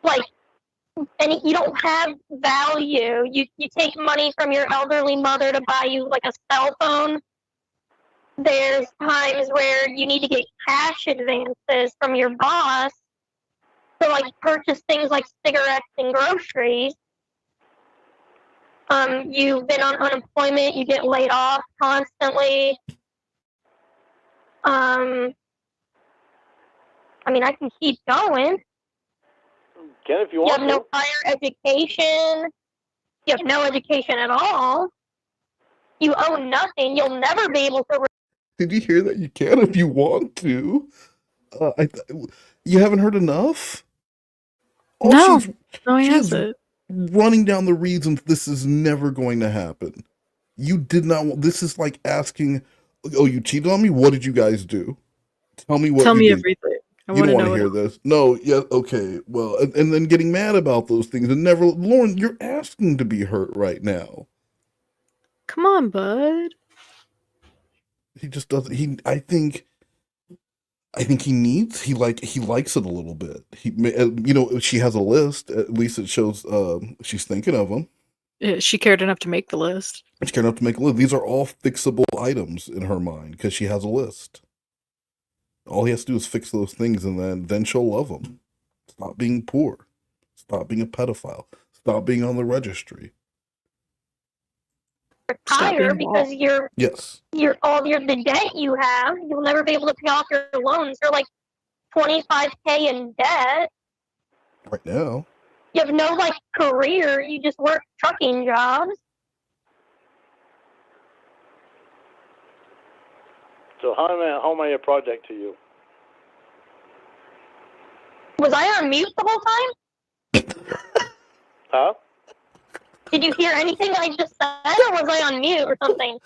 like you don't have value. You take money from your elderly mother to buy you like a cell phone. There's times where you need to get cash advances from your boss, to like purchase things like cigarettes and groceries. You've been on unemployment, you get laid off constantly. I mean, I can keep going. Can if you You want have no to. higher education. You have no education at all. You own nothing. You'll never be able to. Did you hear that? You can if you want to. You haven't heard enough? No, She's, no, he she is hasn't. running down the reasons this is never going to happen. You did not want, this is like asking, oh, you cheated on me? What did you guys do? Tell me what Tell you me did. everything. I You want don't to want know to it hear all. this. No, yeah, okay. Well, and then getting mad about those things and never, Lorne, you're asking to be hurt right now. Come on, bud. He just doesn't, I think he likes it a little bit. She has a list. At least it shows she's thinking of them. She cared enough to make the list. She cared enough to make a list. These are all fixable items in her mind because she has a list. All he has to do is fix those things, and then she'll love him. Stop being poor. Stop being a pedophile. Stop being on the registry. Retire because Yes. the debt you have, you'll never be able to pay off your loans. You're like $25K in debt. Right now. You have no like career. You just work trucking jobs. So how am I a project to you? Was I on mute the whole time? Huh? Did you hear anything I just said, or was I on mute or something?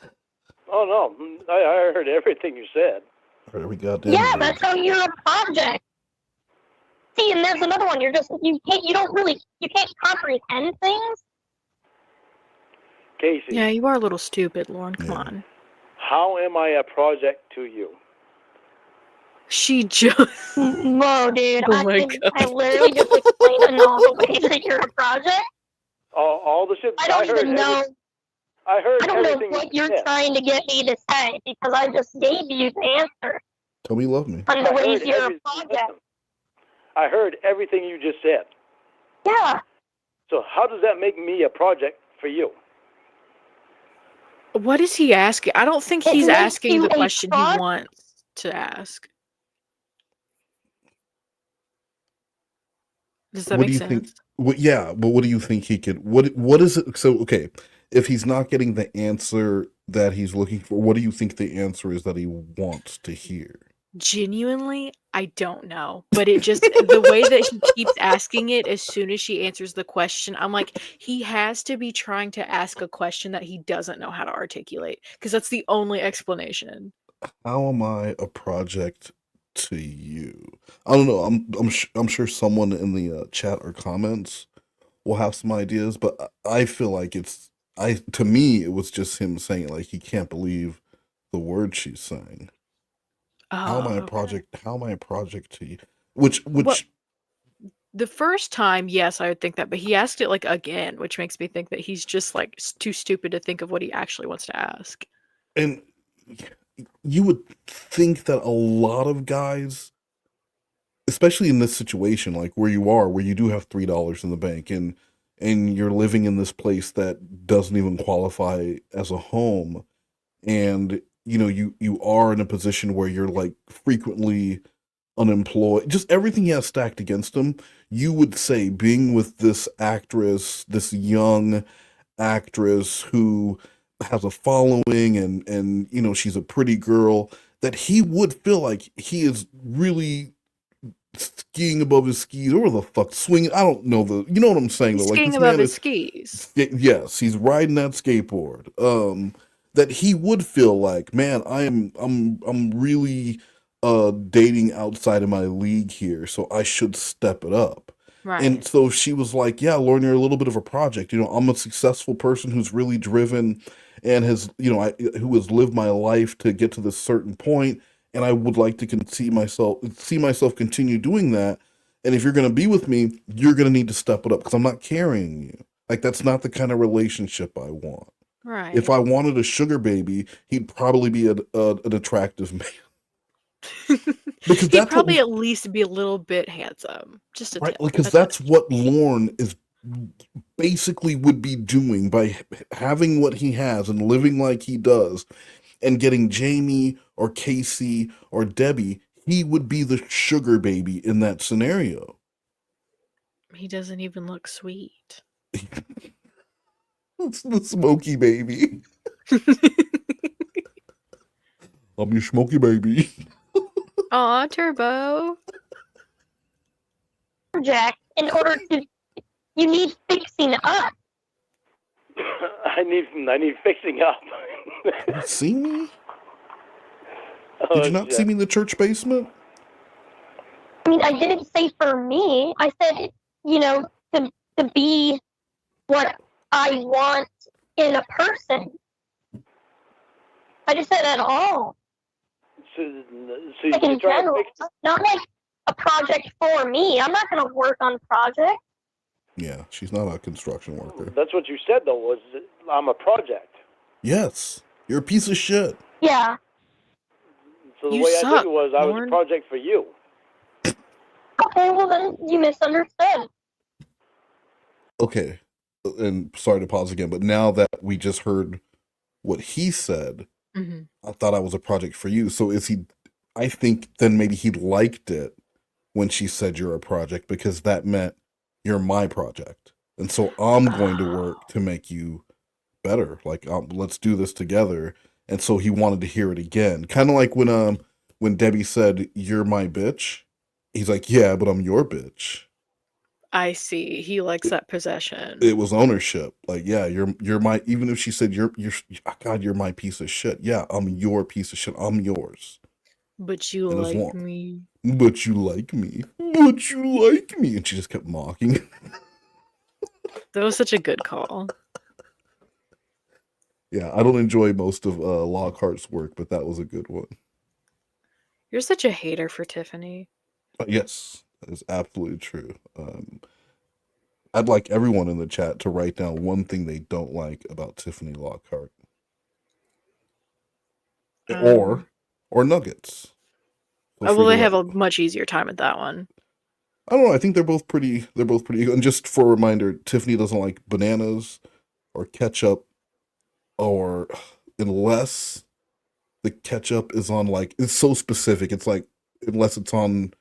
Oh no, I heard everything you said. We got Yeah, that's how you're a project. See, and there's another one. You can't comprehend things. Casey. Yeah, you are a little stupid, Lorne. Come on. How am I a project to you? She just. Whoa, dude! Oh my I literally just explained in all the ways that you're a project. All the shit. I don't even know. I heard I don't know everything what you you're said. trying to get me to say because I just gave you the answer Tell me you love me. on the I ways heard you're a every- project. I heard everything you just said. Yeah. So how does that make me a project for you? What is he asking? I don't think It he's makes asking you the a question he project. wants to ask. Does that What make do you sense? think? But what do you think he could? What is it? So okay, if he's not getting the answer that he's looking for, what do you think the answer is that he wants to hear? Genuinely, I don't know. But it just, the way that he keeps asking it as soon as she answers the question, I'm like, he has to be trying to ask a question that he doesn't know how to articulate. Because that's the only explanation. How am I a project to you? I don't know. I'm sure someone in the chat or comments will have some ideas, but I feel like to me it was just him saying like he can't believe the words she's saying. How am I a project? How am I a project to you? Which Well, the first time, yes, I would think that, but he asked it like again, which makes me think that he's just like too stupid to think of what he actually wants to ask. and you would think that a lot of guys, especially in this situation, like where you are, where you do have $3 in the bank and you're living in this place that doesn't even qualify as a home, and you are in a position where you're like frequently unemployed, just everything he has stacked against him, you would say being with this actress, this young actress who has a following and she's a pretty girl, that he would feel like he is really skiing above his skis, or the fuck swinging. I don't know you know what I'm saying He's though. Like skiing this above man his is skis. yes, he's riding that skateboard. That he would feel like, man, I'm really dating outside of my league here, so I should step it up. Right. And so she was like, yeah, Lauren, you're a little bit of a project. I'm a successful person who's really driven and has, who has lived my life to get to this certain point, and I would like to see myself continue doing that. And if you're going to be with me, you're going to need to step it up because I'm not carrying you. Like, that's not the kind of relationship I want. Right. If I wanted a sugar baby, he'd probably be an attractive man. Because He'd that's probably what, at least be a little bit handsome. Just a right? tip. Because A that's touch. what Lorne is basically would be doing by having what he has and living like he does and getting Jamie or Casey or Debbie. He would be the sugar baby in that scenario. He doesn't even look sweet. It's the smoky baby. I'm your smoky baby. Aw, Turbo. Jack, in order to, you need fixing up. I need fixing up. You see me? Oh, Did you not see me in the church basement? I mean, I didn't say for me. I said, you know, to be what I want in a person. I just said at all. So Like you're in trying to general, fix not like a project for me. I'm not going to work on projects. Yeah, she's not a construction worker. That's what you said, though, was I'm a project. Yes, you're a piece of shit. Yeah. So the You way I suck, took it was I was Lorne. a project for you. Okay, well then you misunderstood. Okay, and sorry to pause again, but now that we just heard what he said, Mhm. I thought I was a project for you. So is he? I think then maybe he liked it when she said you're a project because that meant you're my project, and so I'm going to work to make you better. Like let's do this together. And so he wanted to hear it again, kind of like when Debbie said you're my bitch. He's like, yeah, but I'm your bitch. I see. He likes that possession. It was ownership. Like, yeah, you're my. Even if she said you're God, you're my piece of shit. Yeah, I'm your piece of shit. I'm yours. But you And as like long, me. but you like me. But you like me. And she just kept mocking. That was such a good call. Yeah, I don't enjoy most of Lockhart's work, but that was a good one. You're such a hater for Tiffany. Yes, that is absolutely true. I'd like everyone in the chat to write down one thing they don't like about Tiffany Lockhart. Or Nuggets. Feel free Well, to they have write. a much easier time at that one. I don't know. I think they're both pretty good. And just for a reminder, Tiffany doesn't like bananas or ketchup, or unless the ketchup is on like it's so specific. It's like unless it's on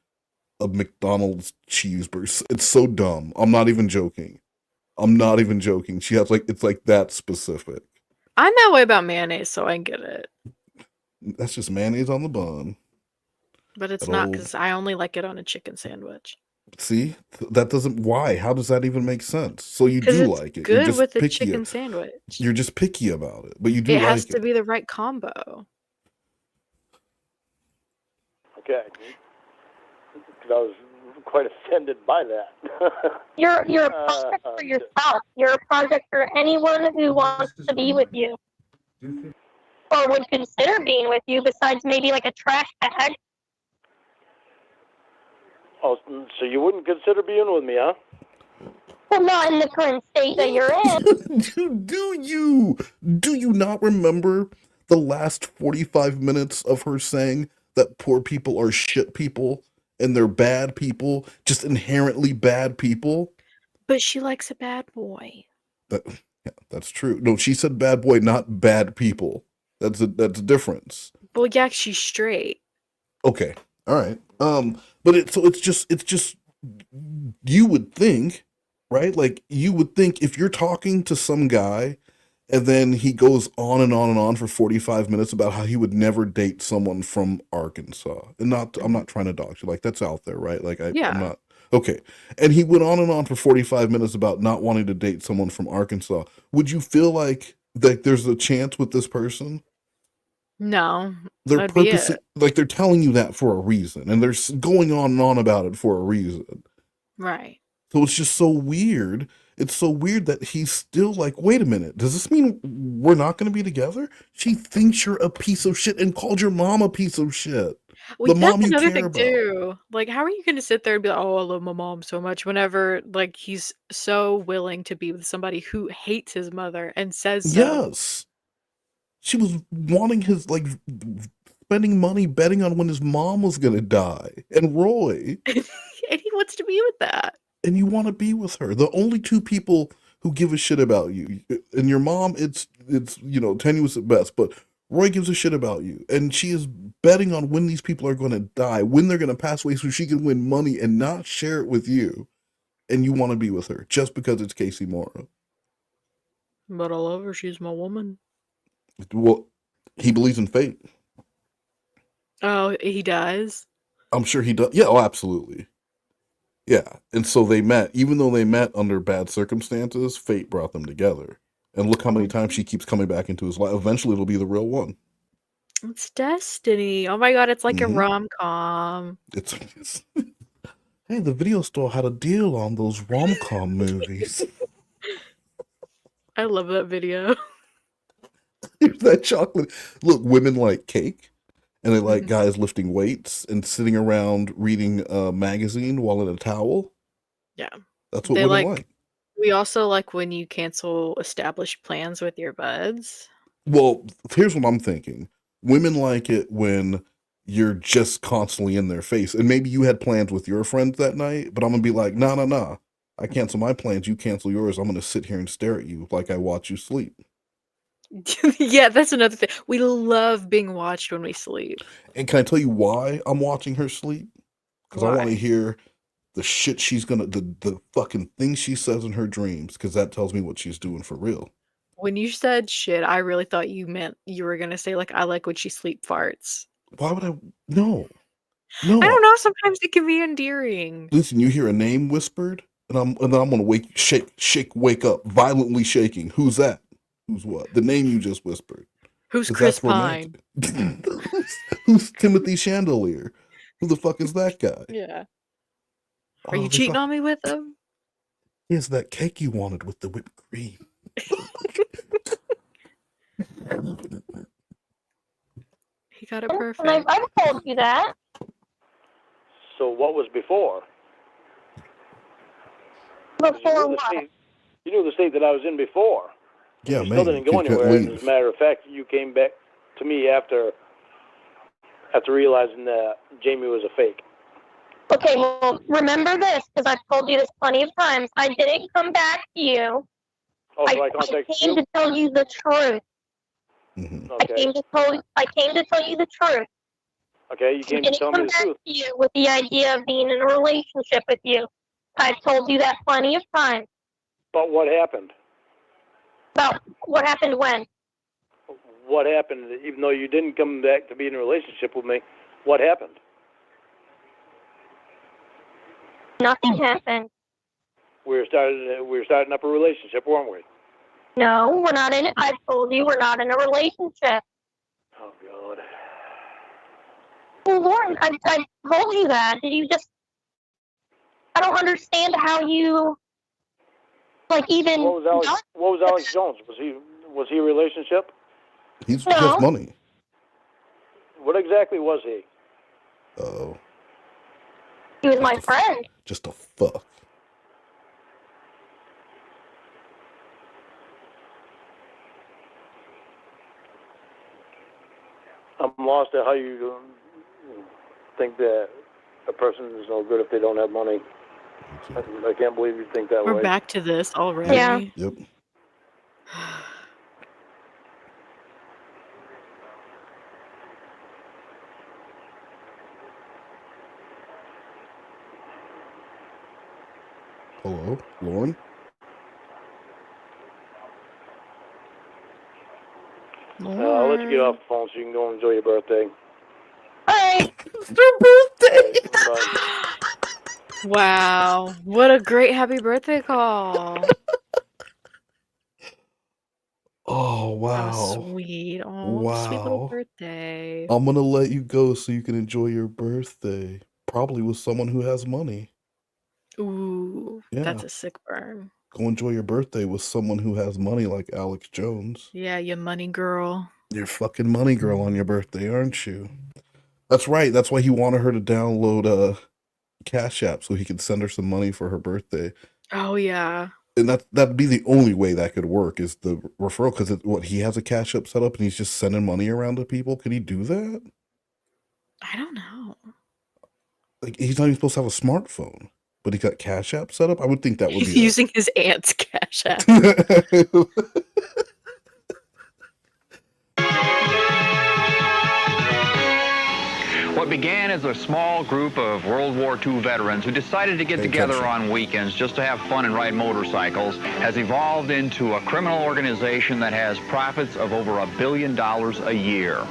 a McDonald's cheeseburger. It's so dumb. I'm not even joking. She has like it's like that specific. I'm that way about mayonnaise, so I get it. That's just mayonnaise on the bun. But it's That not old- because I only like it on a chicken sandwich. See, that doesn't. Why? How does that even make sense? So you Because do it's like it. You're good just with a picky. chicken sandwich. You're just picky about it, but you do It has like to it. be the right combo. Okay. Because I was quite offended by that. You're a project for yourself. You're a project for anyone who wants to be with you. Or would consider being with you besides maybe like a trash bag. Oh, so you wouldn't consider being with me, huh? Well, not in the current state that you're in. Do you not remember the last 45 minutes of her saying that poor people are shit people and they're bad people, just inherently bad people? But she likes a bad boy. Yeah, that's true. No, she said bad boy, not bad people. That's a difference. Well, yeah, she's straight. Okay. All right. But it's just you would think, right? Like you would think if you're talking to some guy and then he goes on and on and on for 45 minutes about how he would never date someone from Arkansas. And I'm not trying to dox you, like that's out there, right? Like Yeah. I'm not okay. And he went on and on for 45 minutes about not wanting to date someone from Arkansas. Would you feel like there's a chance with this person? No. They're that'd be purposely it. like they're telling you that for a reason, and they're going on and on about it for a reason. Right. So it's just so weird. It's so weird that he's still like, wait a minute, does this mean we're not going to be together? She thinks you're a piece of shit and called your mom a piece of shit. Well, The that's mom you another care thing about. too. Like, how are you going to sit there and be like, "Oh, I love my mom so much," whenever like he's so willing to be with somebody who hates his mother and says so. Yes. She was wanting his, like, spending money betting on when his mom was gonna die, and Roy. And he wants to be with that. And you want to be with her. The only two people who give a shit about you, and your mom, it's tenuous at best, but Roy gives a shit about you, and she is betting on when these people are going to die, when they're going to pass away, so she can win money and not share it with you. And you want to be with her just because it's Casey Morrow. But I love her. She's my woman. Well, he believes in fate. Oh, he does? I'm sure he does. Yeah, oh, absolutely. Yeah, and so they met. Even though they met under bad circumstances, fate brought them together. And look how many times she keeps coming back into his life. Eventually, it'll be the real one. It's destiny. Oh my god, it's like a Mhm. rom-com. It's hey, the video store had a deal on those rom-com movies. I love that video. Here's that chocolate. Look, women like cake, and they like guys lifting weights and sitting around reading a magazine while in a towel. Yeah. That's what They women like. We also like when you cancel established plans with your buds. Well, here's what I'm thinking. Women like it when you're just constantly in their face. And maybe you had plans with your friends that night, but I'm going to be like, nah. I cancel my plans, you cancel yours. I'm going to sit here and stare at you like I watch you sleep. Yeah, that's another thing. We love being watched when we sleep. And can I tell you why I'm watching her sleep? Because I want Why? to hear the shit she's going to, the fucking things she says in her dreams, because that tells me what she's doing for real. When you said shit, I really thought you meant you were gonna say, like, I like when she sleep farts. Why would I? No. I don't know, sometimes it can be endearing. Listen, you hear a name whispered, and then I'm gonna wake up, violently shaking. Who's that? Who's what? The name you just whispered. Who's 'Cause Chris that's romantic. Who's Timothy Chandelier? Who the fuck is that guy? Yeah. Oh, Are you they cheating got- on me with him? Here's that cake you wanted with the whipped cream. He got it perfect. I've told you that. So what was before? Before what? You knew the state that I was in before. Yeah, You man. still didn't go you can't anywhere. And leave. as a matter of fact, you came back to me after realizing that Jamie was a fake. Okay, well, remember this, because I've told you this plenty of times. I didn't come back to you. Oh, so I I contacted came you? to tell you the truth. I Okay. came to tell you the truth. Okay, you I came to didn't tell come me the back truth. to you with the idea of being in a relationship with you. I've told you that plenty of times. But what happened? About what happened when? What happened? Even though you didn't come back to be in a relationship with me, what happened? Nothing happened. We were starting up a relationship, weren't we? No, we're not in it. I've told you we're not in a relationship. Oh God. Well, Lauren, I told you that. Did you just? I don't understand how you, like, even. What was Alex Jones? Was he a relationship? He has money. What exactly was he? Oh. He was my friend. Just a fuck. I'm lost at how you think that a person is no good if they don't have money. I can't believe you think that We're way. back to this already. Yeah. Yep. Hello, Lorne? I'll let you get off the phone so you can go enjoy your birthday. Alright. It's their birthday! Bye. Wow. What a great happy birthday call. Oh, wow. How sweet. Oh, sweet little Wow. birthday. I'm gonna let you go so you can enjoy your birthday. Probably with someone who has money. Ooh, Yeah. that's a sick burn. Go enjoy your birthday with someone who has money like Alex Jones. Yeah, you money girl. You're fucking money girl on your birthday, aren't you? That's right. That's why he wanted her to download Cash App so he could send her some money for her birthday. Oh, yeah. And that'd be the only way that could work is the referral, because he has a Cash App set up and he's just sending money around to people. Can he do that? I don't know. Like, he's not even supposed to have a smartphone, but he got Cash App set up. I would think that would He's be using his aunt's Cash App. What began as a small group of World War II veterans who decided to get together on weekends just to have fun and ride motorcycles has evolved into a criminal organization that has profits of over $1 billion a year.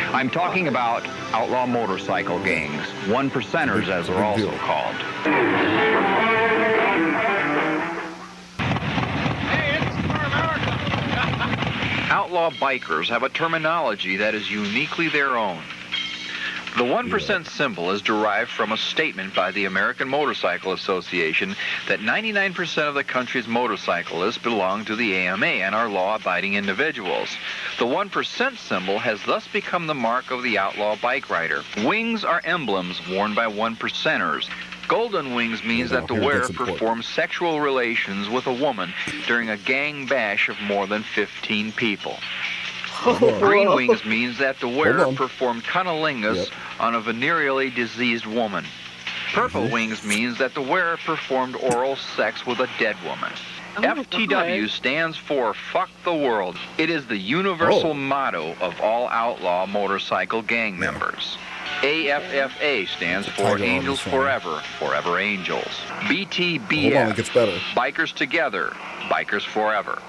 I'm talking about outlaw motorcycle gangs, one percenters as they're also called. Outlaw bikers have a terminology that is uniquely their own. The 1% symbol is derived from a statement by the American Motorcycle Association that 99% of the country's motorcyclists belong to the AMA and are law-abiding individuals. The 1% symbol has thus become the mark of the outlaw bike rider. Wings are emblems worn by 1%ers. Golden wings means that the wearer performs sexual relations with a woman during a gang bash of more than 15 people. Green wings means that the wearer performed cunnilingus on a venereally diseased woman. Purple wings means that the wearer performed oral sex with a dead woman. FTW stands for Fuck the World. It is the universal motto of all outlaw motorcycle gang members. AFFA stands for Angels Forever, Forever Angels. BTBF, it gets better. Bikers Together, Bikers Forever.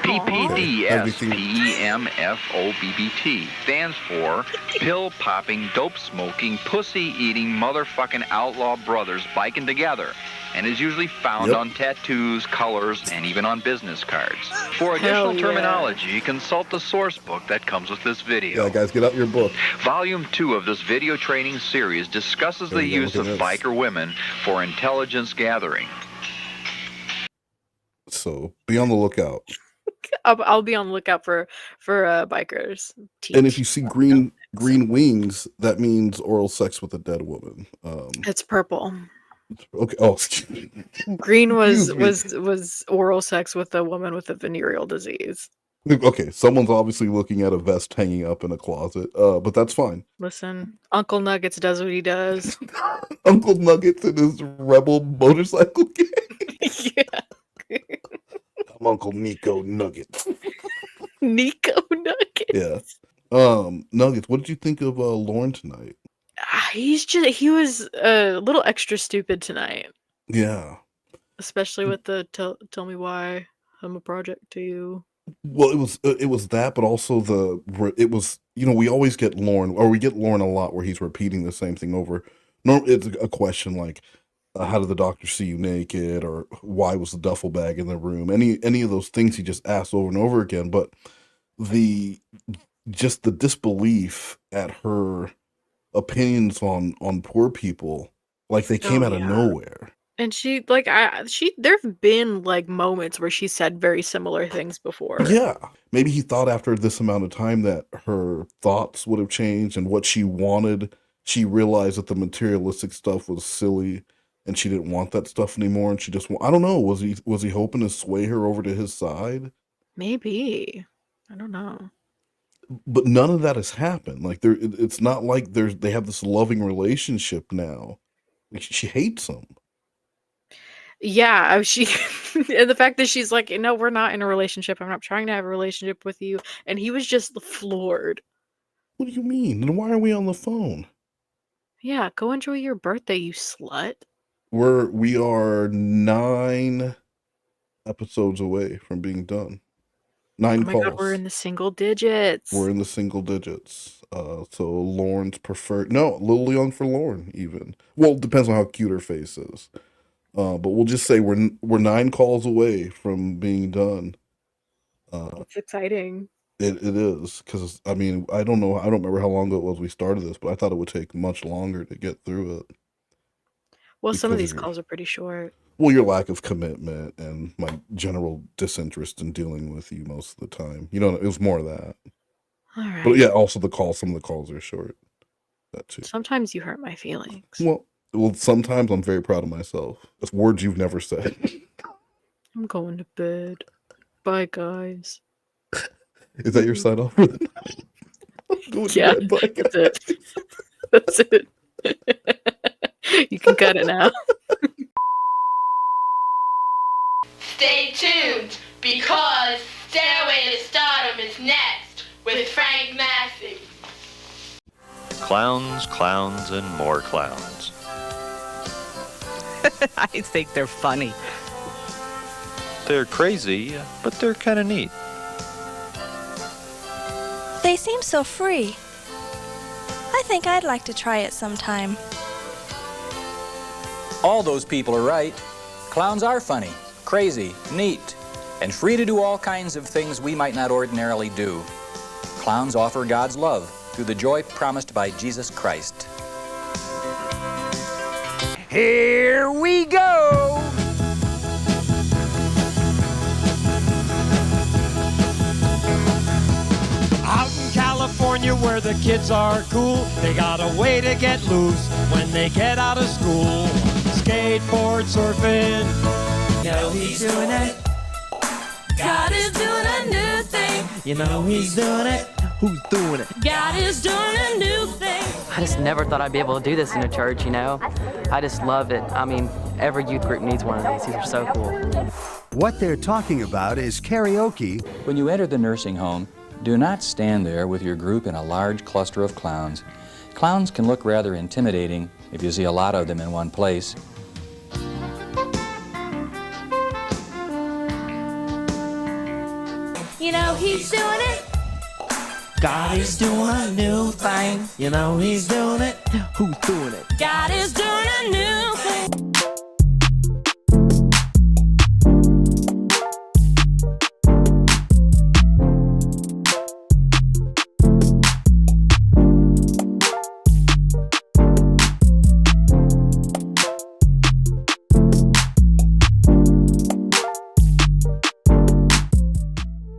PPDS-PEMFOBBT stands for Pill Popping, Dope Smoking, Pussy Eating Motherfucking Outlaw Brothers Biking Together, and is usually found on tattoos, colors, and even on business cards. For additional terminology, consult the source book that comes with this video. Yeah, guys, get out your book. Volume 2 of this video training series discusses the use of biker women for intelligence gathering. So be on the lookout. I'll be on the lookout for bikers. And if you see green wings, that means oral sex with a dead woman. It's purple. Okay. Oh, Green was oral sex with a woman with a venereal disease. Okay, someone's obviously looking at a vest hanging up in a closet, but that's fine. Listen, Uncle Nuggets does what he does. Uncle Nuggets and his rebel motorcycle gang. Yeah. I'm Uncle Nico Nuggets. Nico Nuggets. Yeah. Nuggets, what did you think of Lorne tonight? He was a little extra stupid tonight. Yeah. Especially with the tell me why I'm a project to you. Well, it was that, but also it was, we always get Lorne, or we get Lorne a lot where he's repeating the same thing over. No, it's a question like, how did the doctor see you naked, or why was the duffel bag in the room? Any of those things he just asks over and over again. But the disbelief at her opinions on poor people, like they came out of nowhere. And there've been like moments where she said very similar things before. Yeah. Maybe he thought after this amount of time that her thoughts would have changed and what she wanted. She realized that the materialistic stuff was silly and she didn't want that stuff anymore. And she just, I don't know. Was he hoping to sway her over to his side? Maybe. I don't know. But none of that has happened. Like it's not like they have this loving relationship now. Like, she hates him. Yeah, and the fact that she's like, no, we're not in a relationship. I'm not trying to have a relationship with you. And he was just floored. What do you mean? Then why are we on the phone? Yeah, go enjoy your birthday, you slut. We are 9 episodes away from being done. 9 calls. God, we're in the single digits. We're in the single digits. So Lorne's preferred. No, a little young for Lorne, even. Well, it depends on how cute her face is. But we'll just say we're 9 calls away from being done. It's exciting. It is, because I mean, I don't remember how long ago it was we started this, but I thought it would take much longer to get through it. Well, some of these calls are pretty short. Well, your lack of commitment and my general disinterest in dealing with you most of the time. It was more of that. All right. But yeah, also some of the calls are short. That too. Sometimes you hurt my feelings. Well, sometimes I'm very proud of myself. That's words you've never said. I'm going to bed. Bye, guys. Is that your sign off for the night? Yeah, that's it. That's it. You can cut it now. Stay tuned, because Stairway to Stardom is next with Frank Massey. Clowns, clowns, and more clowns. I think they're funny. They're crazy, but they're kind of neat. They seem so free. I think I'd like to try it sometime. All those people are right. Clowns are funny, crazy, neat, and free to do all kinds of things we might not ordinarily do. Clowns offer God's love through the joy promised by Jesus Christ. Here we go! Out in California where the kids are cool, they got a way to get loose when they get out of school. Skateboard surfing. You know he's doing it. God is doing a new thing. You know he's doing it. Who's doing it? God is doing a new thing. I just never thought I'd be able to do this in a church, you know? I just love it. I mean, every youth group needs one of these. These are so cool. What they're talking about is karaoke. When you enter the nursing home, do not stand there with your group in a large cluster of clowns. Clowns can look rather intimidating if you see a lot of them in one place. You know he's doing it. God is doing a new thing. You know he's doing it. Who's doing it? God is doing a new thing.